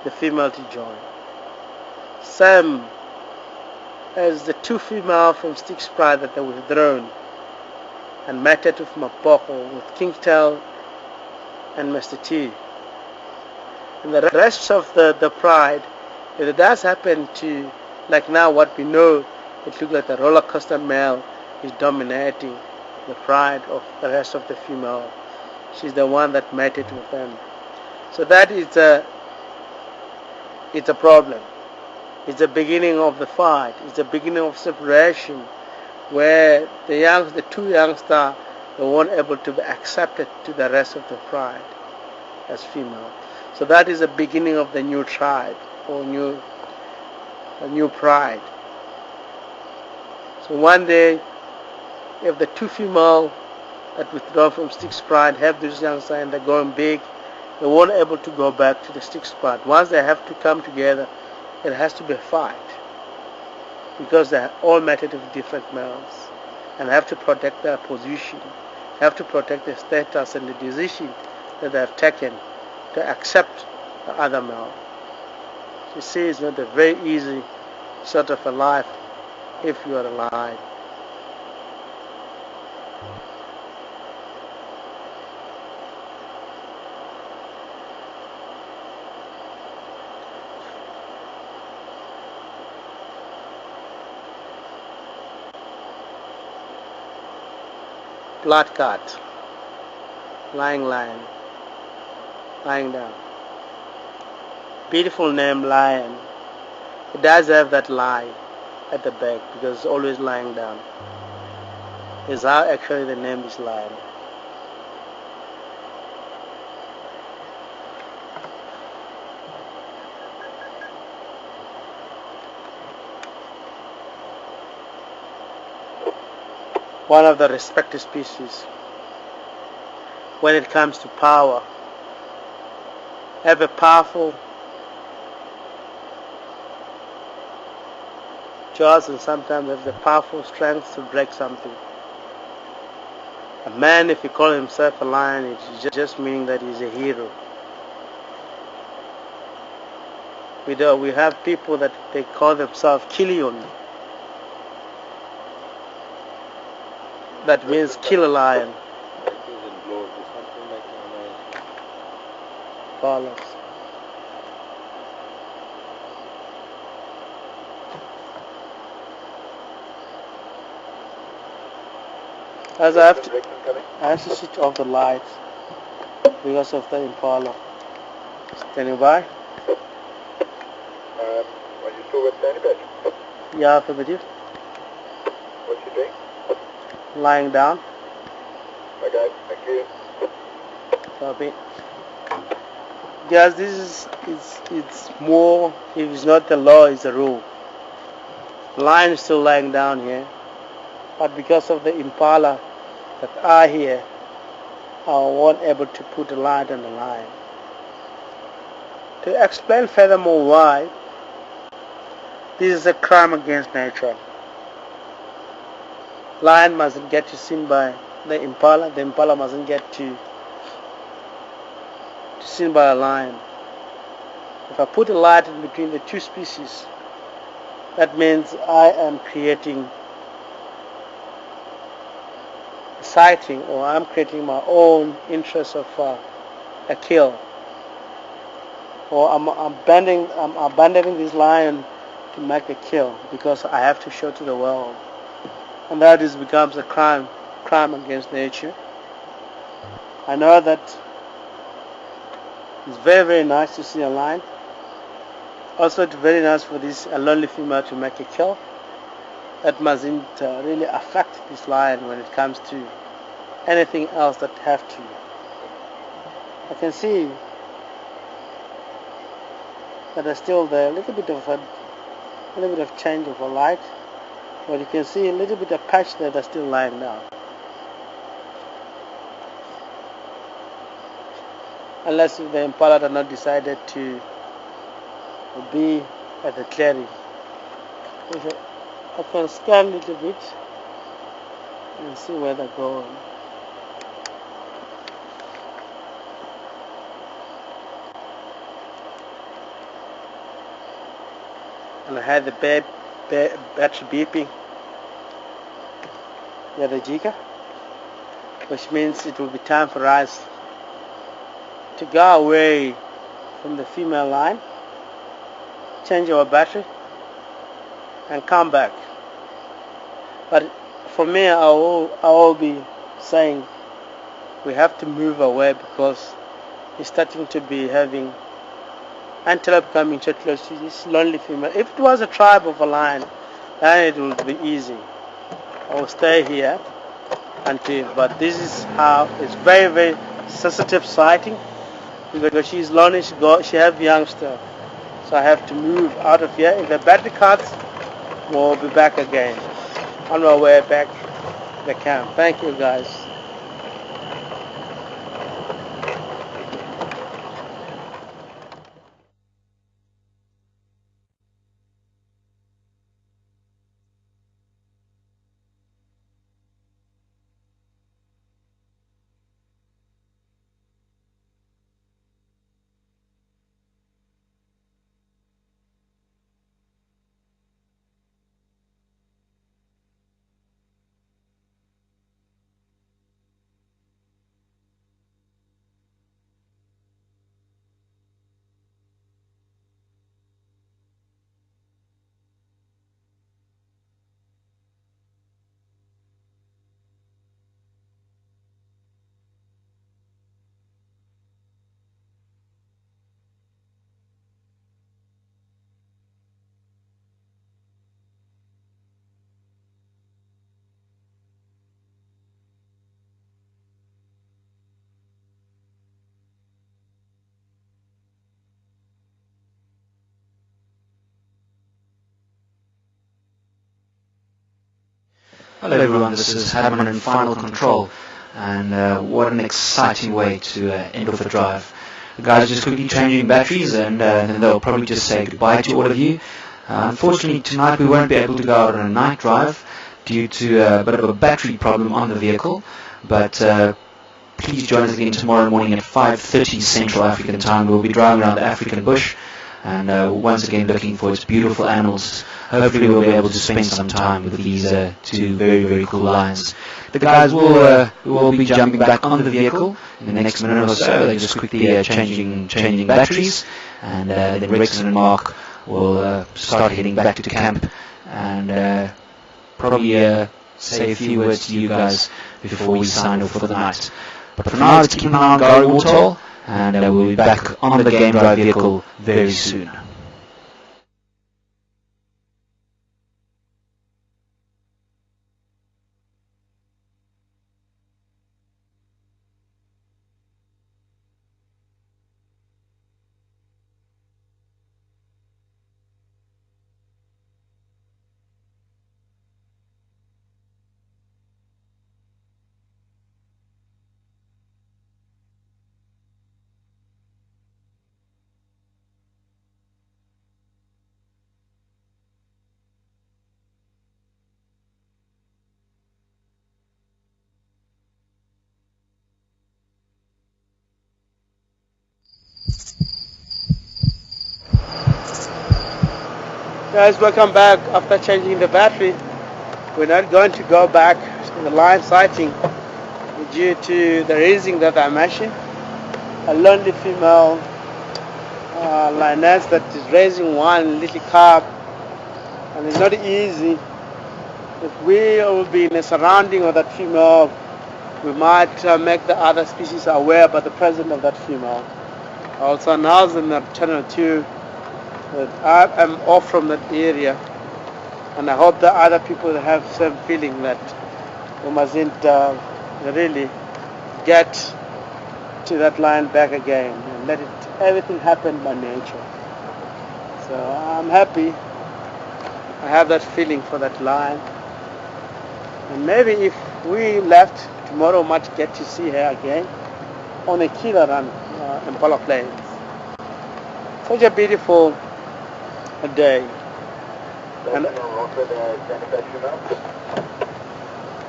the female to join. Same as the 2 female from Styx pride that they withdrawn and mated with Mapoko, with Kingtail and Mr. T. And the rest of the pride, if it does happen to, like now what we know, it looks like the roller coaster male is dominating the pride of the rest of the female. She's the one that mated with them. So that is it's a problem. It's the beginning of the fight. It's the beginning of separation, where the 2 youngsters weren't able to be accepted to the rest of the pride as female. So that is the beginning of the new tribe or a new pride. So one day, if the 2 female that withdraw from Styx pride have this youngster and they're going big, they weren't able to go back to the Styx pride. Once they have to come together, it has to be a fight, because they're all mated with different males and have to protect their position, have to protect their status and the decision that they have taken to accept the other male. You see, it's not a very easy sort of a life if you are alive. blood cut, lying lion, lying down. Beautiful name, lion. It does have that lie at the back because it's always lying down. Is how actually the name is lion. One of the respected species when it comes to power. Have a powerful jaws and sometimes have the powerful strength to break something. A man, if he calls himself a lion, it's just meaning that he's a hero. We have people that they call themselves Kilion. That means kill a lion. Carlos. As I have to switch off the lights because of the Impala. Standing by? Are you still with Danny Badge? Yeah, affirmative. What's you doing? Lying down. Okay, thank you. Copy. Yes, this is it's more, if it's not the law, it's the rule. Lion is still lying down here, but because of the Impala that are here, I wasn't able to put a light on the lion. To explain furthermore why, this is a crime against nature. Lion mustn't get to seen by the Impala mustn't get to seen by a lion. If I put a light in between the two species, that means I am creating a sighting, or I'm creating my own interest of a kill, or I'm abandoning this lion to make a kill because I have to show to the world, and that becomes a crime against nature. I know that it's very, very nice to see a lion. Also, it's very nice for a lonely female to make a kill. That mustn't really affect this lion when it comes to anything else that have to. I can see that there's still there a little bit of change of a light, but you can see a little bit of patch there that's still lying down. Unless if the Impala had not decided to be at the clearing. I can scan a little bit and see where they're going. And I had the battery beeping. Yeah, the Jika, which means it will be time for us to go away from the female line, change our battery, and come back. But for me, I will be saying we have to move away because it's starting to be having antelope coming too close to this lonely female. If it was a tribe of a lion, then it would be easy. I will stay here until, but this is how it's very, very sensitive sighting because she's lonely, she have youngster. So I have to move out of here. If the battery cuts, we'll be back again on our way back to the camp. Thank you guys. Hello everyone, this is Hadman in Final Control, and what an exciting way to end off a drive. The guys are just quickly changing batteries, and then they'll probably just say goodbye to all of you. Unfortunately tonight we won't be able to go out on a night drive due to a bit of a battery problem on the vehicle, but please join us again tomorrow morning at 5:30 Central African time. We'll be driving around the African bush, and once again looking for its beautiful animals. Hopefully we'll be able to spend some time with these two very, very cool lions. The guys will be jumping back onto the vehicle in the next minute or so. They're just quickly changing batteries, and then Rexon and Mark will start heading back to camp and probably say a few words to you guys before we sign off for the night. But for now, let's keep an eye on Gary Warthol, and we'll be back on the game drive vehicle very soon. Guys, welcome back. After changing the battery, we're not going to go back to the lion sighting due to the reason that I mentioned. A lonely female lioness that is raising one little cub, and it's not easy. If we will be in a surrounding of that female, we might make the other species aware about the presence of that female. I also announced in Channel 2 that I am off from that area, and I hope that other people have the same feeling that we mustn't really get to that line back again and let everything happen by nature. So I'm happy. I have that feeling for that line, and maybe if we left tomorrow, we might get to see her again on a killer run in Impala Plains. Such a beautiful day. And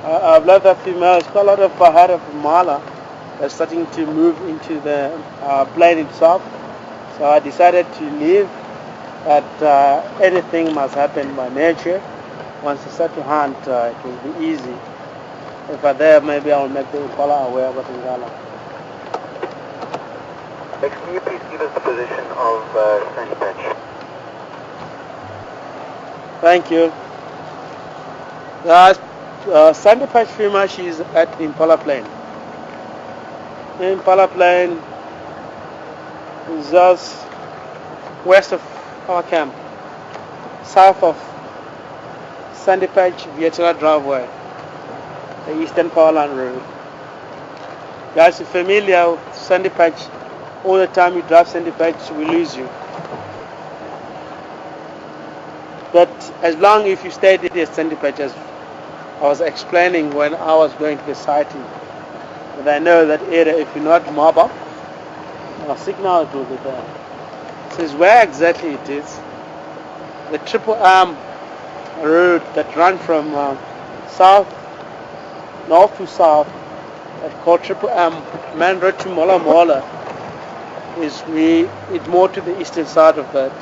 I've left that female. It's got a lot of head of Mala. They're starting to move into the plain itself. So I decided to leave. That anything must happen by nature. Once you start to hunt, it will be easy. If I'm there, maybe I'll make the Impala aware of Ingala. Next, can you please give us the position of Sandy Patch? Thank you. Sandy Patch female, she's at Impala Plain. Impala Plain is just west of our camp, south of Sandy Patch Vietnam driveway, the Eastern Powerland Road. Guys, if you're familiar with Sandy Patch, all the time you drive Sandy Patch, we lose you. But as long as you stayed at Sandy Patch, as I was explaining when I was going to the sighting, but I know that area, if you're not mobile, our signal will be there. Says where exactly it is. The Triple Arm road that runs from north to south, that's called Triple Arm main road to Mola Mola, is more to the eastern side of that.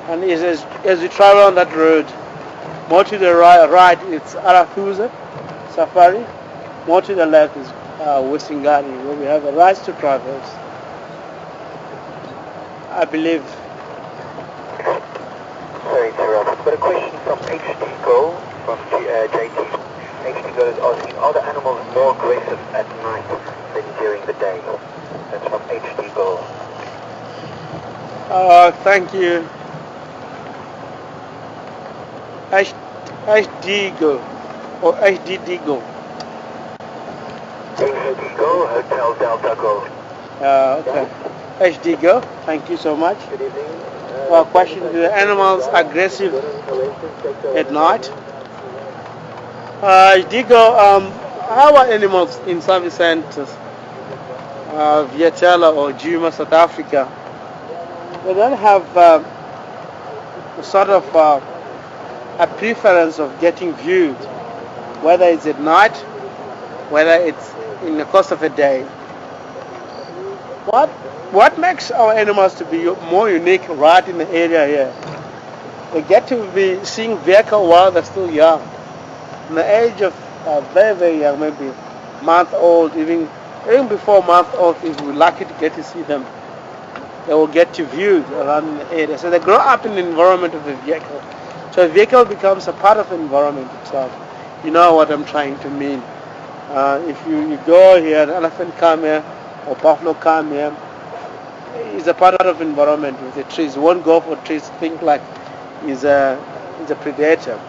And as you travel on that road, more to the right it's Arathusa Safari, more to the left is Western-Ngari, where we have a right to traverse. I believe. Sorry to interrupt. I've got a question from HD Go, from JT. HD Go is asking, are the animals more aggressive at night than during the day? That's from HD Go. Thank you. HD Go or HDD Go. HD Go, Hotel Delta Go. Okay. HD Go, thank you so much. Good evening. question: do the animals aggressive at night? Digo, our animals in service centers, Vietela or Juma, South Africa, they don't have sort of a preference of getting viewed, whether it's at night, whether it's in the course of a day. What makes our animals to be more unique right in the area here? They get to be seeing vehicle while they're still young. In the age of very, very young, maybe month old, even before month old, if we're lucky to get to see them, they will get to view around the area. So they grow up in the environment of the vehicle. So a vehicle becomes a part of the environment itself. You know what I'm trying to mean. If you go here, an elephant come here, or buffalo come here, it's a part of the environment with the trees. It won't go for trees, think like is a predator.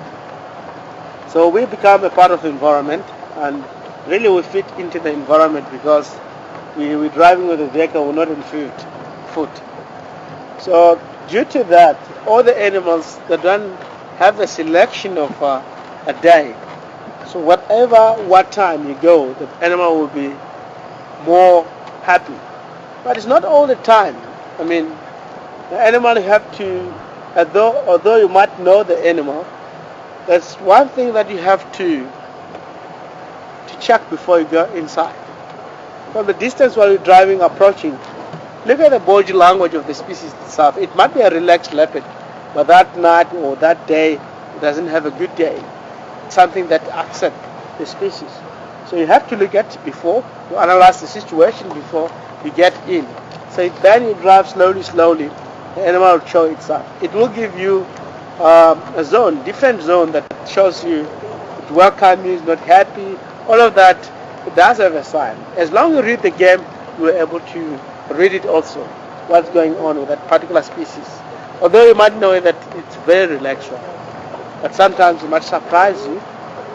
So we become a part of the environment, and really we fit into the environment because we're driving with a vehicle, we're not on foot. So due to that, all the animals, they don't have a selection of a day. So what time you go, the animal will be more happy. But it's not all the time. I mean, the animal have to, although you might know the animal, that's one thing that you have to check before you go inside. From the distance while you're driving, approaching, look at the body language of the species itself. It might be a relaxed leopard, but that night or that day, it doesn't have a good day. It's something that upsets the species. So you have to look at it before, to analyze the situation before you get in. So then you drive slowly, the animal will show itself. It will give you a zone, different zone that shows you it welcomes you, is not happy, all of that. It does have a sign. As long as you read the game, you are able to read it also, what's going on with that particular species. Although you might know that it's very relaxed, but sometimes it might surprise you.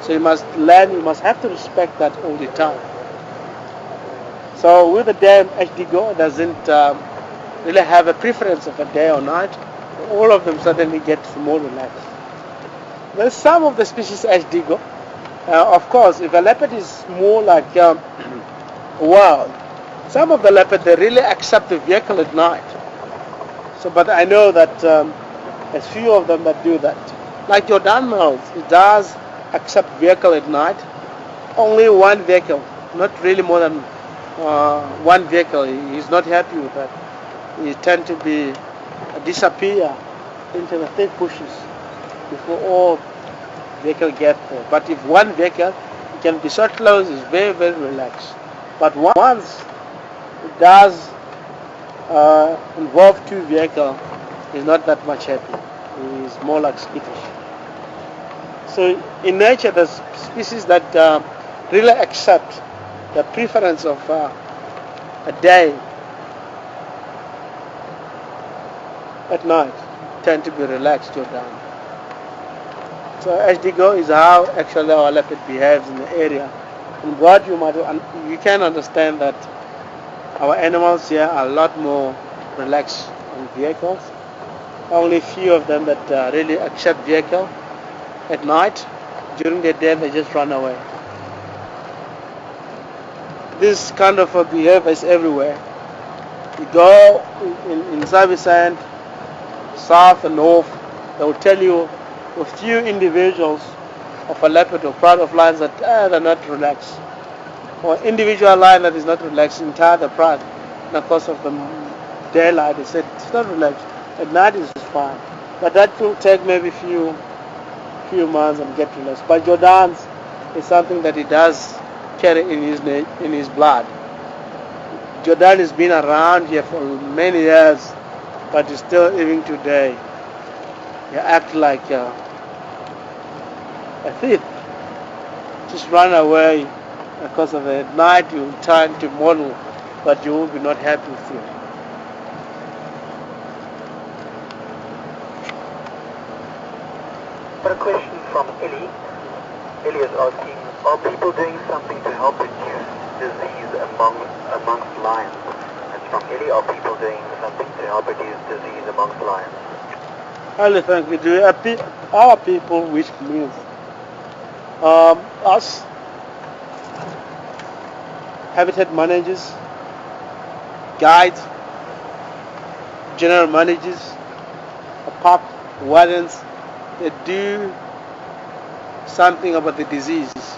So you must learn, you must have to respect that all the time. So with the dam, HDGO doesn't really have a preference of a day or night. All of them suddenly get more relaxed. There's some of the species HDGO. Of course, if a leopard is more like wild, some of the leopard, they really accept the vehicle at night. So, but I know that there's few of them that do that. Like Jordan males, it does accept vehicle at night. Only one vehicle, not really more than one vehicle. He's not happy with that. He tend to be disappear into the thick bushes before all vehicle get there. But if one vehicle, it can be so close, it's very, very relaxed. But once it does involve two vehicles, he's not that much happy. He's more like skittish. So in nature, there's species that really accept the preference of a day at night, tend to be relaxed or down. So HDGO is how actually our leopard behaves in the area. And what you can understand that our animals here are a lot more relaxed in vehicles. Only few of them that really accept vehicle at night. During the day they just run away. This kind of behavior is everywhere. You go in service and south and north, they will tell you a few individuals of a leopard or crowd of lions that they're not relaxed. Or individual lion that is not relaxed, entire the pride. And of course of the daylight, they said it's not relaxed. At night it's fine. But that will take maybe few months and get relaxed. But Jordan's is something that he does carry in his blood. Jordan has been around here for many years, but he's still even today. He act like a thief. Just run away because of it. At night you will try to model, but you will be not happy with him. Got a question from Ellie. Ellie is asking, are people doing something to help reduce disease amongst lions? That's from Illy? Are people doing something to help reduce disease amongst lions? Elephant, we do our people, which means us, habitat managers, guides, general managers, park wardens, they do something about the diseases.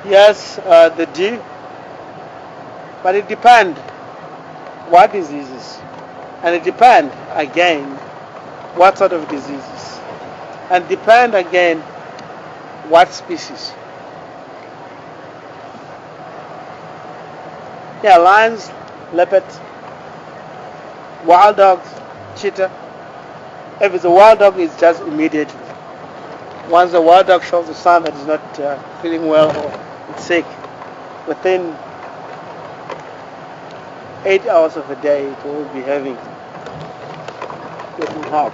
Yes, they do, but it depends what diseases, and it depends again what sort of diseases, and depend again what species. Yeah, lions, leopards, wild dogs, cheetah. If it's a wild dog, it's just immediately. Once the wild dog shows the sun that is not feeling well or it's sick, within 8 hours of a day, it will be getting help.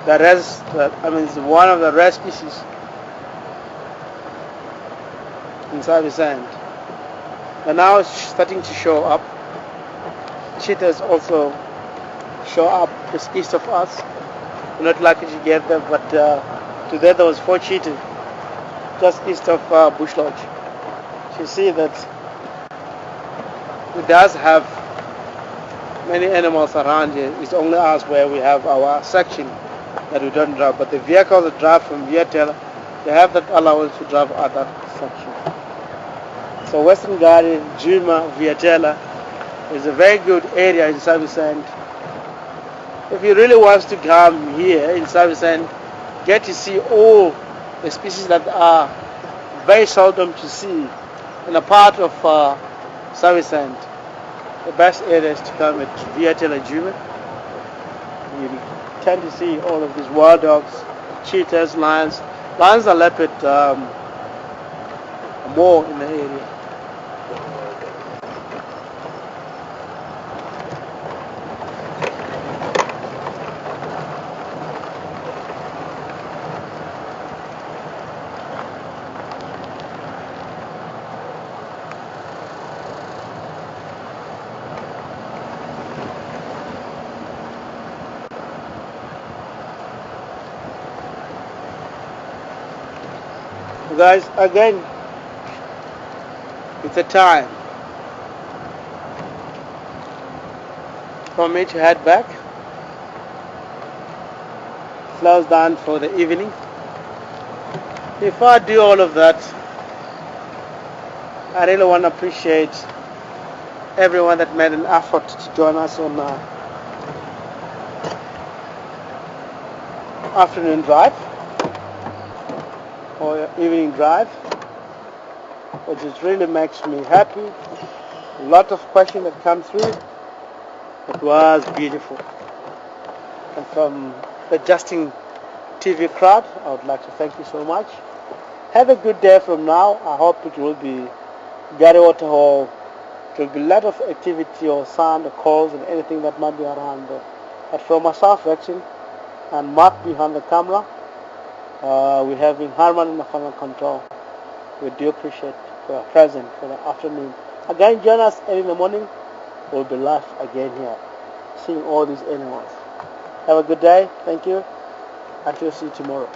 The rest, it's one of the rare species inside the sand. But now it's starting to show up. Cheetahs also show up just east of us. We're not lucky to get them, but today there was 4 cheetahs just east of Bush Lodge. You see that it does have many animals around here. It's only us where we have our section that we don't drive, but the vehicles that drive from Vietela, they have that allowance to drive other section. So Western Garden, Djuma, Vietela is a very good area in Servicend. If you really want to come here in Servicend, get to see all the species that are very seldom to see in a part of Servicend. The best areas to come at Vietela, Djuma. You tend to see all of these wild dogs, cheetahs, lions. Lions are leopard more in the area. Guys, again, it's a time for me to head back. Close down for the evening. Before I do all of that, I really want to appreciate everyone that made an effort to join us on afternoon drive or evening drive, which just really makes me happy. A lot of questions that come through. It was beautiful. And from the Justin TV crowd, I would like to thank you so much. Have a good day from now. I hope it will be Gary Waterhole. It will be a lot of activity or sound or calls and anything that might be around there. But from myself, Rexin, and Mark behind the camera, we're having Harman in the final control. We do appreciate your presence for the afternoon. Again, join us early in the morning. We'll be live again here, seeing all these animals. Have a good day. Thank you. Until see you tomorrow.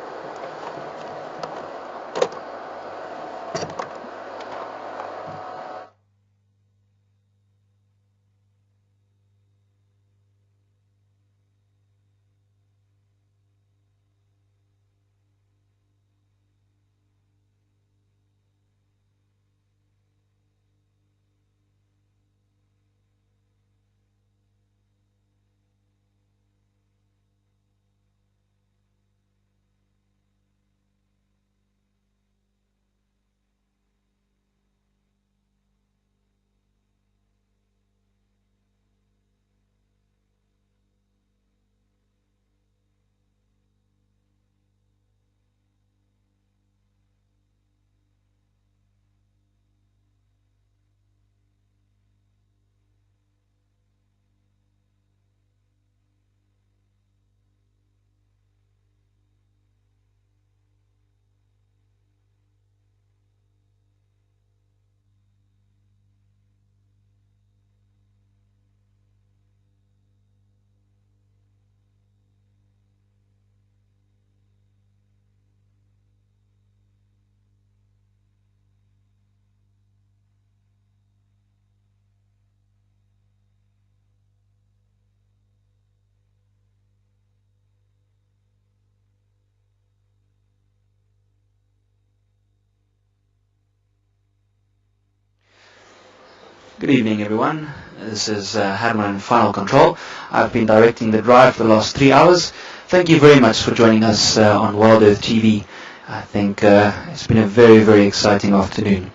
Good evening, everyone. This is Herman in Final Control. I've been directing the drive for the last 3 hours. Thank you very much for joining us on Wild Earth TV. I think it's been a very, very exciting afternoon.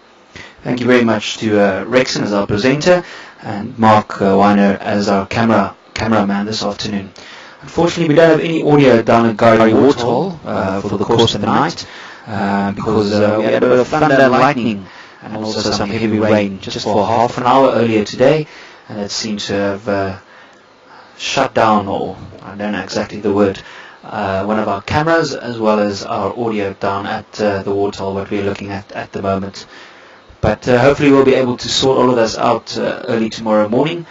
Thank you very much to Rexon as our presenter and Mark Weiner as our cameraman this afternoon. Unfortunately, we don't have any audio down at Gary Waterhole for the course of the night because we had a bit of thunder and lightning and also some heavy rain just for half an hour earlier today, and it seems to have shut down, or I don't know exactly the word, one of our cameras as well as our audio down at the Waterhole, what we're looking at the moment. But hopefully we'll be able to sort all of this out early tomorrow morning.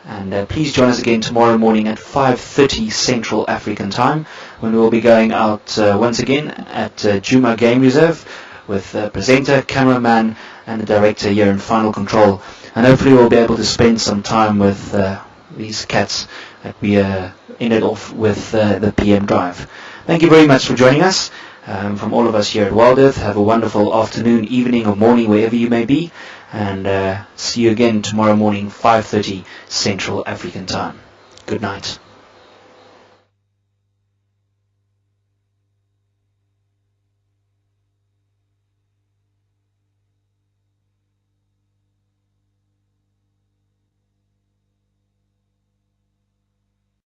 And please join us again tomorrow morning at 5:30 Central African Time, when we will be going out once again at Djuma Game Reserve with presenter, cameraman and the director here in Final Control. And hopefully we'll be able to spend some time with these cats that we ended off with the PM drive. Thank you very much for joining us. From all of us here at Wild Earth, have a wonderful afternoon, evening or morning wherever you may be, and see you again tomorrow morning 5:30 Central African Time. Good night.